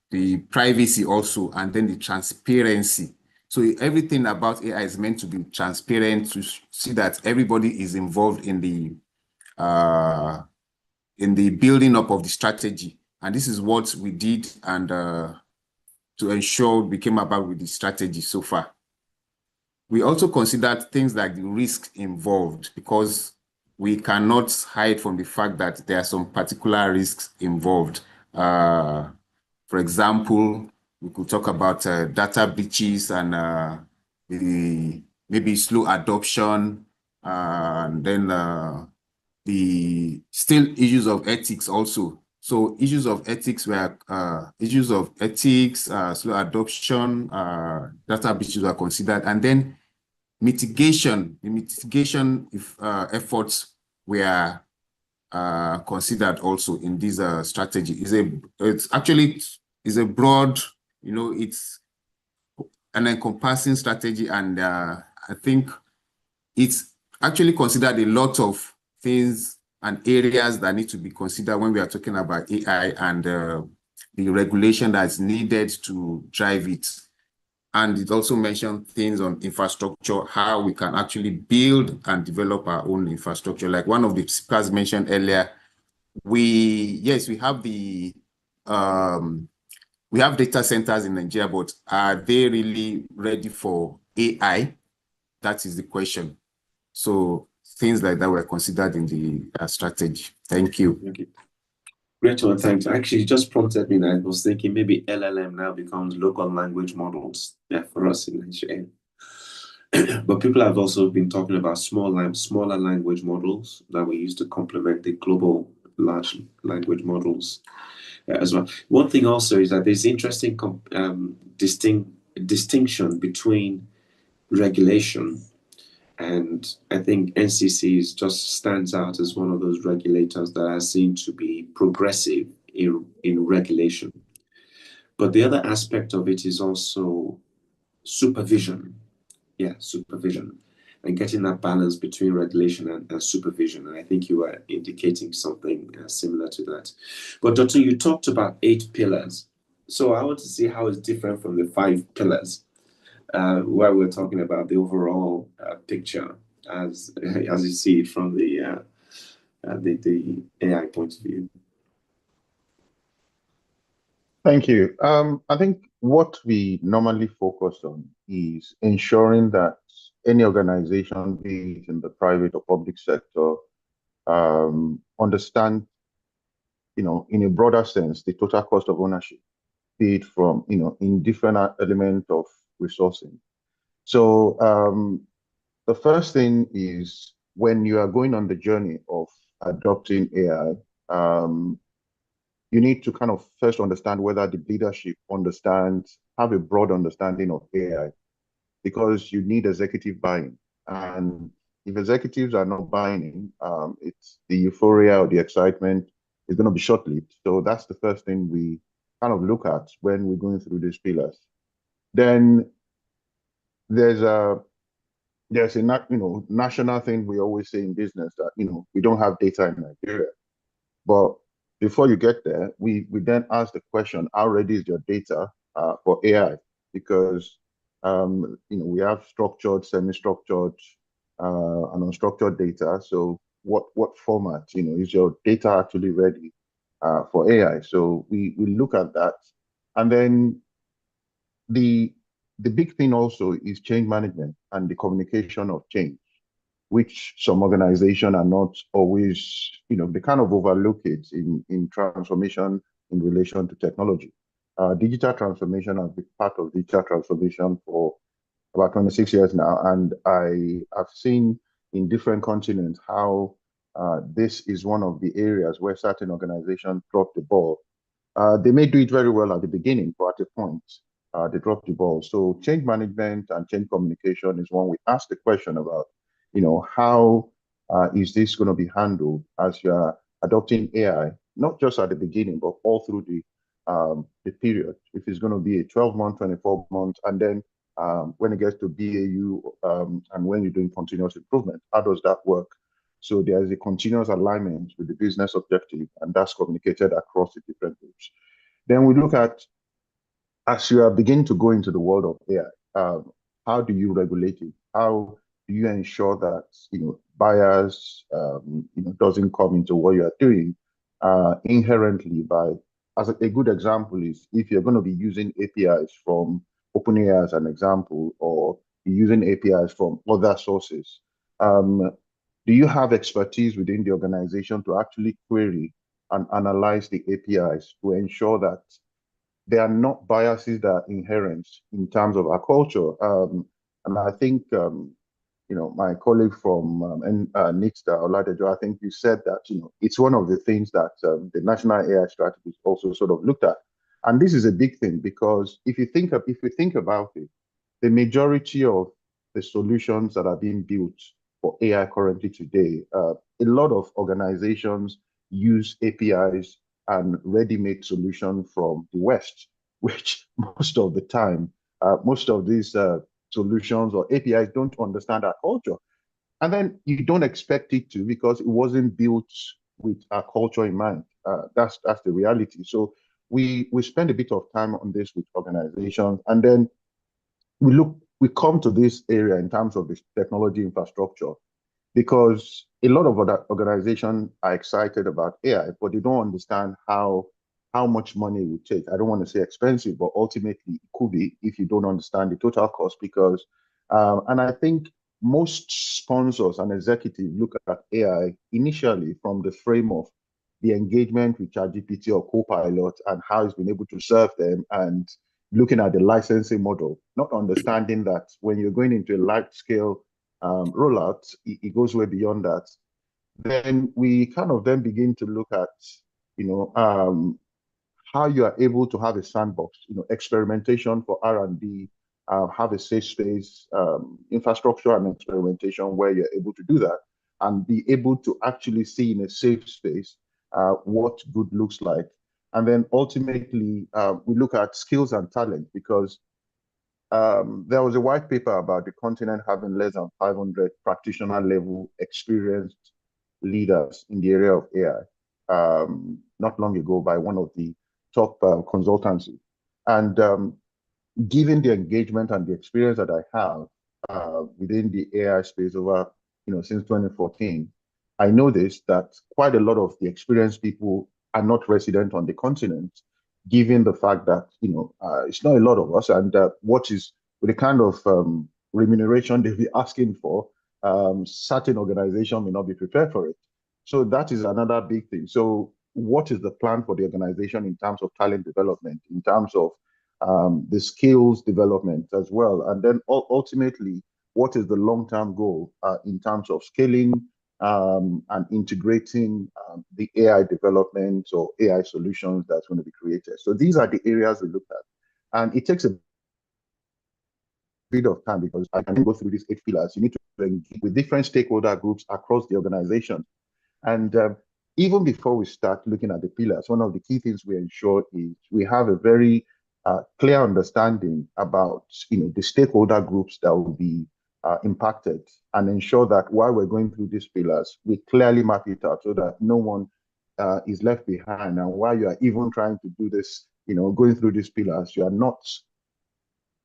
The privacy also, and then the transparency. So everything about AI is meant to be transparent, to see that everybody is involved in the building up of the strategy. And this is what we did, and to ensure we came about with the strategy so far. We also considered things like the risk involved, because we cannot hide from the fact that there are some particular risks involved. For example, we could talk about data breaches and the maybe slow adoption, and then the still issues of ethics also. So issues of ethics were slow adoption, data breaches were considered, and then mitigation. The mitigation efforts were considered also in this strategy. It's actually a broad, it's an encompassing strategy, and I think it's actually considered a lot of things and areas that need to be considered when we are talking about AI and the regulation that's needed to drive it. And it also mentioned things on infrastructure, how we can actually build and develop our own infrastructure. Like one of the speakers mentioned earlier, we have data centers in Nigeria, but are they really ready for AI? That is the question. So things like that were considered in the strategy. Thank you. Okay. Great one, thanks. Actually, it just prompted me that I was thinking maybe LLM now becomes local language models for us in Nigeria. But people have also been talking about smaller language models that we use to complement the global large language models as well. One thing also is that there's interesting distinction between regulation, and I think NCC just stands out as one of those regulators that are seen to be progressive in regulation. But the other aspect of it is also supervision. Yeah, supervision. and getting that balance between regulation and supervision. And I think you were indicating something similar to that. But Dr. You talked about 8 pillars. So I want to see how it's different from the 5 pillars, where we're talking about the overall picture as you see it from the AI point of view. Thank you. I think what we normally focus on is ensuring that any organization, be it in the private or public sector, understand, in a broader sense, the total cost of ownership, be it from, in different elements of resourcing. So the first thing is when you are going on the journey of adopting AI, you need to kind of first understand whether the leadership have a broad understanding of AI, because you need executive buy-in. And if executives are not buying in, it's the euphoria or the excitement is going to be short-lived. So that's the first thing we kind of look at when we're going through these pillars. Then there's a national thing we always say in business that we don't have data in Nigeria. But before you get there, we then ask the question, how ready is your data for AI? Because we have structured, semi-structured, and unstructured data. So what format is your data actually ready for AI? So we look at that, and then the big thing also is change management and the communication of change, which some organizations are not always, they kind of overlook it in transformation in relation to technology. Digital transformation has been part of digital transformation for about 26 years now, and I have seen in different continents how this is one of the areas where certain organizations drop the ball. They may do it very well at the beginning, but at a point, they drop the ball. So change management and change communication is one we ask the question about, how is this going to be handled as you're adopting AI, not just at the beginning, but all through the period. If it's going to be a 12-month, 24-month, and then when it gets to BAU and when you're doing continuous improvement, how does that work? So there is a continuous alignment with the business objective, and that's communicated across the different groups. Then we look at, as you are beginning to go into the world of AI, how do you regulate it? How do you ensure that bias doesn't come into what you are doing inherently by, as a good example is if you're going to be using APIs from OpenAI as an example, or using APIs from other sources, do you have expertise within the organization to actually query and analyze the APIs to ensure that there are not biases that are inherent in terms of our culture? And I think, my colleague from NICSTA, Oladejo, I think you said that, it's one of the things that the National AI Strategy also sort of looked at. And this is a big thing because if you think about it, the majority of the solutions that are being built for AI currently today, a lot of organizations use APIs and ready-made solutions from the West, which most of the time, most of these solutions or APIs don't understand our culture. And then you don't expect it to because it wasn't built with our culture in mind. That's the reality. So we spend a bit of time on this with organizations, and then we come to this area in terms of the technology infrastructure, because a lot of other organizations are excited about AI, but they don't understand how much money it would take. I don't want to say expensive, but ultimately it could be if you don't understand the total cost. Because, and I think most sponsors and executives look at AI initially from the frame of the engagement with ChatGPT or Copilot and how it's been able to serve them, and looking at the licensing model, not understanding that when you're going into a large scale rollout, it goes way beyond that. Then we kind of then begin to look at, how you are able to have a sandbox, experimentation for R&D, have a safe space, infrastructure and experimentation where you're able to do that and be able to actually see in a safe space what good looks like. And then ultimately, we look at skills and talent, because there was a white paper about the continent having less than 500 practitioner level experienced leaders in the area of AI, not long ago by one of the top consultancies. And given the engagement and the experience that I have within the AI space over, since 2014, I noticed that quite a lot of the experienced people are not resident on the continent, given the fact that, it's not a lot of us, and what is with the kind of remuneration they'll be asking for, certain organization may not be prepared for it. So that is another big thing. So what is the plan for the organization in terms of talent development, in terms of the skills development as well? And then ultimately, what is the long-term goal in terms of scaling and integrating the AI development or AI solutions that's going to be created? So these are the areas we looked at. And it takes a bit of time because I can go through these 8 pillars. You need to engage with different stakeholder groups across the organization. And even before we start looking at the pillars, one of the key things we ensure is we have a very clear understanding about the stakeholder groups that will be impacted, and ensure that while we're going through these pillars, we clearly map it out so that no one is left behind. And while you are even trying to do this, going through these pillars, you are not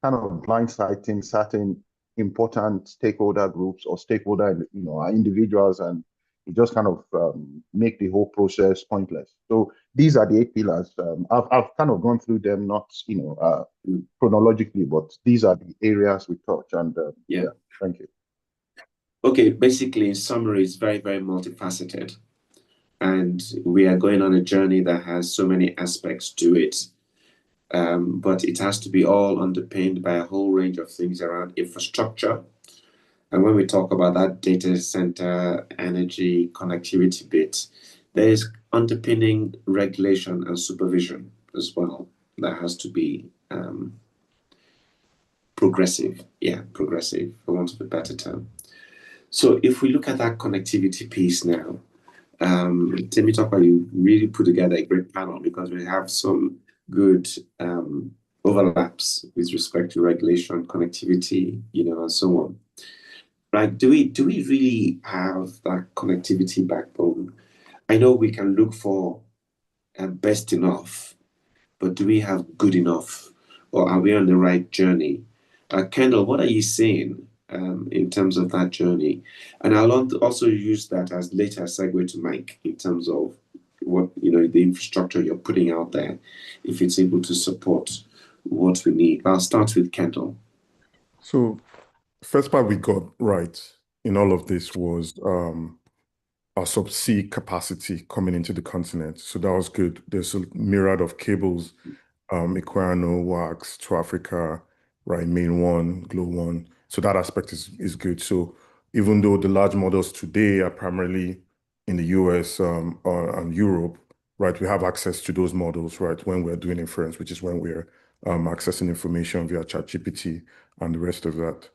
kind of blindsiding certain important stakeholder groups or stakeholder, individuals, and it just kind of make the whole process pointless. So these are the 8 pillars. I've kind of gone through them, not chronologically, but these are the areas we touch. And yeah, thank you. Okay, basically, in summary, it's very, very multifaceted, and we are going on a journey that has so many aspects to it. But it has to be all underpinned by a whole range of things around infrastructure. And when we talk about that data center, energy, connectivity bit, there is underpinning regulation and supervision as well. That has to be progressive. Yeah, progressive, for want of a better term. So if we look at that connectivity piece now, Temitope, you really put together a great panel because we have some good overlaps with respect to regulation, connectivity, and so on. Right? Do we really have that connectivity backbone? I know we can look for best enough, but do we have good enough, or are we on the right journey? Kendall, what are you seeing in terms of that journey? And I'll also use that as later segue to Mike in terms of what the infrastructure you're putting out there, if it's able to support what we need. I'll start with Kendall. So first part we got right in all of this was our subsea capacity coming into the continent. So that was good. There's a myriad of cables, Equano, WAX to Africa, right? Main one, Glow one. So that aspect is good. So even though the large models today are primarily in the US and Europe, right? We have access to those models, right? When we're doing inference, which is when we're accessing information via ChatGPT and the rest of that.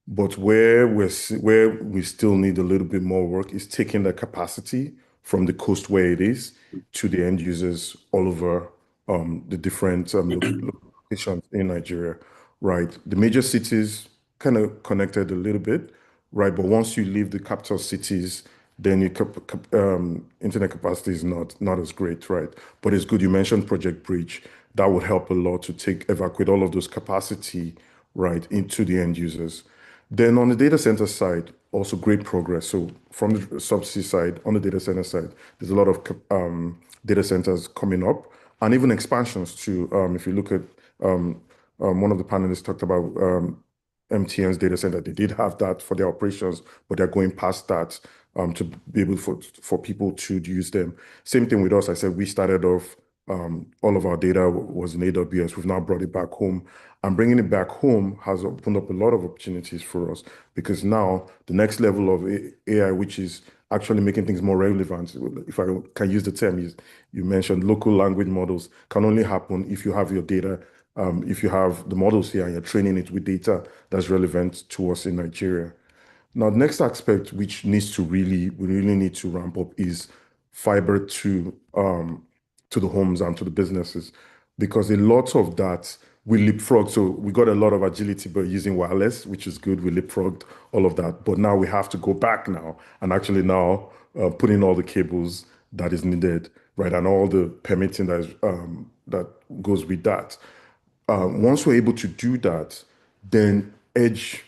But where we still need a little bit more work is taking the capacity from the coast where it is to the end users all over the different locations in Nigeria, right? The major cities kind of connected a little bit, right? But once you leave the capital cities, then your internet capacity is not as great, right? But it's good. You mentioned Project Bridge. That would help a lot to evacuate all of those capacity, right, into the end users. Then on the data center side, also great progress. So from the subsea side, on the data center side, there's a lot of data centers coming up and even expansions too. If you look at one of the panelists talked about MTN's data center, they did have that for their operations, but they're going past that to be able for people to use them. Same thing with us. I said we started off, all of our data was in AWS. We've now brought it back home. And bringing it back home has opened up a lot of opportunities for us, because now the next level of AI, which is actually making things more relevant, if I can use the term you mentioned, local language models, can only happen if you have your data, if you have the models here and you're training it with data that's relevant to us in Nigeria. Now, the next aspect which we really need to ramp up is fiber to the homes and to the businesses, because a lot of that we leapfrogged. So we got a lot of agility by using wireless, which is good. We leapfrogged all of that. But now we have to go back now and actually now put in all the cables that is needed, right? And all the permitting that is that goes with that. Once we're able to do that, then edge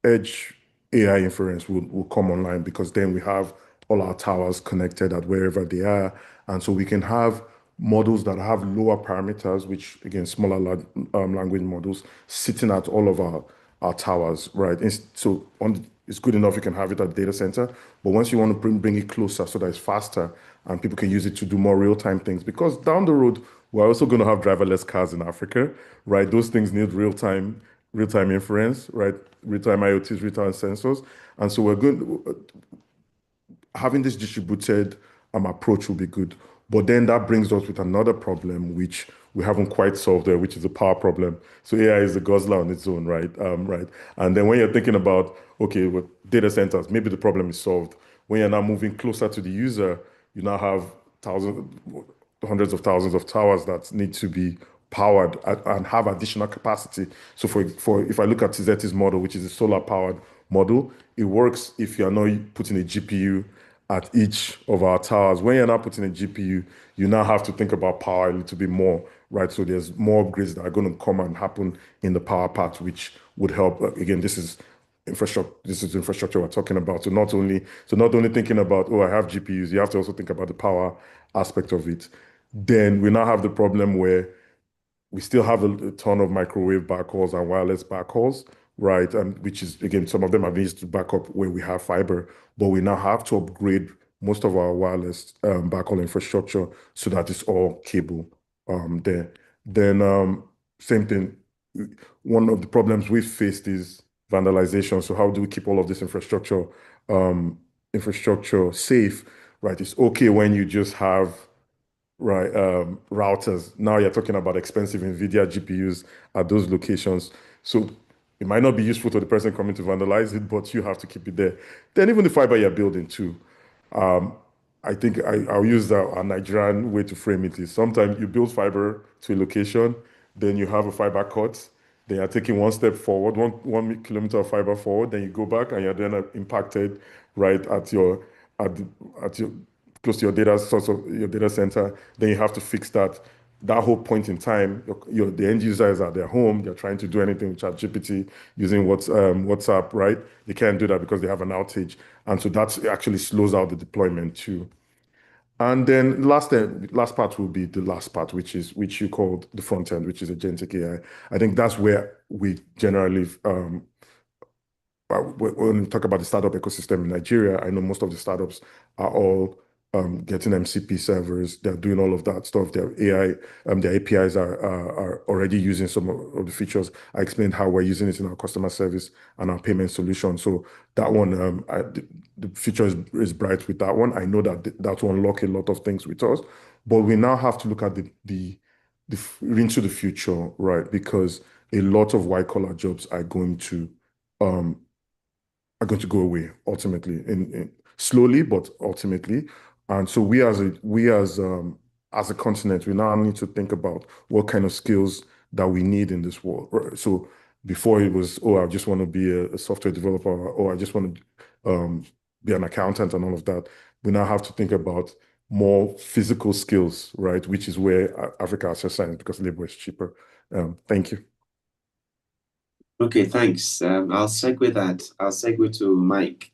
AI inference will come online, because then we have all our towers connected at wherever they are. And so we can have models that have lower parameters, which again, smaller language models sitting at all of our towers, right? So it's good enough you can have it at the data center, but once you want to bring it closer so that it's faster and people can use it to do more real-time things, because down the road, we're also going to have driverless cars in Africa, right? Those things need real-time inference, right? Real-time IoTs, real-time sensors. And so having this distributed approach will be good. But then that brings us with another problem, which we haven't quite solved there, which is the power problem. So AI is a guzzler on its own, right? Right. And then when you're thinking about, okay, with data centers, maybe the problem is solved. When you're now moving closer to the user, you now have hundreds of thousands of towers that need to be powered and have additional capacity. So for if I look at TZT's model, which is a solar powered model, it works if you're not putting a GPU at each of our towers. When you're not putting a GPU, you now have to think about power a little bit more, right? So there's more upgrades that are going to come and happen in the power part, which would help. Again, this is infrastructure we're talking about. So not only thinking about, oh, I have GPUs, you have to also think about the power aspect of it. Then we now have the problem where we still have a ton of microwave backhauls and wireless backhauls, right? And which is, again, some of them are used to back up where we have fiber, but we now have to upgrade most of our wireless backhaul infrastructure so that it's all cable there. Then same thing, one of the problems we've faced is vandalization. So how do we keep all of this infrastructure safe, right? It's okay when you just have routers. Now you're talking about expensive NVIDIA GPUs at those locations. So it might not be useful to the person coming to vandalize it, but you have to keep it there. Then even the fiber you're building too. I think I'll use a Nigerian way to frame it is sometimes you build fiber to a location, then you have a fiber cut, then you're taking one step forward, 1 kilometer of fiber forward, then you go back and you're then impacted right at your close to your data source of your data center. Then you have to fix that whole point in time. The end users are at their home, they're trying to do anything with ChatGPT using WhatsApp, right? They can't do that because they have an outage. And so that actually slows out the deployment too. And then last part will be the last part, which you called the front end, which is agentic AI. I think that's where we generally when we talk about the startup ecosystem in Nigeria, I know most of the startups are all getting MCP servers. They're doing all of that stuff. Their AI, their APIs are already using some of the features. I explained how we're using it in our customer service and our payment solution. So that one, the future is bright with that one. I know that will unlock a lot of things with us, but we now have to look at into the future, right? Because a lot of white collar jobs are going to go away ultimately, slowly but ultimately. And so we as a continent, we now need to think about what kind of skills that we need in this world. Right? So before it was, oh, I just want to be a software developer, or I just want to be an accountant and all of that. We now have to think about more physical skills, right? Which is where Africa has shines because labor is cheaper. Thank you. Okay, thanks. I'll segue to Mike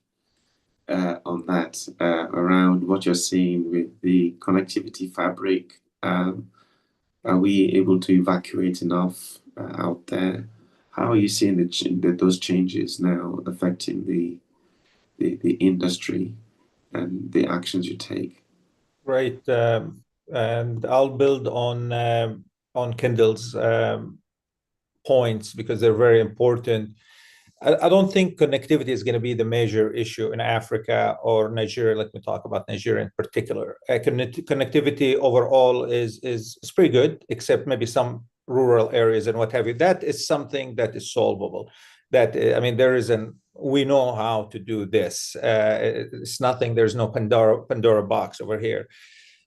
on that, around what you're seeing with the connectivity fabric. Are we able to evacuate enough out there? How are you seeing those changes now affecting the industry and the actions you take? Right, and I'll build on Kendall's points because they're very important. I don't think connectivity is going to be the major issue in Africa or Nigeria. Let me talk about Nigeria in particular. Connectivity overall is pretty good, except maybe some rural areas and what have you. That is something that is solvable. We know how to do this. It's nothing, there's no Pandora box over here.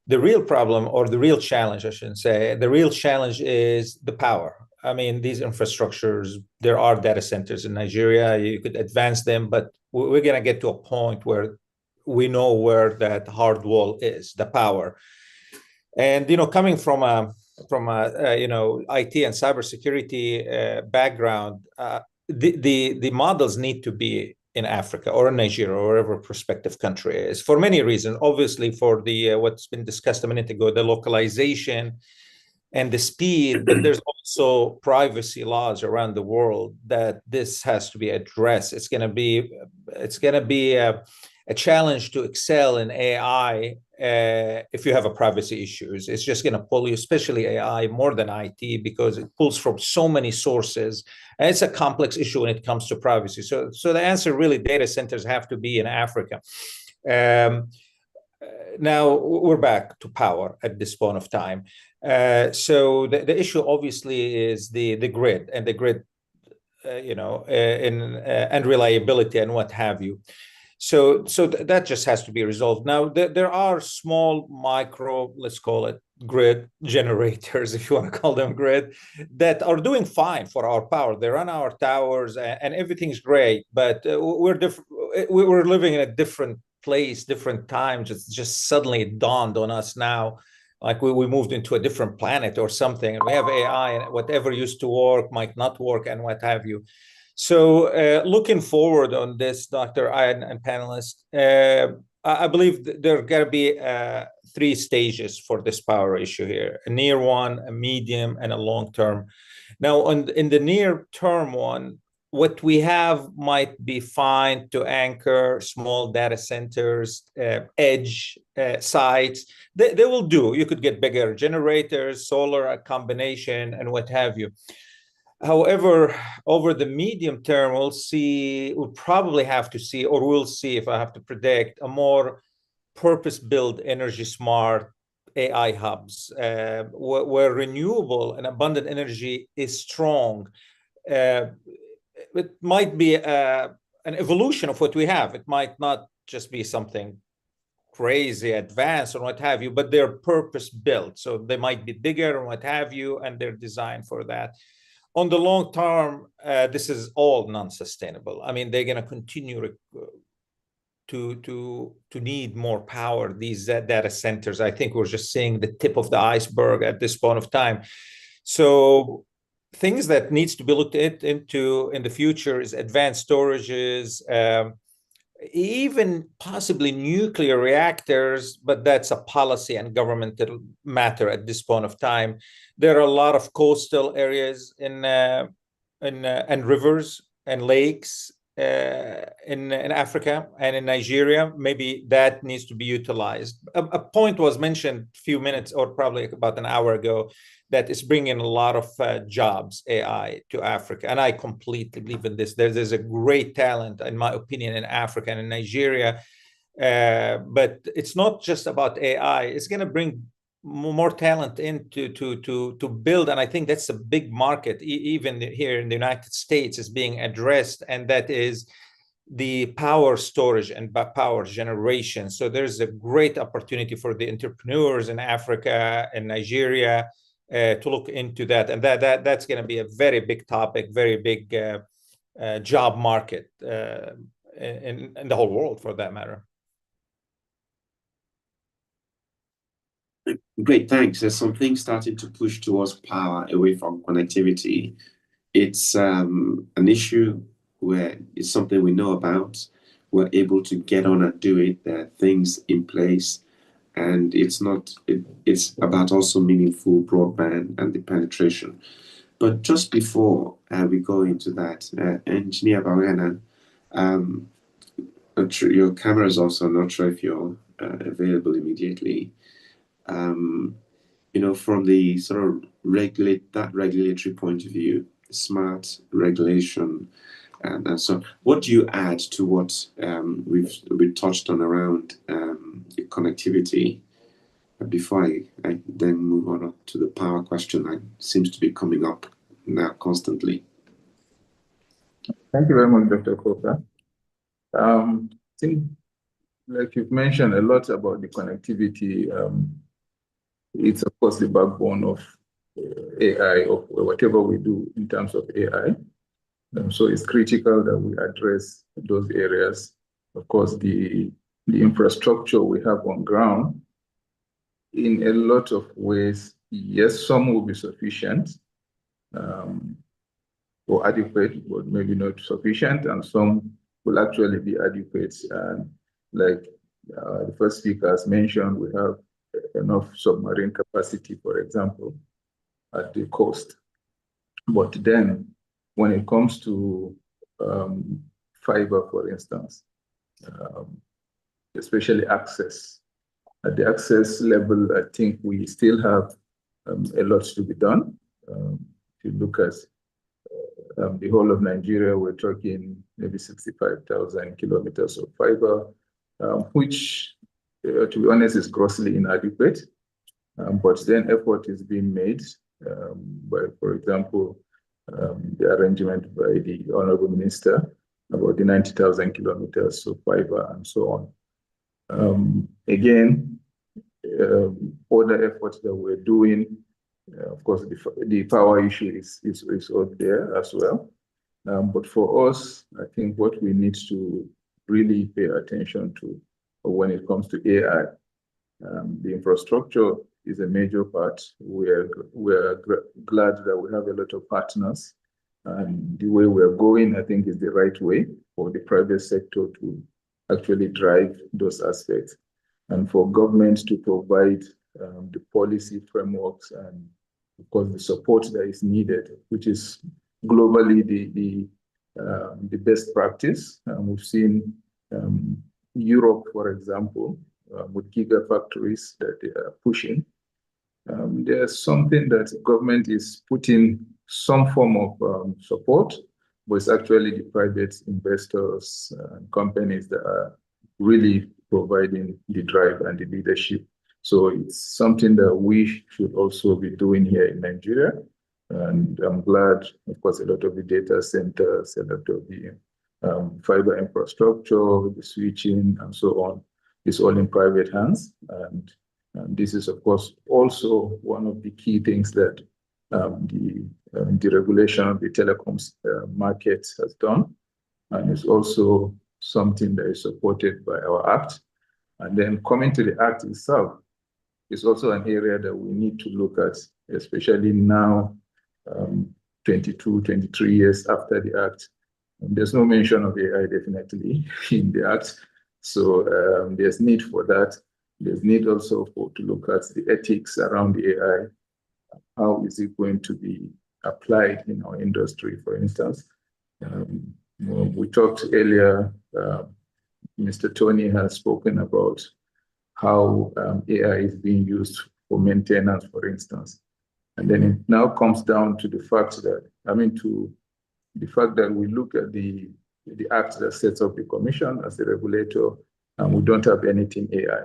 The real problem, or the real challenge, I shouldn't say, the real challenge is the power. I mean, these infrastructures, there are data centers in Nigeria. You could advance them, but we're going to get to a point where we know where that hard wall is, the power. And coming from a IT and cybersecurity background, the models need to be in Africa or in Nigeria or wherever prospective country is, for many reasons. Obviously, for the what's been discussed a minute ago, the localization and the speed, but there's also privacy laws around the world that this has to be addressed. It's going to be a challenge to excel in AI if you have a privacy issues. It's just going to pull you, especially AI, more than IT, because it pulls from so many sources, and it's a complex issue when it comes to privacy. So the answer really, data centers have to be in Africa. Now we're back to power at this point of time. So the issue obviously is the grid and the grid, and reliability and what have you. So that just has to be resolved. Now there are small micro, let's call it grid generators, if you want to call them grid, that are doing fine for our power. They run our towers and everything's great, but we're living in a different place, different times. It's just suddenly dawned on us now, like we moved into a different planet or something, and we have AI, and whatever used to work might not work and what have you. So looking forward on this, Dr. Ian and panelists, I believe there are going to be 3 stages for this power issue here: a near one, a medium, and a long term. Now, in the near term one, what we have might be fine to anchor small data centers, edge sites. They will do. You could get bigger generators, solar, a combination, and what have you. However, over the medium term, we'll probably have to see, or we'll see, if I have to predict, a more purpose-built, energy-smart AI hubs, where renewable and abundant energy is strong. It might be an evolution of what we have. It might not just be something crazy advanced or what have you, but they're purpose-built. So they might be bigger and what have you, and they're designed for that. On the long term, this is all non-sustainable. I mean, they're going to continue to need more power, these data centers. I think we're just seeing the tip of the iceberg at this point of time. So things that needs to be looked into in the future is advanced storages, even possibly nuclear reactors, but that's a policy and governmental matter at this point of time. There are a lot of coastal areas and rivers and lakes in Africa and in Nigeria. Maybe that needs to be utilized. A point was mentioned a few minutes, or probably about an hour ago, that is bringing a lot of jobs, AI, to Africa. And I completely believe in this. There's a great talent, in my opinion, in Africa and in Nigeria. But it's not just about AI. It's going to bring more talent in to build. And I think that's a big market, even here in the United States, is being addressed. And that is the power storage and power generation. So there's a great opportunity for the entrepreneurs in Africa and Nigeria to look into that, and that's going to be a very big topic, very big job market in the whole world, for that matter. Great, thanks. There's some things starting to push towards power away from connectivity. It's an issue where it's something we know about. We're able to get on and do it. There are things in place. And it's about also meaningful broadband and the penetration. But just before we go into that, Engineer Barena, your camera is also not sure if you're available immediately. From the sort of regulatory point of view, smart regulation, and so what do you add to what we've touched on around connectivity before I then move on to the power question that seems to be coming up now constantly? Thank you very much, Dr. Coker. I think, like you've mentioned a lot about the connectivity, it's of course the backbone of AI or whatever we do in terms of AI. So it's critical that we address those areas. Of course, the infrastructure we have on ground, in a lot of ways, yes, some will be sufficient or adequate, but maybe not sufficient, and some will actually be adequate. And like the first speaker has mentioned, we have enough submarine capacity, for example, at the coast. But then when it comes to fiber, for instance, especially access, at the access level, I think we still have a lot to be done. If you look at the whole of Nigeria, we're talking maybe 65,000 kilometers of fiber, which, to be honest, is grossly inadequate. But then effort is being made by, for example, the arrangement by the Honorable Minister about the 90,000 kilometers of fiber and so on. Again, other efforts that we're doing, of course, the power issue is out there as well. But for us, I think what we need to really pay attention to when it comes to AI, the infrastructure is a major part. We're glad that we have a lot of partners, and the way we're going, I think, is the right way for the private sector to actually drive those aspects, and for government to provide the policy frameworks and, of course, the support that is needed, which is globally the best practice. We've seen Europe, for example, with gigafactories that they are pushing. There's something that government is putting some form of support, but it's actually the private investors and companies that are really providing the drive and the leadership. So it's something that we should also be doing here in Nigeria. And I'm glad, of course, a lot of the data centers, a lot of the fiber infrastructure, the switching, and so on, is all in private hands. And this is, of course, also one of the key things that the regulation of the telecoms market has done. And it's also something that is supported by our Act. And then coming to the Act itself, is also an area that we need to look at, especially now, 22, 23 years after the Act. There's no mention of AI definitely in the Act. So there's need for that. There's need also to look at the ethics around the AI. How is it going to be applied in our industry, for instance? We talked earlier, Mr. Tony has spoken about how AI is being used for maintenance, for instance. And then it now comes down to the fact that, the fact that we look at the act that sets up the commission as the regulator, and we don't have anything AI.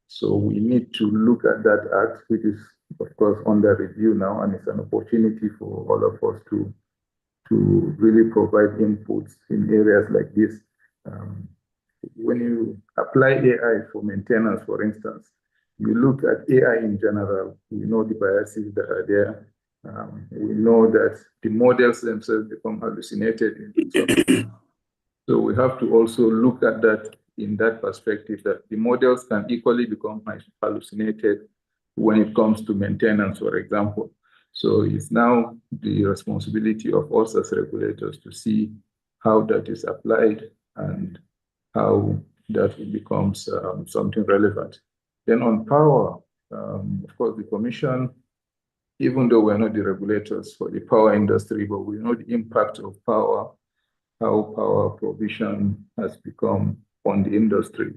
So we need to look at that act, which is, of course, under review now, and it's an opportunity for all of us to really provide inputs in areas like this. When you apply AI for maintenance, for instance, you look at AI in general, we know the biases that are there. We know that the models themselves become hallucinated. So we have to also look at that in that perspective, that the models can equally become hallucinated when it comes to maintenance, for example. So it's now the responsibility of us as regulators to see how that is applied and how that becomes something relevant. Then on power, of course, the Commission, even though we're not the regulators for the power industry, but we know the impact of power, how power provision has become on the industry.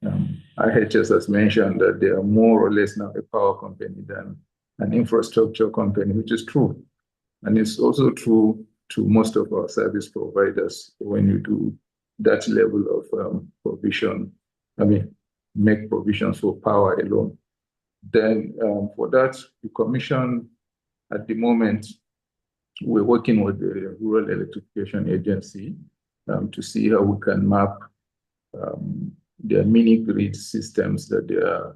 IHS has mentioned that they are more or less now a power company than an infrastructure company, which is true. And it's also true to most of our service providers when you do that level of provision, make provisions for power alone. Then for that, the Commission, at the moment, we're working with the Rural Electrification Agency to see how we can map their mini grid systems that they are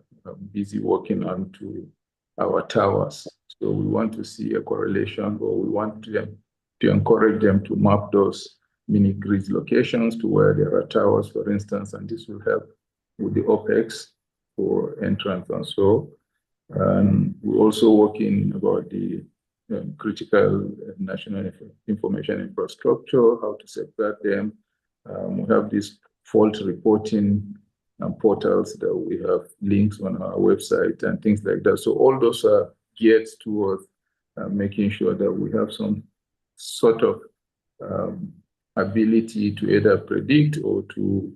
busy working on to our towers. So we want to see a correlation, or we want them to encourage them to map those mini grid locations to where there are towers, for instance, and this will help with the OPEX for entrance and so. And we're also working about the critical national information infrastructure, how to safeguard them. We have these fault reporting portals that we have links on our website and things like that. So all those are geared towards making sure that we have some sort of ability to either predict or to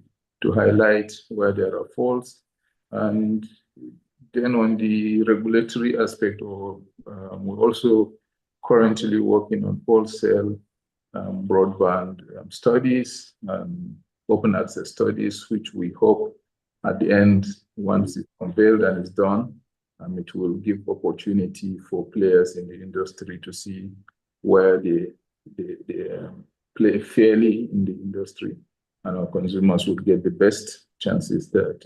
highlight where there are faults. And then on the regulatory aspect, or we're also currently working on wholesale broadband studies and open access studies, which we hope at the end, once it's unveiled and it's done, it will give opportunity for players in the industry to see where they play fairly in the industry, and our consumers would get the best chances that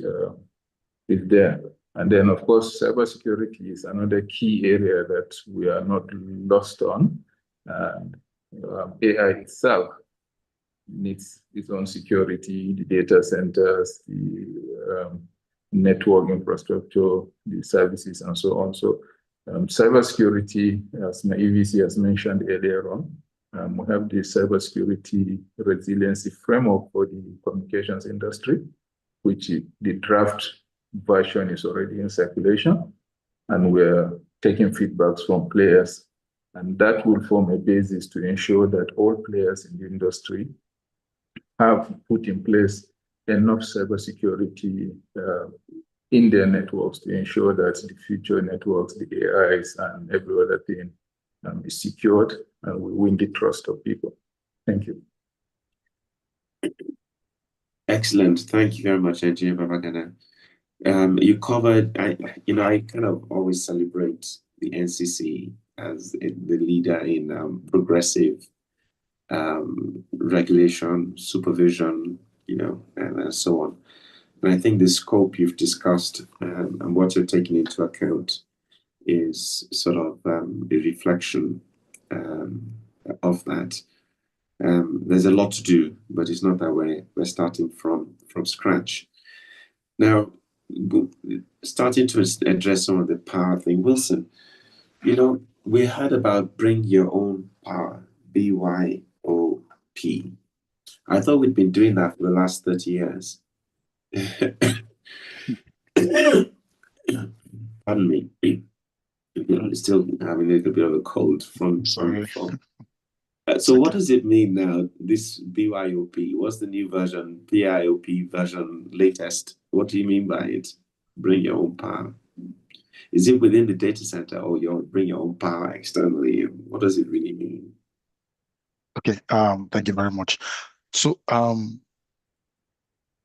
is there. And then, of course, cybersecurity is another key area that we are not lost on. And AI itself needs its own security, the data centers, the network infrastructure, the services, and so on. So cybersecurity, as my EVC has mentioned earlier on, we have the cybersecurity resiliency framework for the communications industry, which the draft version is already in circulation, and we're taking feedbacks from players, and that will form a basis to ensure that all players in the industry have put in place enough cybersecurity in their networks to ensure that the future networks, the AIs, and every other thing is secured, and we win the trust of people. Thank you. Excellent. Thank you very much, Engineer Babagana. You covered, I kind of always celebrate the NCC as the leader in progressive regulation, supervision, and so on. And I think the scope you've discussed and what you're taking into account is sort of a reflection of that. There's a lot to do, but it's not that we're starting from scratch. Now, starting to address some of the power thing, Wilson, we heard about bring your own power, BYOP. I thought we'd been doing that for the last 30 years. Pardon me. Still having a little bit of a cold from before. So what does it mean now, this BYOP? What's the new version, BYOP version latest? What do you mean by it? Bring your own power. Is it within the data center, or bring your own power externally? What does it really mean? Okay, thank you very much. So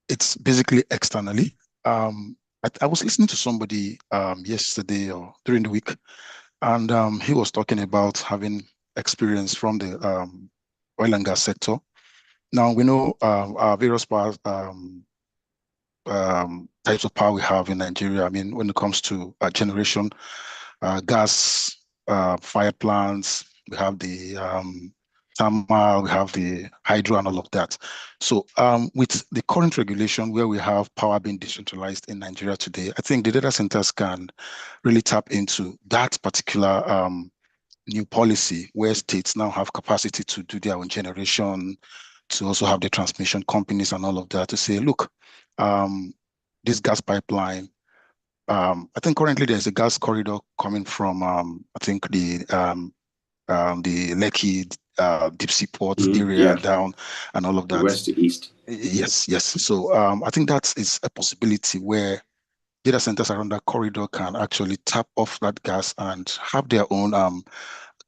it's basically externally. I was listening to somebody yesterday or during the week, and he was talking about having experience from the oil and gas sector. Now we know our various power, types of power we have in Nigeria. I mean, when it comes to generation, gas fired plants, we have the thermal, we have the hydro, and all of that. So with the current regulation where we have power being decentralized in Nigeria today, I think the data centers can really tap into that particular new policy where states now have capacity to do their own generation, to also have the transmission companies and all of that, to say, look, this gas pipeline, I think currently there's a gas corridor coming from, I think the Lekki deep sea port area down and all of that. West to east. Yes. So I think that is a possibility where data centers around that corridor can actually tap off that gas and have their own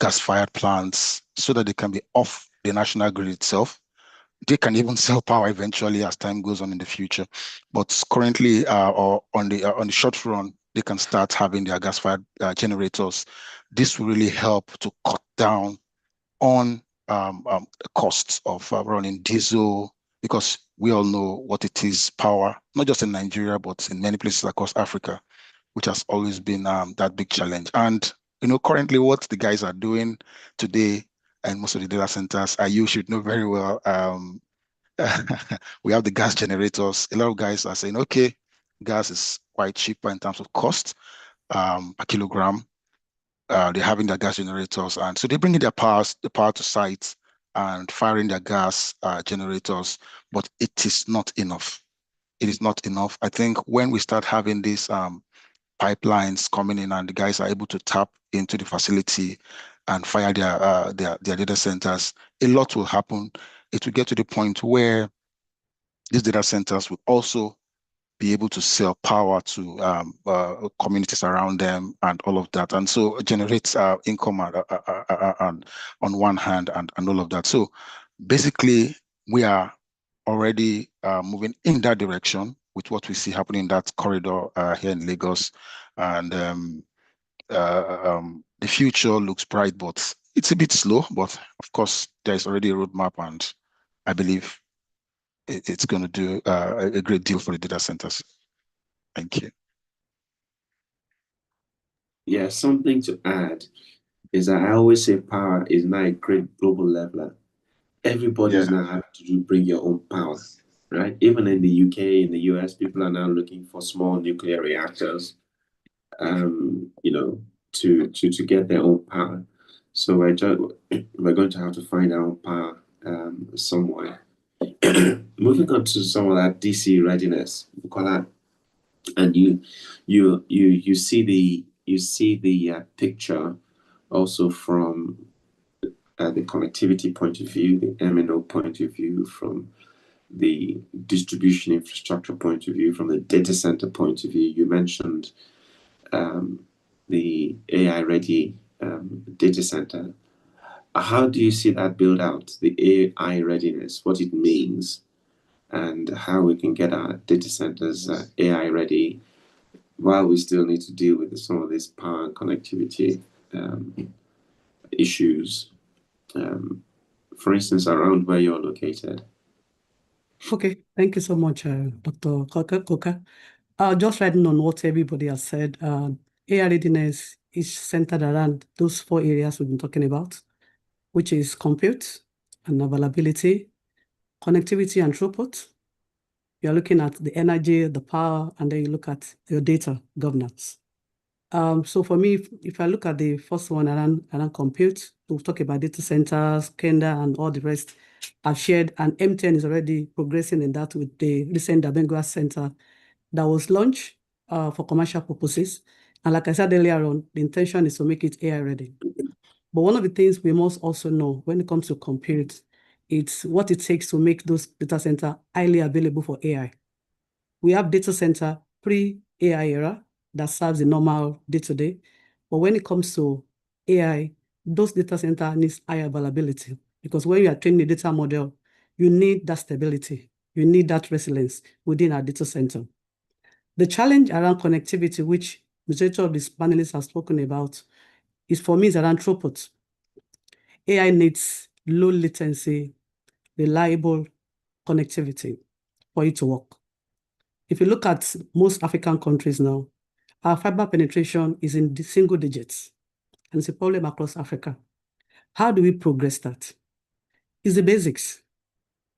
gas-fired plants so that they can be off the national grid itself. They can even sell power eventually as time goes on in the future. But currently, or on the short run, they can start having their gas-fired generators. This will really help to cut down on the costs of running diesel, because we all know what it is, power, not just in Nigeria, but in many places across Africa, which has always been that big challenge. And currently what the guys are doing today and most of the data centers, you should know very well. We have the gas generators. A lot of guys are saying, okay, gas is quite cheaper in terms of cost per kilogram. They're having their gas generators, and so they're bringing the power to sites and firing their gas generators, but it is not enough. It is not enough. I think when we start having these pipelines coming in and the guys are able to tap into the facility and fire their data centers, a lot will happen. It will get to the point where these data centers will also be able to sell power to communities around them and all of that. And so it generates income on one hand and all of that. So basically, we are already moving in that direction with what we see happening in that corridor here in Lagos. And the future looks bright, but it's a bit slow. But of course, there's already a roadmap, and I believe it's going to do a great deal for the data centers. Thank you. Yeah, something to add is that I always say power is not a great global leveler. Everybody's now having to bring your own power, right? Even in the UK, in the US, people are now looking for small nuclear reactors, to get their own power. So we're going to have to find our own power somewhere. Moving on to some of that DC readiness, Bukola, and you see the picture also from the connectivity point of view, the MNO point of view, from the distribution infrastructure point of view, from the data center point of view. You mentioned the AI-ready data center. How do you see that build out, the AI readiness, what it means, and how we can get our data centers AI-ready while we still need to deal with some of these power and connectivity issues, for instance, around where you're located? Okay, thank you so much, Dr. Koka. Just riding on what everybody has said, AI readiness is centered around those 4 areas we've been talking about, which is compute and availability, connectivity and throughput. You're looking at the energy, the power, and then you look at your data governance. So for me, if I look at the first one around compute, we'll talk about data centers, Kenda, and all the rest I've shared, and MTN is already progressing in that with the recent Dabengua Center that was launched for commercial purposes. And like I said earlier on, the intention is to make it AI ready. But one of the things we must also know when it comes to compute, it's what it takes to make those data centers highly available for AI. We have data center pre-AI era that serves the normal day-to-day. But when it comes to AI, those data centers need high availability, because when you are training a data model, you need that stability. You need that resilience within our data center. The challenge around connectivity, which majority of these panelists have spoken about, is for me is around throughput. AI needs low latency, reliable connectivity for it to work. If you look at most African countries now, our fiber penetration is in the single digits, and it's a problem across Africa. How do we progress that? It's the basics.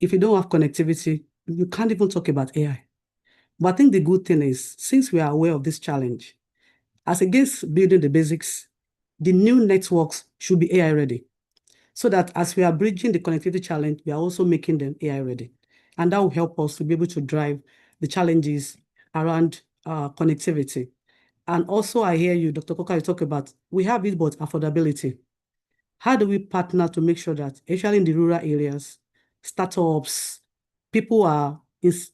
If you don't have connectivity, you can't even talk about AI. But I think the good thing is, since we are aware of this challenge, as against building the basics, the new networks should be AI ready, so that as we are bridging the connectivity challenge, we are also making them AI ready. And that will help us to be able to drive the challenges around connectivity. And also I hear you, Dr. Koka, you talk about, we have it, but affordability. How do we partner to make sure that, especially in the rural areas, startups,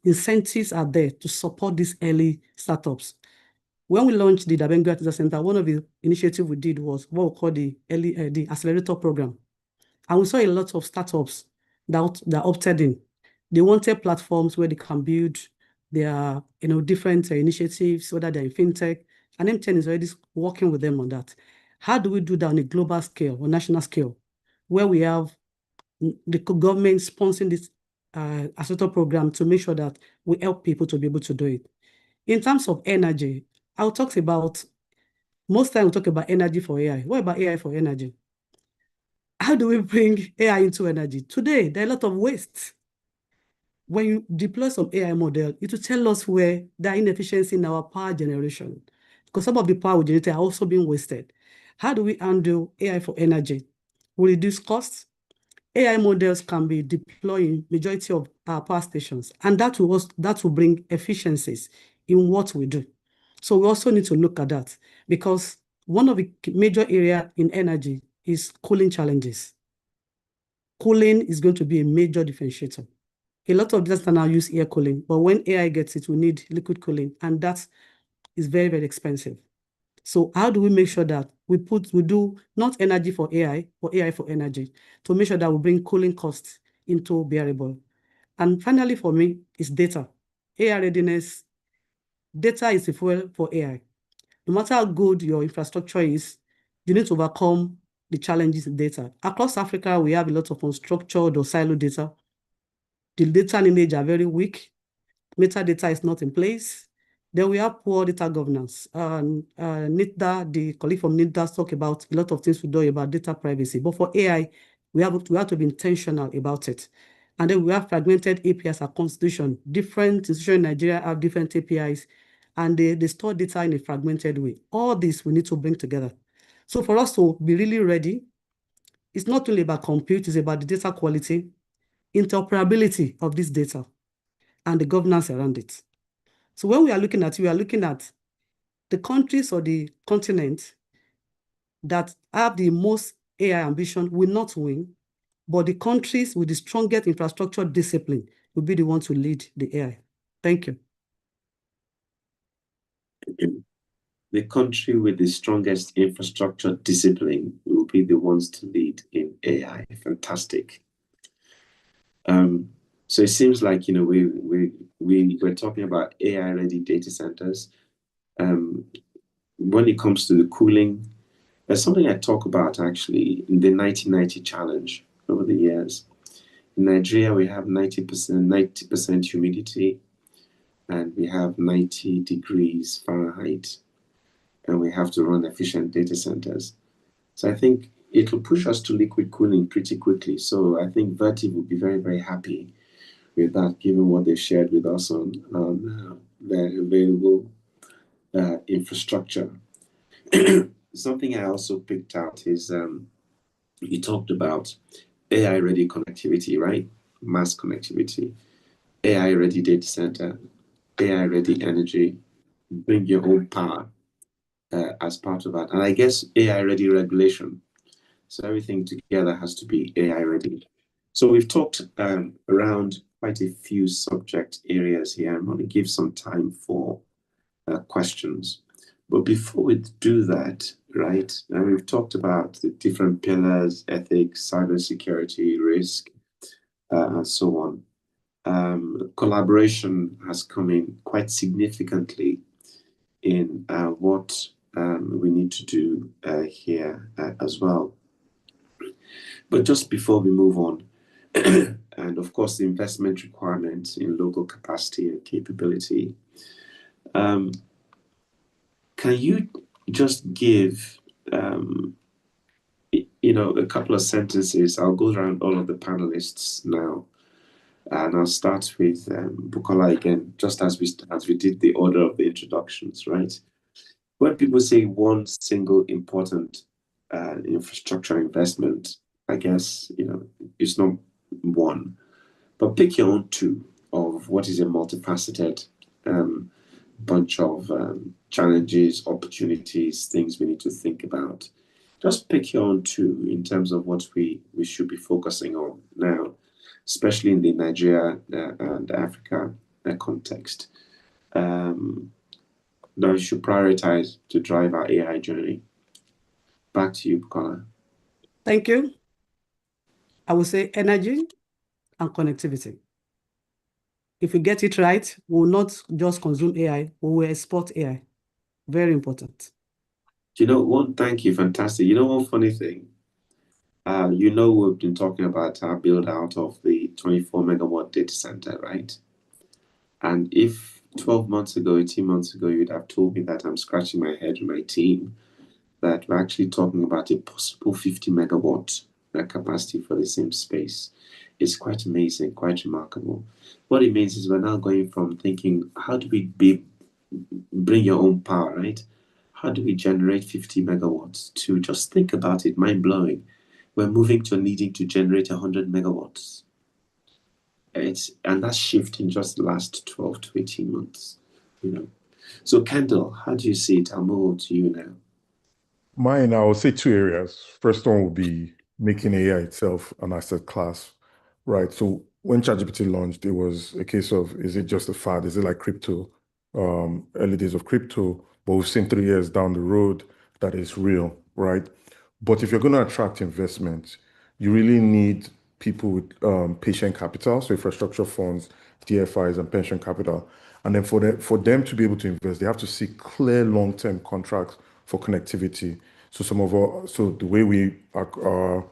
incentives are there to support these early startups? When we launched the Dabengua Data Center, one of the initiatives we did was what we call the accelerator program. And we saw a lot of startups that opted in. They wanted platforms where they can build their different initiatives, whether they're in fintech, and MTN is already working with them on that. How do we do that on a global scale or national scale, where we have the government sponsoring this accelerator program to make sure that we help people to be able to do it? In terms of energy, I'll talk about Most time we talk about energy for AI. What about AI for energy? How do we bring AI into energy? Today, there are a lot of waste. When you deploy some AI model, it will tell us where there are inefficiency in our power generation, because some of the power we generate are also being wasted. How do we handle AI for energy? We reduce costs. AI models can be deployed in majority of our power stations, and that will bring efficiencies in what we do. So we also need to look at that, because one of the major area in energy is cooling challenges. Cooling is going to be a major differentiator. A lot of data centers now use air cooling, but when AI gets it, we need liquid cooling, and that is very, very expensive. So how do we make sure that we do not energy for AI, but AI for energy, to make sure that we bring cooling costs into bearable? And finally, for me, is data. AI readiness. Data is the fuel for AI. No matter how good your infrastructure is, you need to overcome the challenges in data. Across Africa, we have a lot of unstructured or siloed data. The data lineage are very weak. Metadata is not in place. Then we have poor data governance. NIDA, the colleague from NIDA, talk about a lot of things we do about data privacy. But for AI, we have to be intentional about it. And then we have fragmented APIs at constitution. Different institutions in Nigeria have different APIs, and they store data in a fragmented way. All this we need to bring together. So for us to be really ready, it's not only about compute, it's about the data quality, interoperability of this data, and the governance around it. So when we are looking at the countries or the continent that have the most AI ambition will not win, but the countries with the strongest infrastructure discipline will be the ones to lead the AI. Thank you. The country with the strongest infrastructure discipline will be the ones to lead in AI. Fantastic. So it seems like, you know, we're talking about AI-ready data centers. When it comes to the cooling, there's something I talk about actually in the 1990 challenge over the years. In Nigeria, we have 90% humidity, and we have 90 degrees Fahrenheit, and we have to run efficient data centers. So I think it will push us to liquid cooling pretty quickly. So I think Vertiv will be very, very happy with that, given what they've shared with us on their available infrastructure. Something I also picked out is you talked about AI-ready connectivity, right? Mass connectivity, AI-ready data center, AI-ready energy, bring your own power as part of that. And I guess AI-ready regulation. So everything together has to be AI-ready. So we've talked around quite a few subject areas here. I'm going to give some time for questions. But before we do that, right, and we've talked about the different pillars, ethics, cybersecurity, risk, and so on. Collaboration has come in quite significantly in what we need to do here as well. But just before we move on, and of course, the investment requirements in local capacity and capability, can you just give, you know, a couple of sentences? I'll go around all of the panelists now, and I'll start with Bukola again, just as we did the order of the introductions, right? When people say one single important infrastructure investment, I guess, you know, it's not one, but pick your own two of what is a multifaceted bunch of challenges, opportunities, things we need to think about. Just pick your own two in terms of what we should be focusing on now, especially in the Nigeria and Africa context. That we should prioritize to drive our AI journey. Back to you, Bukola. Thank you. I will say energy and connectivity. If we get it right, we will not just consume AI, we will export AI. Very important. You know what? Thank you. Fantastic. You know one funny thing? You know, we've been talking about our build out of the 24 megawatt data center, right? And if 12 months ago, 18 months ago, you'd have told me that I'm scratching my head with my team that we're actually talking about a possible 50 megawatt capacity for the same space. It's quite amazing, quite remarkable. What it means is we're now going from thinking, how do we bring your own power, right? How do we generate 50 megawatts to just think about it, mind-blowing. We're moving to needing to generate 100 megawatts. And that's shifting just the last 12 to 18 months, you know. So Kendall, how do you see it? I'll move on to you now. Mine, I would say two areas. First one would be making AI itself an asset class, right? So when ChatGPT launched, it was a case of, is it just a fad? Is it like crypto, early days of crypto? But we've seen 3 years down the road that is real, right? But if you're going to attract investment, you really need people with patient capital, so infrastructure funds, DFIs, and pension capital. And then for them to be able to invest, they have to see clear long-term contracts for connectivity. So the way we are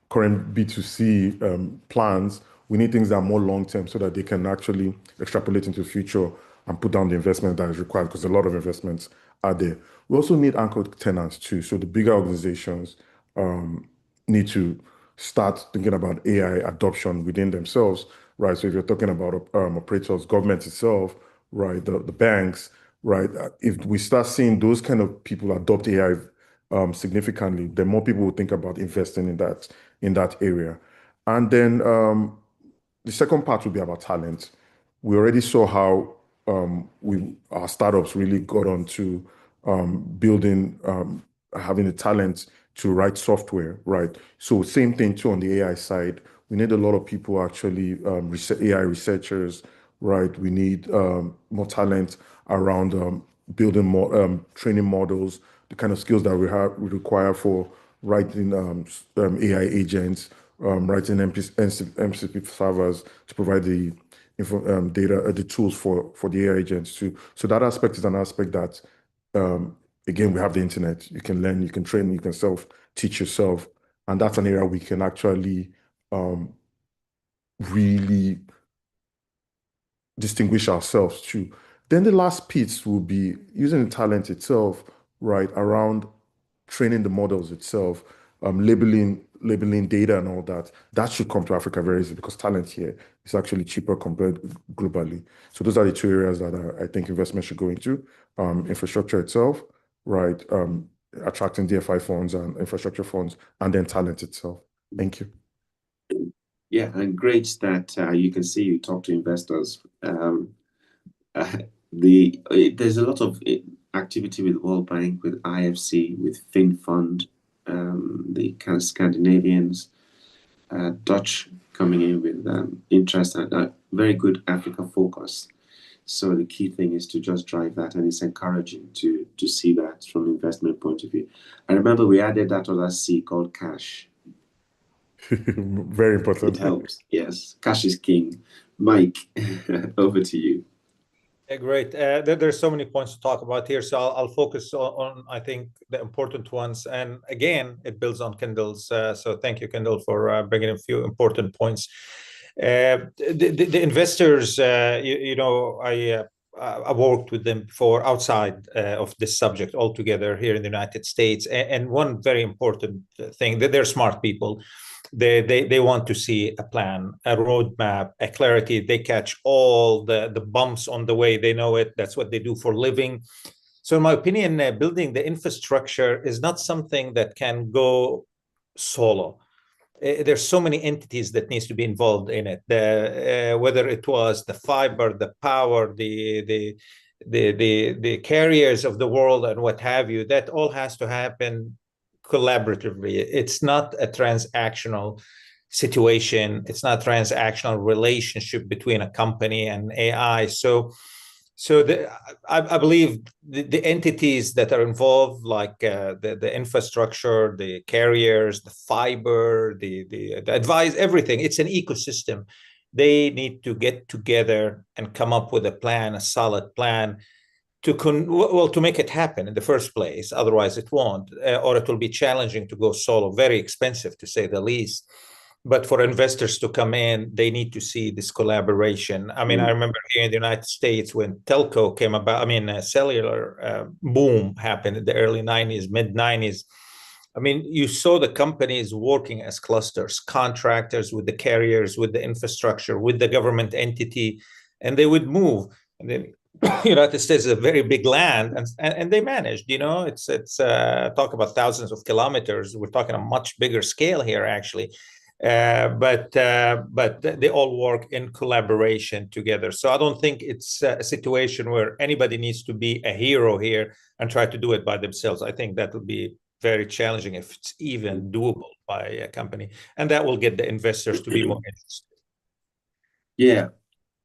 current B2C plans, we need things that are more long-term so that they can actually extrapolate into the future and put down the investment that is required, because a lot of investments are there. We also need anchor tenants too. So the bigger organizations need to start thinking about AI adoption within themselves, right? So if you're talking about operators, government itself, right, the banks, right, if we start seeing those kind of people adopt AI significantly, then more people will think about investing in that area. And then the second part will be about talent. We already saw how our startups really got onto building, having the talent to write software, right? So same thing too on the AI side. We need a lot of people actually, AI researchers, right? We need more talent around building more training models, the kind of skills that we require for writing AI agents, writing MCP servers to provide the data, the tools for the AI agents too. So that aspect is an aspect that, again, we have the internet. You can learn, you can train, you can self-teach yourself. And that's an area we can actually really distinguish ourselves too. Then the last piece will be using the talent itself, right, around training the models itself, labeling data and all that. That should come to Africa very easily because talent here is actually cheaper compared globally. So those are the two areas that I think investment should go into. Infrastructure itself, right, attracting DFI funds and infrastructure funds, and then talent itself. Thank you. Yeah, and great that you can see you talk to investors. There's a lot of activity with World Bank, with IFC, with FinFund, the kind of Scandinavians, Dutch coming in with interest and very good Africa focus. So the key thing is to just drive that, and it's encouraging to see that from an investment point of view. I remember we added that other C called cash. Very important. It helps. Yes, cash is king. Mike, over to you. Yeah, great. There's so many points to talk about here, so I'll focus on I think the important ones. And again, it builds on Kendall's. So thank you, Kendall, for bringing a few important points. The investors, you know, I worked with them before outside of this subject altogether here in the United States. And one very important thing, that they're smart people. They want to see a plan, a roadmap, a clarity. They catch all the bumps on the way. They know it. That's what they do for a living. So in my opinion, building the infrastructure is not something that can go solo. There's so many entities that needs to be involved in it. Whether it was the fiber, the power, the carriers of the world and what have you, that all has to happen collaboratively. It's not a transactional situation. It's not a transactional relationship between a company and AI. So I believe the entities that are involved, like the infrastructure, the carriers, the fiber, the advice, everything, it's an ecosystem. They need to get together and come up with a plan, a solid plan, to make it happen in the first place. Otherwise it won't, or it will be challenging to go solo, very expensive to say the least. But for investors to come in, they need to see this collaboration. I mean, I remember here in the United States when telco came about, I mean, cellular boom happened in the early 90s, mid 90s. I mean, you saw the companies working as clusters, contractors with the carriers, with the infrastructure, with the government entity, and they would move. And then United States is a very big land, and they managed. It's talk about thousands of kilometers. We're talking a much bigger scale here, actually. But they all work in collaboration together. So I don't think it's a situation where anybody needs to be a hero here and try to do it by themselves. I think that would be very challenging if it's even doable by a company, and that will get the investors to be more interested. Yeah,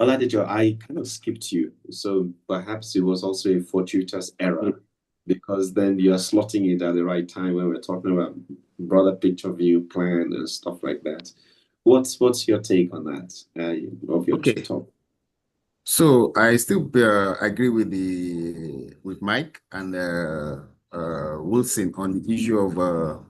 Oladejo, I kind of skipped you, so perhaps it was also a fortuitous error, because then you're slotting it at the right time when we're talking about broader picture view, plan, and stuff like that. What's your take on that of your talk? So I still agree with Mike and Wilson on the issue of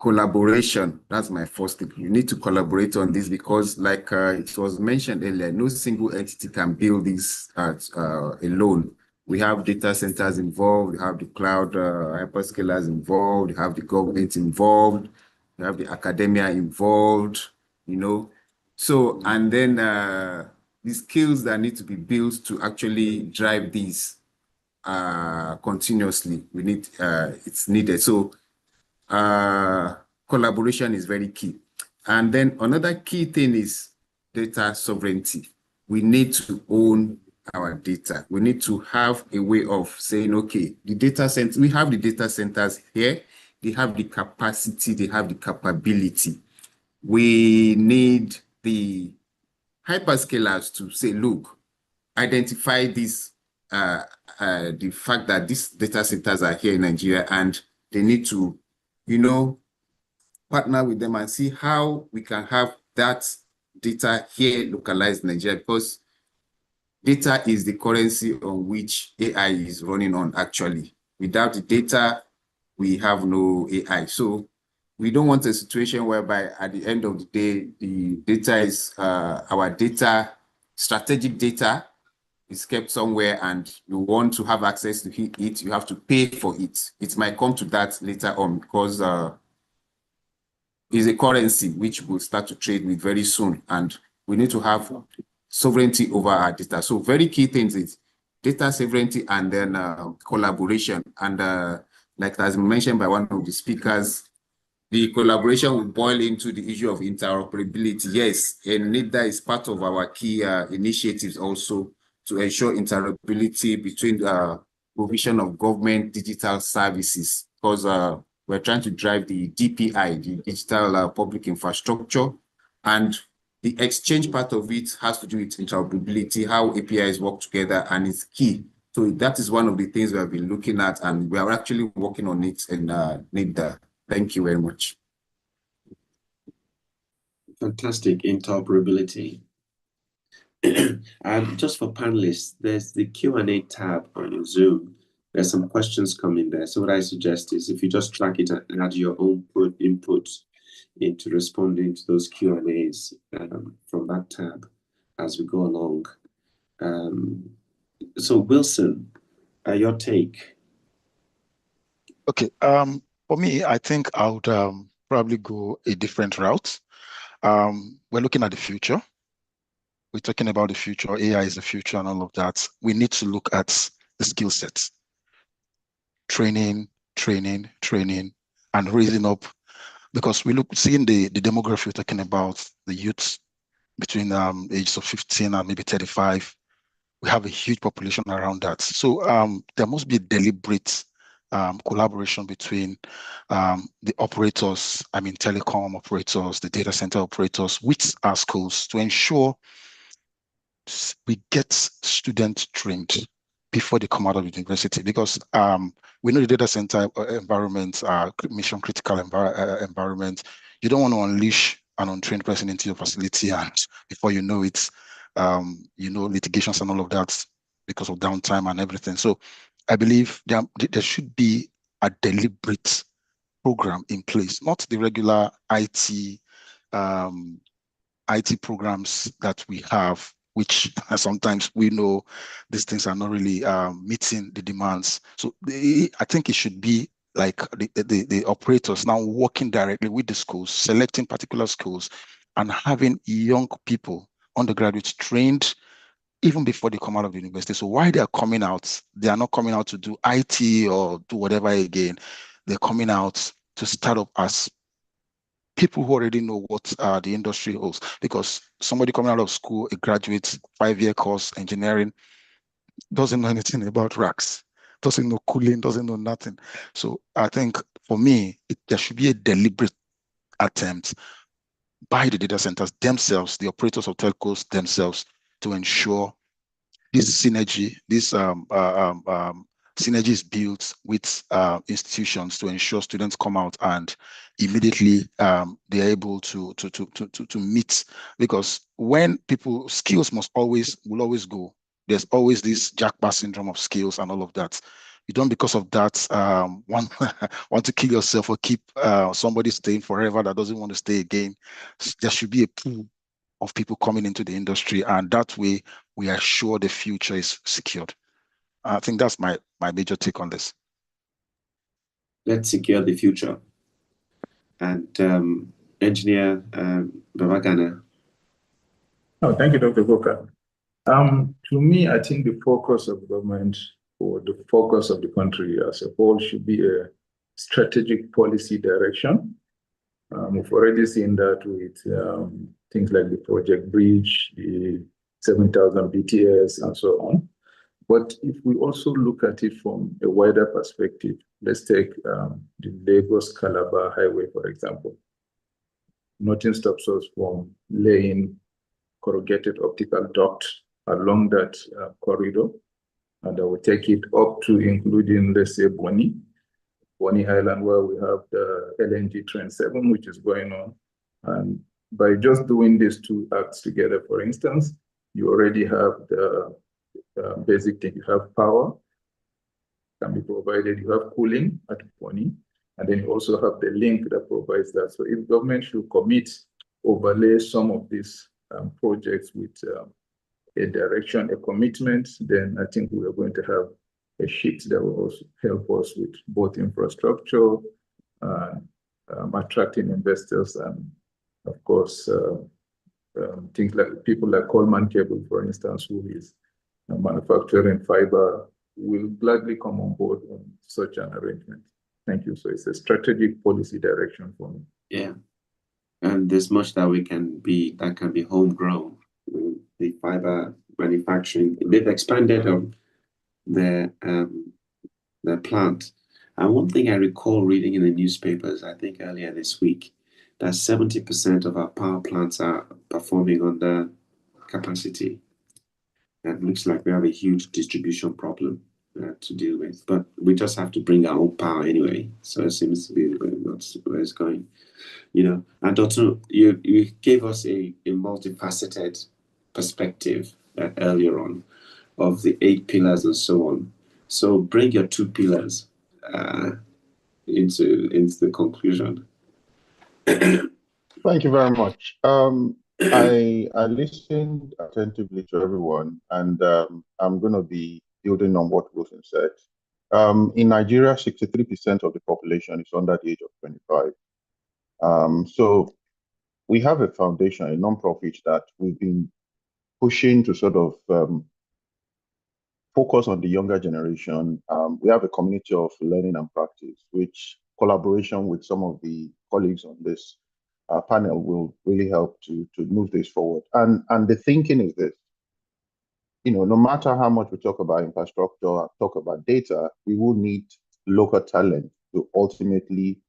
collaboration. That's my first tip. You need to collaborate on this because, like it was mentioned earlier, no single entity can build this alone. We have data centers involved, we have the cloud hyperscalers involved, we have the government involved, we have the academia involved, So, and then the skills that need to be built to actually drive these continuously, it's needed. So, collaboration is very key. And then another key thing is data sovereignty. We need to own our data. We need to have a way of saying, okay, the data center, we have the data centers here. They have the capacity, they have the capability. We need the hyperscalers to say, look, identify this, the fact that these data centers are here in Nigeria and they need to, partner with them and see how we can have that data here localized in Nigeria, because data is the currency on which AI is running on actually. Without the data, we have no AI. So we don't want a situation whereby at the end of the day, the data is our data, strategic data is kept somewhere and you want to have access to it, you have to pay for it. It might come to that later on because it's a currency which we'll start to trade with very soon. And we need to have sovereignty over our data. So very key things is data sovereignty and then collaboration. And like as mentioned by one of the speakers, the collaboration will boil into the issue of interoperability. Yes, and NIDA is part of our key initiatives also to ensure interoperability between the provision of government digital services, because we're trying to drive the DPI, the digital public infrastructure, and the exchange part of it has to do with interoperability, how APIs work together, and it's key. So that is one of the things we have been looking at, and we are actually working on it in NIDA. Thank you very much. Fantastic interoperability. Just for panelists, there's the Q&A tab on Zoom. There's some questions coming there. So what I suggest is if you just track it and add your own input into responding to those Q&As from that tab as we go along. So Wilson, your take. Okay. For me, I think I would probably go a different route. We're looking at the future. We're talking about the future. AI is the future and all of that. We need to look at the skill sets. Training, and raising up. Because we seeing the demography we're talking about, the youths between ages of 15 and maybe 35. We have a huge population around that. So there must be a deliberate collaboration between the operators, telecom operators, the data center operators with our schools to ensure we get students trained before they come out of university, because we know the data center environments are mission critical environment. You don't want to unleash an untrained person into your facility, and before you know it, litigations and all of that because of downtime and everything. So I believe there should be a deliberate program in place, not the regular IT IT programs that we have, which sometimes we know these things are not really meeting the demands. So I think it should be like the operators now working directly with the schools, selecting particular schools, and having young people, undergraduates, trained even before they come out of the university. So while they are coming out, they are not coming out to do IT or do whatever again. They're coming out to start up as people who already know what the industry holds. Because somebody coming out of school, a graduate, 5-year course, engineering, doesn't know anything about racks, doesn't know cooling, doesn't know nothing. So I think for me, there should be a deliberate attempt by the data centers themselves, the operators of telcos themselves, to ensure this synergy, this synergy is built with institutions to ensure students come out and immediately they are able to meet, because when people skills will always go. There's always this jackpot syndrome of skills and all of that. You don't, because of that, want to kill yourself or keep somebody staying forever that doesn't want to stay again. There should be a pool of people coming into the industry, and that way we are sure the future is secured. I think that's my major take on this. Let's secure the future. And Engineer Babagana. Oh, thank you, Dr. Koka. To me, I think the focus of government or the focus of the country as a whole should be a strategic policy direction. We've already seen that with things like the Project Bridge, the 7,000 BTS, and so on. But if we also look at it from a wider perspective, let's take the Lagos-Calabar highway, for example. Nothing stops us from laying corrugated optical duct along that corridor, and I will take it up to including, let's say, Bonny Island, where we have the LNG Train 7, which is going on. And by just doing these two acts together, for instance, you already have the basic thing. You have power, can be provided. You have cooling at Bonny, and then you also have the link that provides that. So if government should commit, overlay some of these projects with a direction, a commitment, then I think we are going to have a shift that will also help us with both infrastructure, attracting investors, and of course, things like people like Coleman Cable, for instance, who is manufacturing fiber, will gladly come on board on such an arrangement. Thank you. So it's a strategic policy direction for me. Yeah, and there's much that can be homegrown. The fiber manufacturing, they've expanded their plant. And one thing I recall reading in the newspapers, I think earlier this week, that 70% of our power plants are performing under capacity. And it looks like we have a huge distribution problem to deal with. But we just have to bring our own power anyway. So it seems to be where it's going. And Dr. You gave us a multifaceted perspective earlier on of the 8 pillars and so on. So bring your 2 pillars into the conclusion. Thank you very much. I listened attentively to everyone, and I'm going to be building on what Wilson said. In Nigeria, 63% of the population is under the age of 25. So we have a foundation, a non-profit, that we've been pushing to sort of focus on the younger generation. We have a community of learning and practice, which collaboration with some of the colleagues on this panel will really help to move this forward. And the thinking is this: no matter how much we talk about infrastructure, talk about data, we will need local talent to ultimately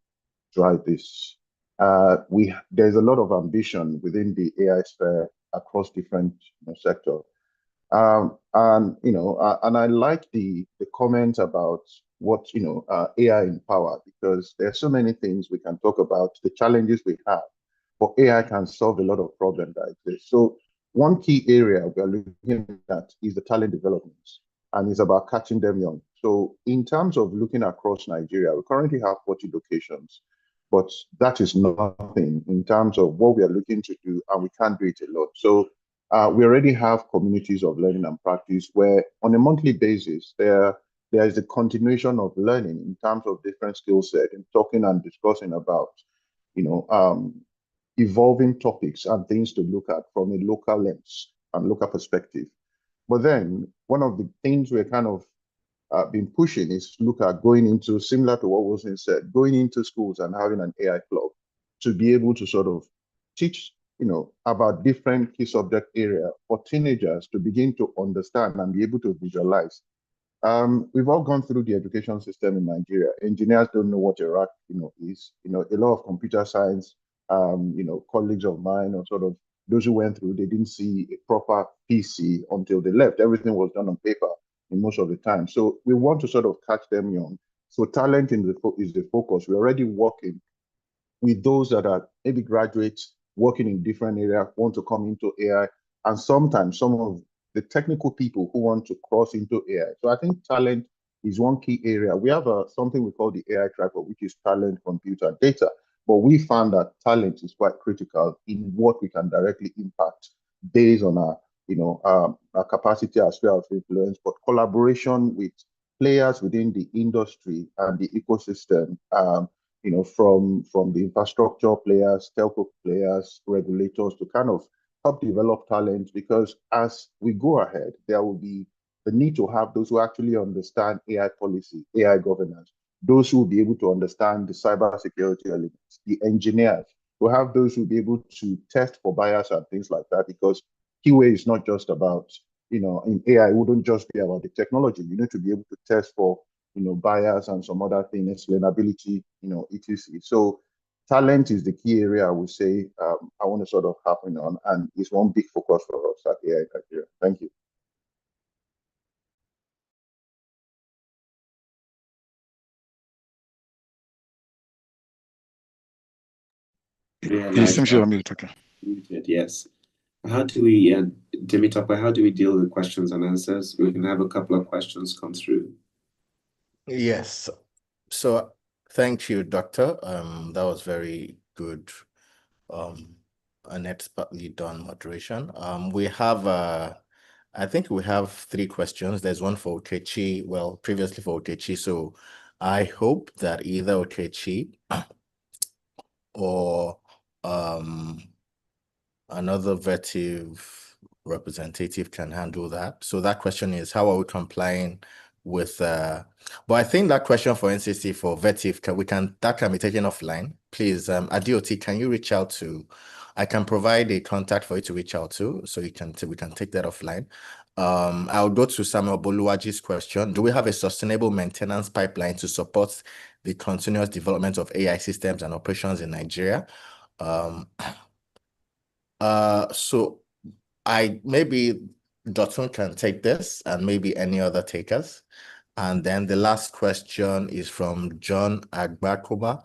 drive this. There's a lot of ambition within the AI sphere across different sectors. And I like the comment about what AI in power, because there are so many things we can talk about, the challenges we have, but AI can solve a lot of problems that exist. So one key area we are looking at is the talent development, and it's about catching them young. So in terms of looking across Nigeria, we currently have 40 locations, but that is nothing in terms of what we are looking to do, and we can't do it alone. So we already have communities of learning and practice where on a monthly basis, there is a continuation of learning in terms of different skill sets and talking and discussing about, evolving topics and things to look at from a local lens and local perspective. But then one of the things we're kind of been pushing is look at going into, similar to what Wilson said, going into schools and having an AI club to be able to sort of teach, about different key subject area for teenagers to begin to understand and be able to visualize. We've all gone through the education system in Nigeria. Engineers don't know what a rack, is. A lot of computer science, colleagues of mine or sort of those who went through, they didn't see a proper PC until they left. Everything was done on paper in most of the time. So we want to sort of catch them young. So talent is the focus. We're already working with those that are maybe graduates working in different areas, want to come into AI, and sometimes some of the technical people who want to cross into AI. So I think talent is one key area. We have something we call the AI tripod, which is talent, computer, data. But we found that talent is quite critical in what we can directly impact based on our, our capacity as well as influence, but collaboration with players within the industry and the ecosystem, from the infrastructure players, telco players, regulators to kind of help develop talent, because as we go ahead, there will be the need to have those who actually understand AI policy, AI governance, those who will be able to understand the cybersecurity elements, the engineers, we'll have those who will be able to test for bias and things like that, because QA is not just about, in AI, it wouldn't just be about the technology. You need to be able to test for, bias and some other things, explainability, etc. So talent is the key area I would say I want to sort of happen on, and it's one big focus for us at AI Nigeria. Thank you. Yes, thank you, okay. Yes. How do we, Temitope, how do we deal with questions and answers? We can have a couple of questions come through. Yes. So thank you, Doctor. That was very good and expertly done moderation. We have, I think we have 3 questions. There's one for Okechi, well, previously for Okechi. So I hope that either Okechi or another VETIV representative can handle that. So that question is, how are we complying with, but I think that question for NCC for VETIV, that can be taken offline. Please, Adioti, can you reach out to, I can provide a contact for you to reach out to, so we can take that offline. I'll go to Samuel Boluwaji's question. Do we have a sustainable maintenance pipeline to support the continuous development of AI systems and operations in Nigeria? So maybe Dotun can take this and maybe any other takers. And then the last question is from John Agbakoba.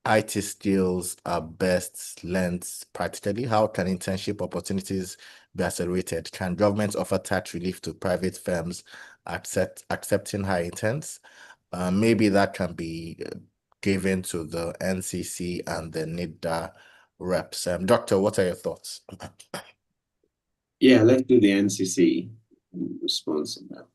IT skills are best learned practically. How can internship opportunities be accelerated? Can government offer tax relief to private firms accepting high interns? Maybe that can be given to the NCC and the NIDA reps. Doctor, what are your thoughts? Yeah, let's do the NCC response on that.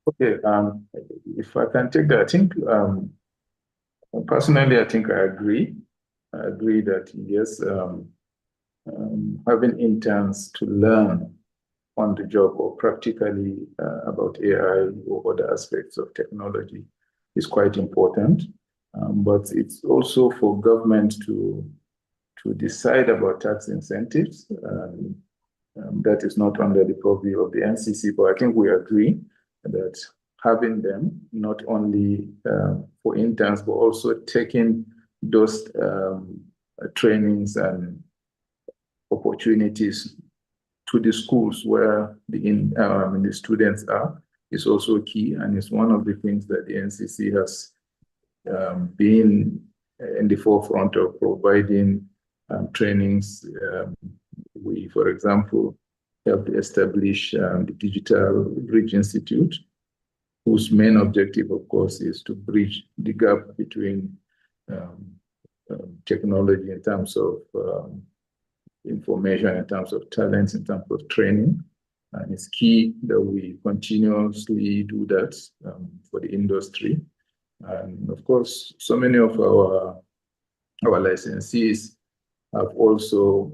Okay, if I can take that, I think personally, I think I agree. I agree that yes, having interns to learn on the job or practically about AI or other aspects of technology is quite important. But it's also for government to decide about tax incentives. That is not under the purview of the NCC, but I think we agree that having them not only for interns, but also taking those trainings and opportunities to the schools where the students are is also key, and it's one of the things that the NCC has been in the forefront of providing trainings. We, for example, helped establish the Digital Bridge Institute, whose main objective, of course, is to bridge the gap between technology in terms of information, in terms of talents, in terms of training. And it's key that we continuously do that for the industry. And of course, so many of our licensees have also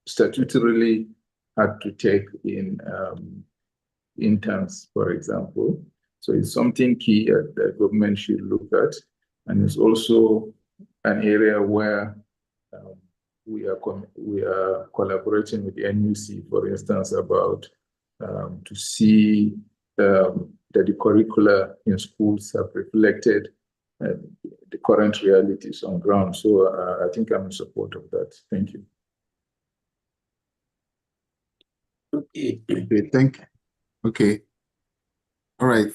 statutorily had to take in interns, for example. So it's something key that the government should look at. And it's also an area where we are collaborating with the NUC, for instance, about to see that the curricula in schools have reflected the current realities on ground. So I think I'm in support of that. Thank you. Okay, thank you. Okay. All right.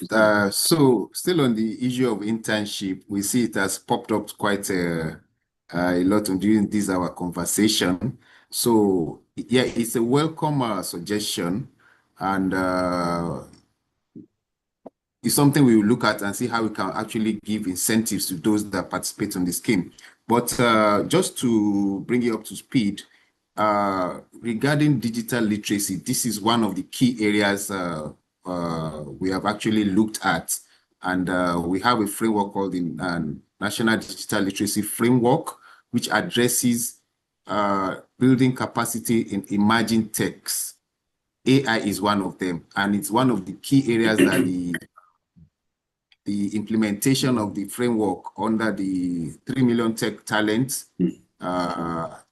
So still on the issue of internship, we see it has popped up quite a lot during this our conversation. So yeah, it's a welcome suggestion, and it's something we will look at and see how we can actually give incentives to those that participate on the scheme. But just to bring you up to speed, regarding digital literacy, this is one of the key areas we have actually looked at, and we have a framework called the National Digital Literacy Framework, which addresses building capacity in emerging techs. AI is one of them, and it's one of the key areas that the implementation of the framework under the 3 million tech talents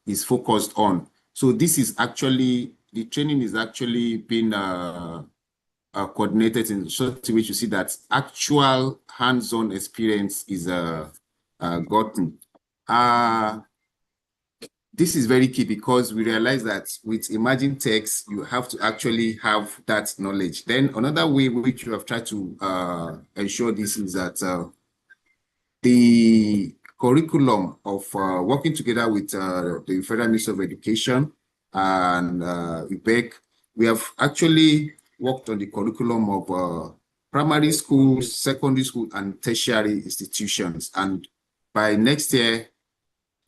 is focused on. So this is actually, the training is actually being coordinated in such a way to see that actual hands-on experience is gotten. This is very key because we realize that with emerging techs, you have to actually have that knowledge. Then another way which we have tried to ensure this is that the curriculum of working together with the Federal Ministry of Education and UBEC, we have actually worked on the curriculum of primary schools, secondary school, and tertiary institutions. And by next year,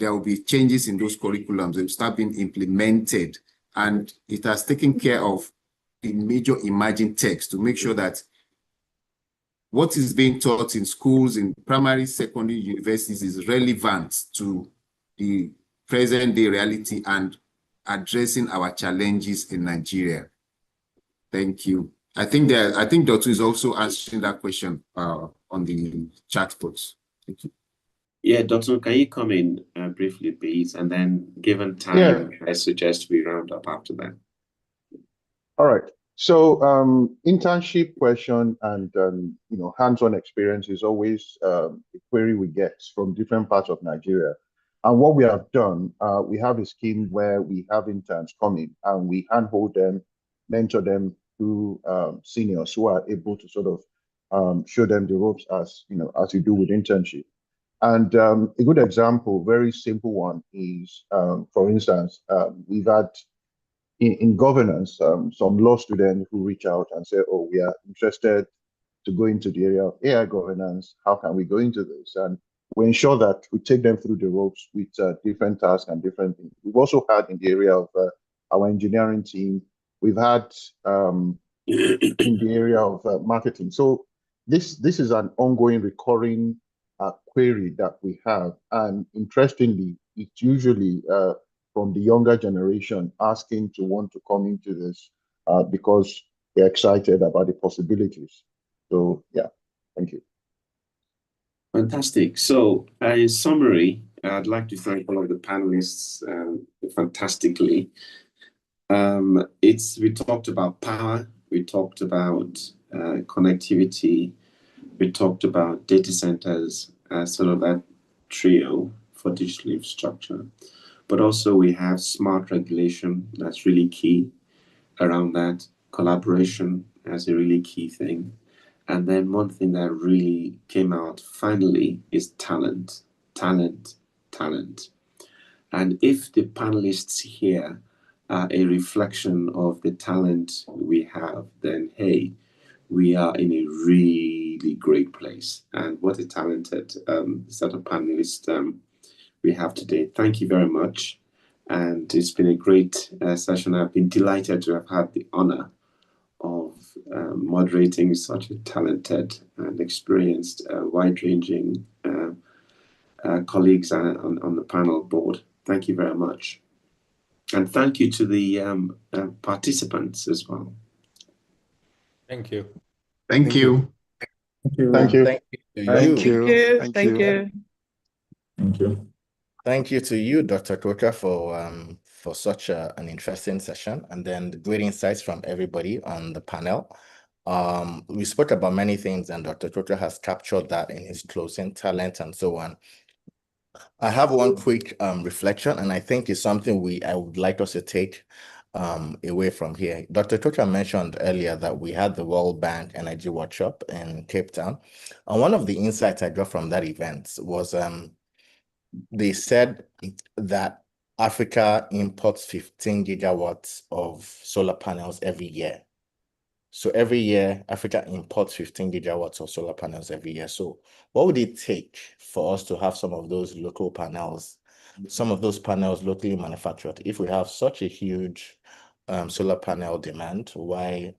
there will be changes in those curriculums. They will start being implemented. And it has taken care of the major emerging techs to make sure that what is being taught in schools, in primary, secondary, universities is relevant to the present day reality and addressing our challenges in Nigeria. Thank you. I think Dr. is also answering that question on the chat box. Thank you. Yeah, Dr. Can you come in briefly, please? And then given time, I suggest we round up after that. All right. So internship question and hands-on experience is always a query we get from different parts of Nigeria. And what we have done, we have a scheme where we have interns come in and we handhold them, mentor them through seniors who are able to sort of show them the ropes as you do with internship. And a good example, very simple one, is, for instance, we've had in governance, some law students who reach out and say, oh, we are interested to go into the area of AI governance. How can we go into this? And we ensure that we take them through the ropes with different tasks and different things. We've also had in the area of our engineering team, we've had in the area of marketing. So this is an ongoing, recurring query that we have. And interestingly, it's usually from the younger generation asking to want to come into this because they're excited about the possibilities. So yeah, thank you. Fantastic. So in summary, I'd like to thank all of the panelists fantastically. We talked about power, we talked about connectivity, we talked about data centers as sort of that trio for digital infrastructure. But also we have smart regulation, that's really key around that, collaboration as a really key thing. And then one thing that really came out finally is talent, talent, talent. And if the panelists here a reflection of the talent we have, then hey, we are in a really great place. And what a talented set of panelists we have today. Thank you very much. And it's been a great session. I've been delighted to have had the honor of moderating such a talented and experienced, wide-ranging colleagues on the panel board. Thank you very much. And thank you to the participants as well. Thank you. Thank you. Thank you. Thank you. Thank you. Thank you. Thank you. Thank you to you, Dr. Koka, for such an interesting session, and then the great insights from everybody on the panel. We spoke about many things, and Dr. Koka has captured that in his closing, talent and so on. I have one quick reflection, and I think it's something I would like us to take away from here. Dr. Koka mentioned earlier that we had the World Bank Energy Workshop in Cape Town, and one of the insights I got from that event was they said that Africa imports 15 gigawatts of solar panels every year. So every year, Africa imports 15 gigawatts of solar panels every year. So what would it take for us to have some of those local panels, some of those panels locally manufactured? If we have such a huge solar panel demand, why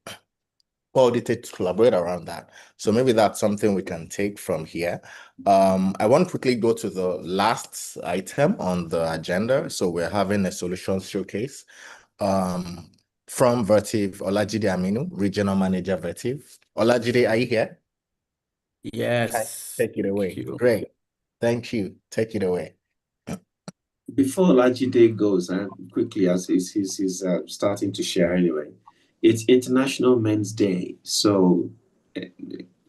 would it take to collaborate around that? So maybe that's something we can take from here. I want to quickly go to the last item on the agenda. So we're having a solutions showcase. From Vertiv, Olajide Aminu, Regional Manager, Vertiv. Olajide, are you here? Yes. Take it away. Great. Thank you. Take it away. Before Olajide goes, quickly, as he's starting to share anyway, it's International Men's Day. So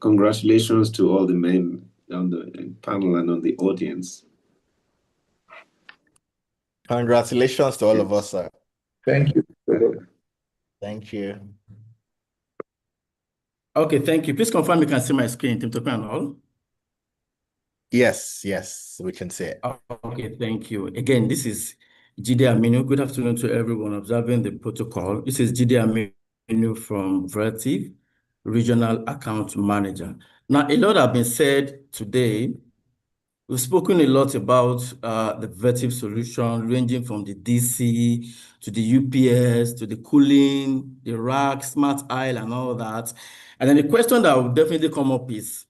congratulations to all the men on the panel and on the audience. Congratulations to all of us, sir. Thank you. Thank you. Okay, thank you. Please confirm you can see my screen, Team Tope and all. Yes, we can see it. Okay, thank you. Again, this is Jide Aminu. Good afternoon to everyone observing the protocol. This is Jide Aminu from Vertiv, Regional Account Manager. Now, a lot has been said today. We've spoken a lot about the Vertiv solution, ranging from the DC to the UPS, to the cooling, the rack, smart aisle, and all that. And then the question that will definitely come up is,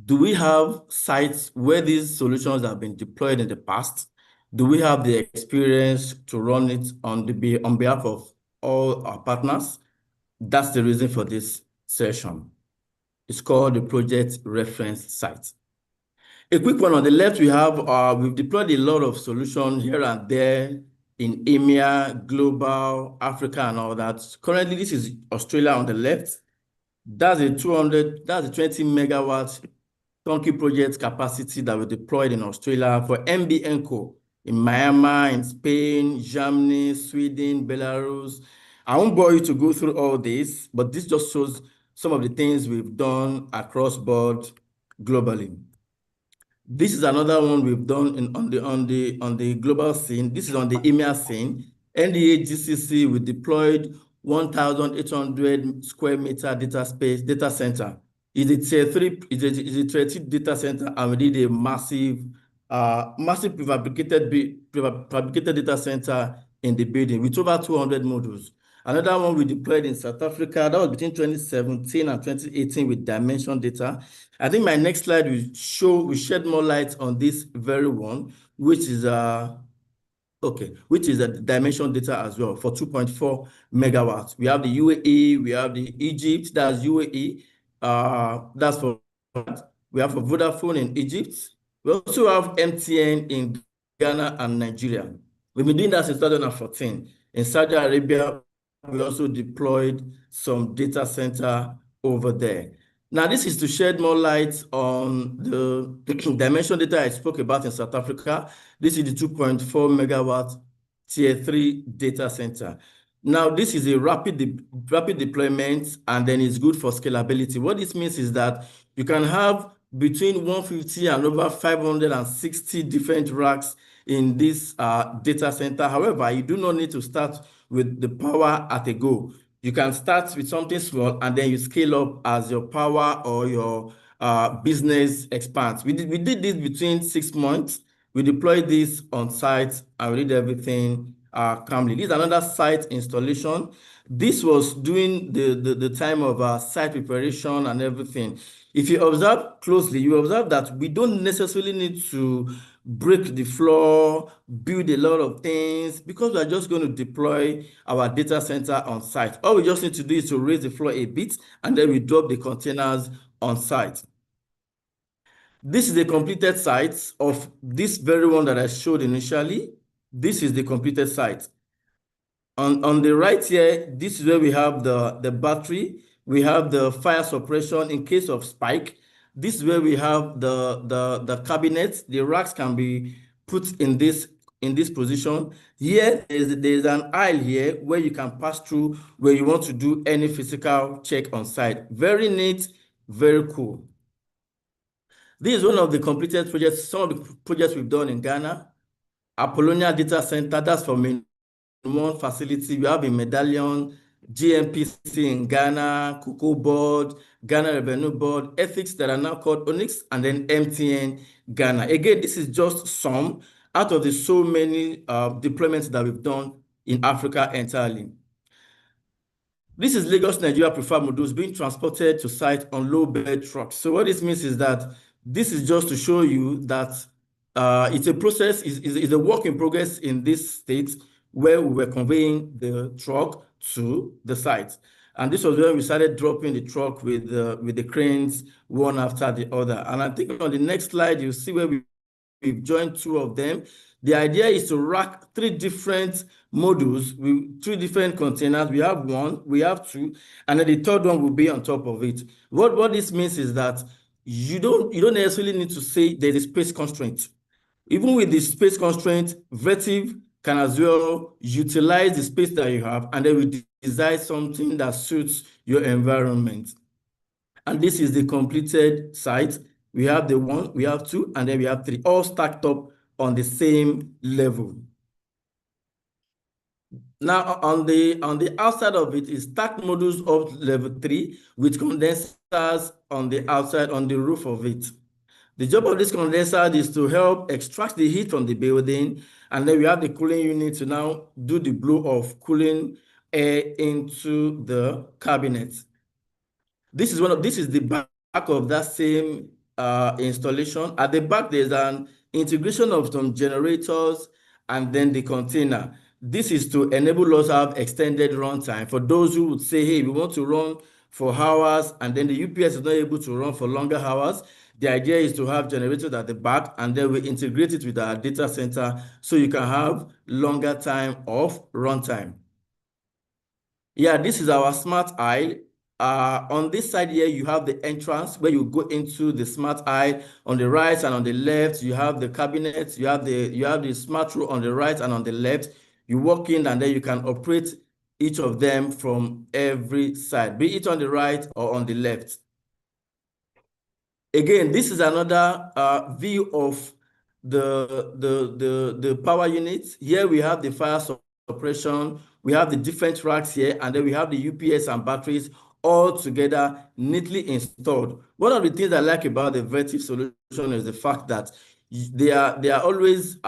do we have sites where these solutions have been deployed in the past? Do we have the experience to run it on behalf of all our partners? That's the reason for this session. It's called the Project Reference Site. A quick one on the left, we've deployed a lot of solutions here and there in EMEA, Global, Africa, and all that. Currently, this is Australia on the left. That's a 20 megawatt turnkey project capacity that we deployed in Australia for MBNco in Myanmar, in Spain, Germany, Sweden, Belarus. I won't bore you to go through all this, but this just shows some of the things we've done across board globally. This is another one we've done on the global scene. This is on the EMEA scene. NDA GCC, we deployed 1,800 square meter data center. It's a tier 3 data center, and we did a massive prefabricated data center in the building with over 200 modules. Another one we deployed in South Africa, that was between 2017 and 2018 with Dimension Data. I think my next slide will shed more light on this very one, which is a Dimension Data as well for 2.4 megawatts. We have the UAE, we have the Egypt, that's UAE, that's for we have for Vodafone in Egypt. We also have MTN in Ghana and Nigeria. We've been doing that since 2014. In Saudi Arabia, we also deployed some data center over there. Now, this is to shed more light on the Dimension Data I spoke about in South Africa. This is the 2.4 megawatt tier 3 data center. Now, this is a rapid deployment, and then it's good for scalability. What this means is that you can have between 150 and over 560 different racks in this data center. However, you do not need to start with the power at a go. You can start with something small and then you scale up as your power or your business expands. We did this between 6 months. We deployed this on site and we did everything calmly. This is another site installation. This was during the time of site preparation and everything. If you observe closely, you observe that we don't necessarily need to break the floor, build a lot of things, because we are just going to deploy our data center on site. All we just need to do is to raise the floor a bit, and then we drop the containers on site. This is the completed site of this very one that I showed initially. This is the completed site. On the right here, this is where we have the battery. We have the fire suppression in case of spike. This is where we have the cabinets. The racks can be put in this position. Here, there's an aisle here where you can pass through where you want to do any physical check on site. Very neat, very cool. This is one of the completed projects, some of the projects we've done in Ghana. Apollonia Data Center, that's for main one facility. We have a Medallion, GMPC in Ghana, Cocoa Board, Ghana Revenue Board, Ethics that are now called Onyx, and then MTN Ghana. Again, this is just some out of the so many deployments that we've done in Africa entirely. This is Lagos, Nigeria preferred modules being transported to site on low bed trucks. So what this means is that this is just to show you that it's a process, is a work in progress in this state where we were conveying the truck to the site. And this was when we started dropping the truck with the cranes one after the other. And I think on the next slide, you'll see where we've joined two of them. The idea is to rack 3 different modules with 3 different containers. We have 1, we have 2, and then the third one will be on top of it. What this means is that you don't necessarily need to say there's a space constraint. Even with the space constraint, Vertiv can as well utilize the space that you have, and then we design something that suits your environment. And this is the completed site. We have the 1, we have 2, and then we have 3, all stacked up on the same level. Now, on the outside of it is stacked modules of level 3 with condensers on the outside, on the roof of it. The job of this condenser is to help extract the heat from the building, and then we have the cooling unit to now do the blow of cooling air into the cabinet. This is the back of that same installation. At the back, there's an integration of some generators and then the container. This is to enable us to have extended runtime. For those who would say, hey, we want to run for hours, and then the UPS is not able to run for longer hours. The idea is to have generators at the back, and then we integrate it with our data center so you can have longer time of runtime. Yeah, this is our smart aisle. On this side here, you have the entrance where you go into the smart aisle. On the right and on the left, you have the cabinets. You have the smart room on the right and on the left. You walk in, and then you can operate each of them from every side, be it on the right or on the left. Again, this is another view of the power units. Here we have the fire suppression. We have the different racks here, and then we have the UPS and batteries all together neatly installed. One of the things I like about the Vertiv solution is the fact that they are always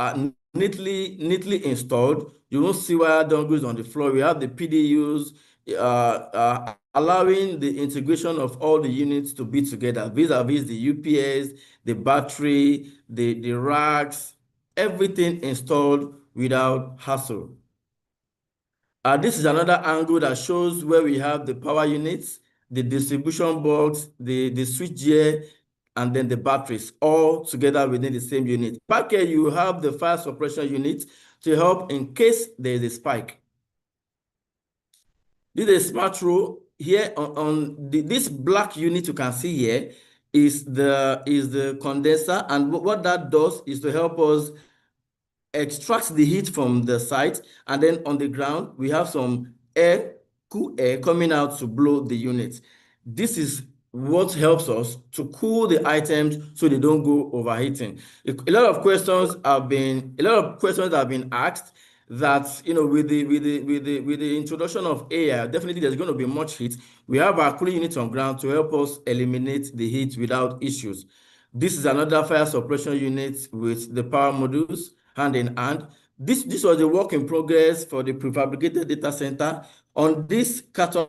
neatly installed. You won't see wire dongles on the floor. We have the PDUs allowing the integration of all the units to be together, vis-a-vis the UPS, the battery, the racks, everything installed without hassle. This is another angle that shows where we have the power units, the distribution box, the switchgear, and then the batteries all together within the same unit. Back here, you have the fire suppression unit to help in case there is a spike. This is a smart row. Here on this black unit you can see here is the condenser, and what that does is to help us extract the heat from the site, and then on the ground we have some cool air coming out to blow the unit. This is what helps us to cool the items so they don't go overheating. A lot of questions have been asked that, you know, with the introduction of AI, definitely there's going to be much heat. We have our cooling unit on ground to help us eliminate the heat without issues. This is another fire suppression unit with the power modules hand in hand. This was a work in progress for the prefabricated data center. On this carton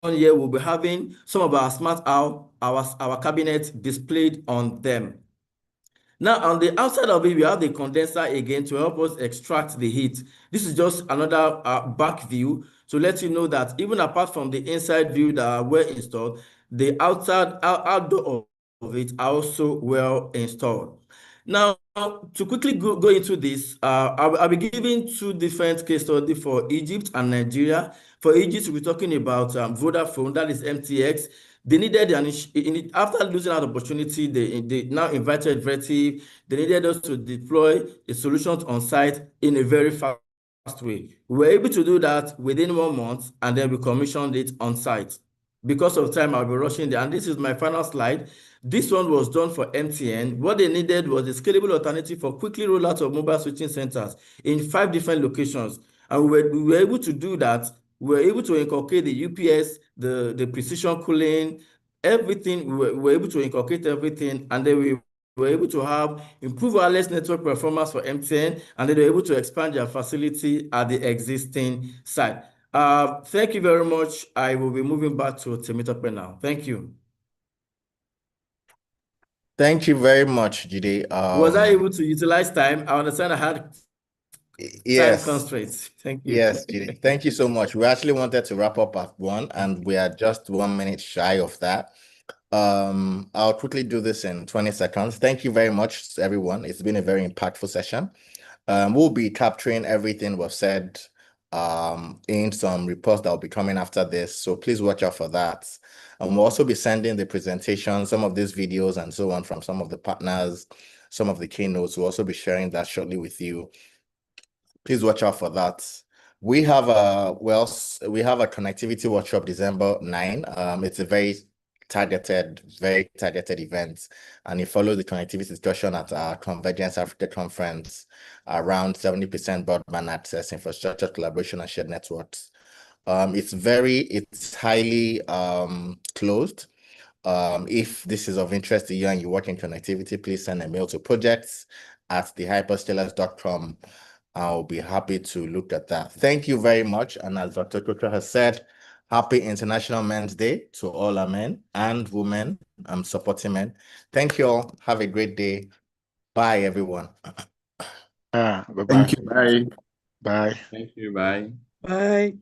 here, we'll be having some of our smart our cabinets displayed on them. Now, on the outside of it, we have the condenser again to help us extract the heat. This is just another back view to let you know that even apart from the inside view that were installed, the outdoor of it are also well installed. Now, to quickly go into this, I'll be giving two different case studies for Egypt and Nigeria. For Egypt, we're talking about Vodafone, that is MTX. They needed after losing that opportunity, they now invited Vertiv. They needed us to deploy a solution on site in a very fast way. We were able to do that within 1 month, and then we commissioned it on site. Because of time, I'll be rushing there. And this is my final slide. This one was done for MTN. What they needed was a scalable alternative for quickly rollout of mobile switching centers in 5 different locations. And we were able to do that. We were able to inculcate the UPS, the precision cooling, everything. We were able to inculcate everything. And then we were able to have improved wireless network performance for MTN, and then they were able to expand their facility at the existing site. Thank you very much. I will be moving back to Temitope now. Thank you. Thank you very much, Jide. Was I able to utilize time? I understand I had time constraints. Thank you. Yes, Jide. Thank you so much. We actually wanted to wrap up at 1, and we are just 1 minute shy of that. I'll quickly do this in 20 seconds. Thank you very much, everyone. It's been a very impactful session. We'll be capturing everything we've said in some reports that will be coming after this. So please watch out for that. And we'll also be sending the presentation, some of these videos and so on from some of the partners, some of the keynotes. We'll also be sharing that shortly with you. Please watch out for that. We have a connectivity workshop December 9. It's a very targeted event, and it follows the connectivity discussion at our Convergence Africa conference around 70% broadband access, infrastructure, collaboration, and shared networks. It's highly closed. If this is of interest to you and you work in connectivity, please send a mail to projects@thehyperscalers.com. I'll be happy to look at that. Thank you very much. And as Dr. Kotra has said, Happy International Men's Day to all our men and women supporting men. Thank you all. Have a great day. Bye, everyone. Bye-bye. Thank you. Bye. Bye. Thank you. Bye. Bye.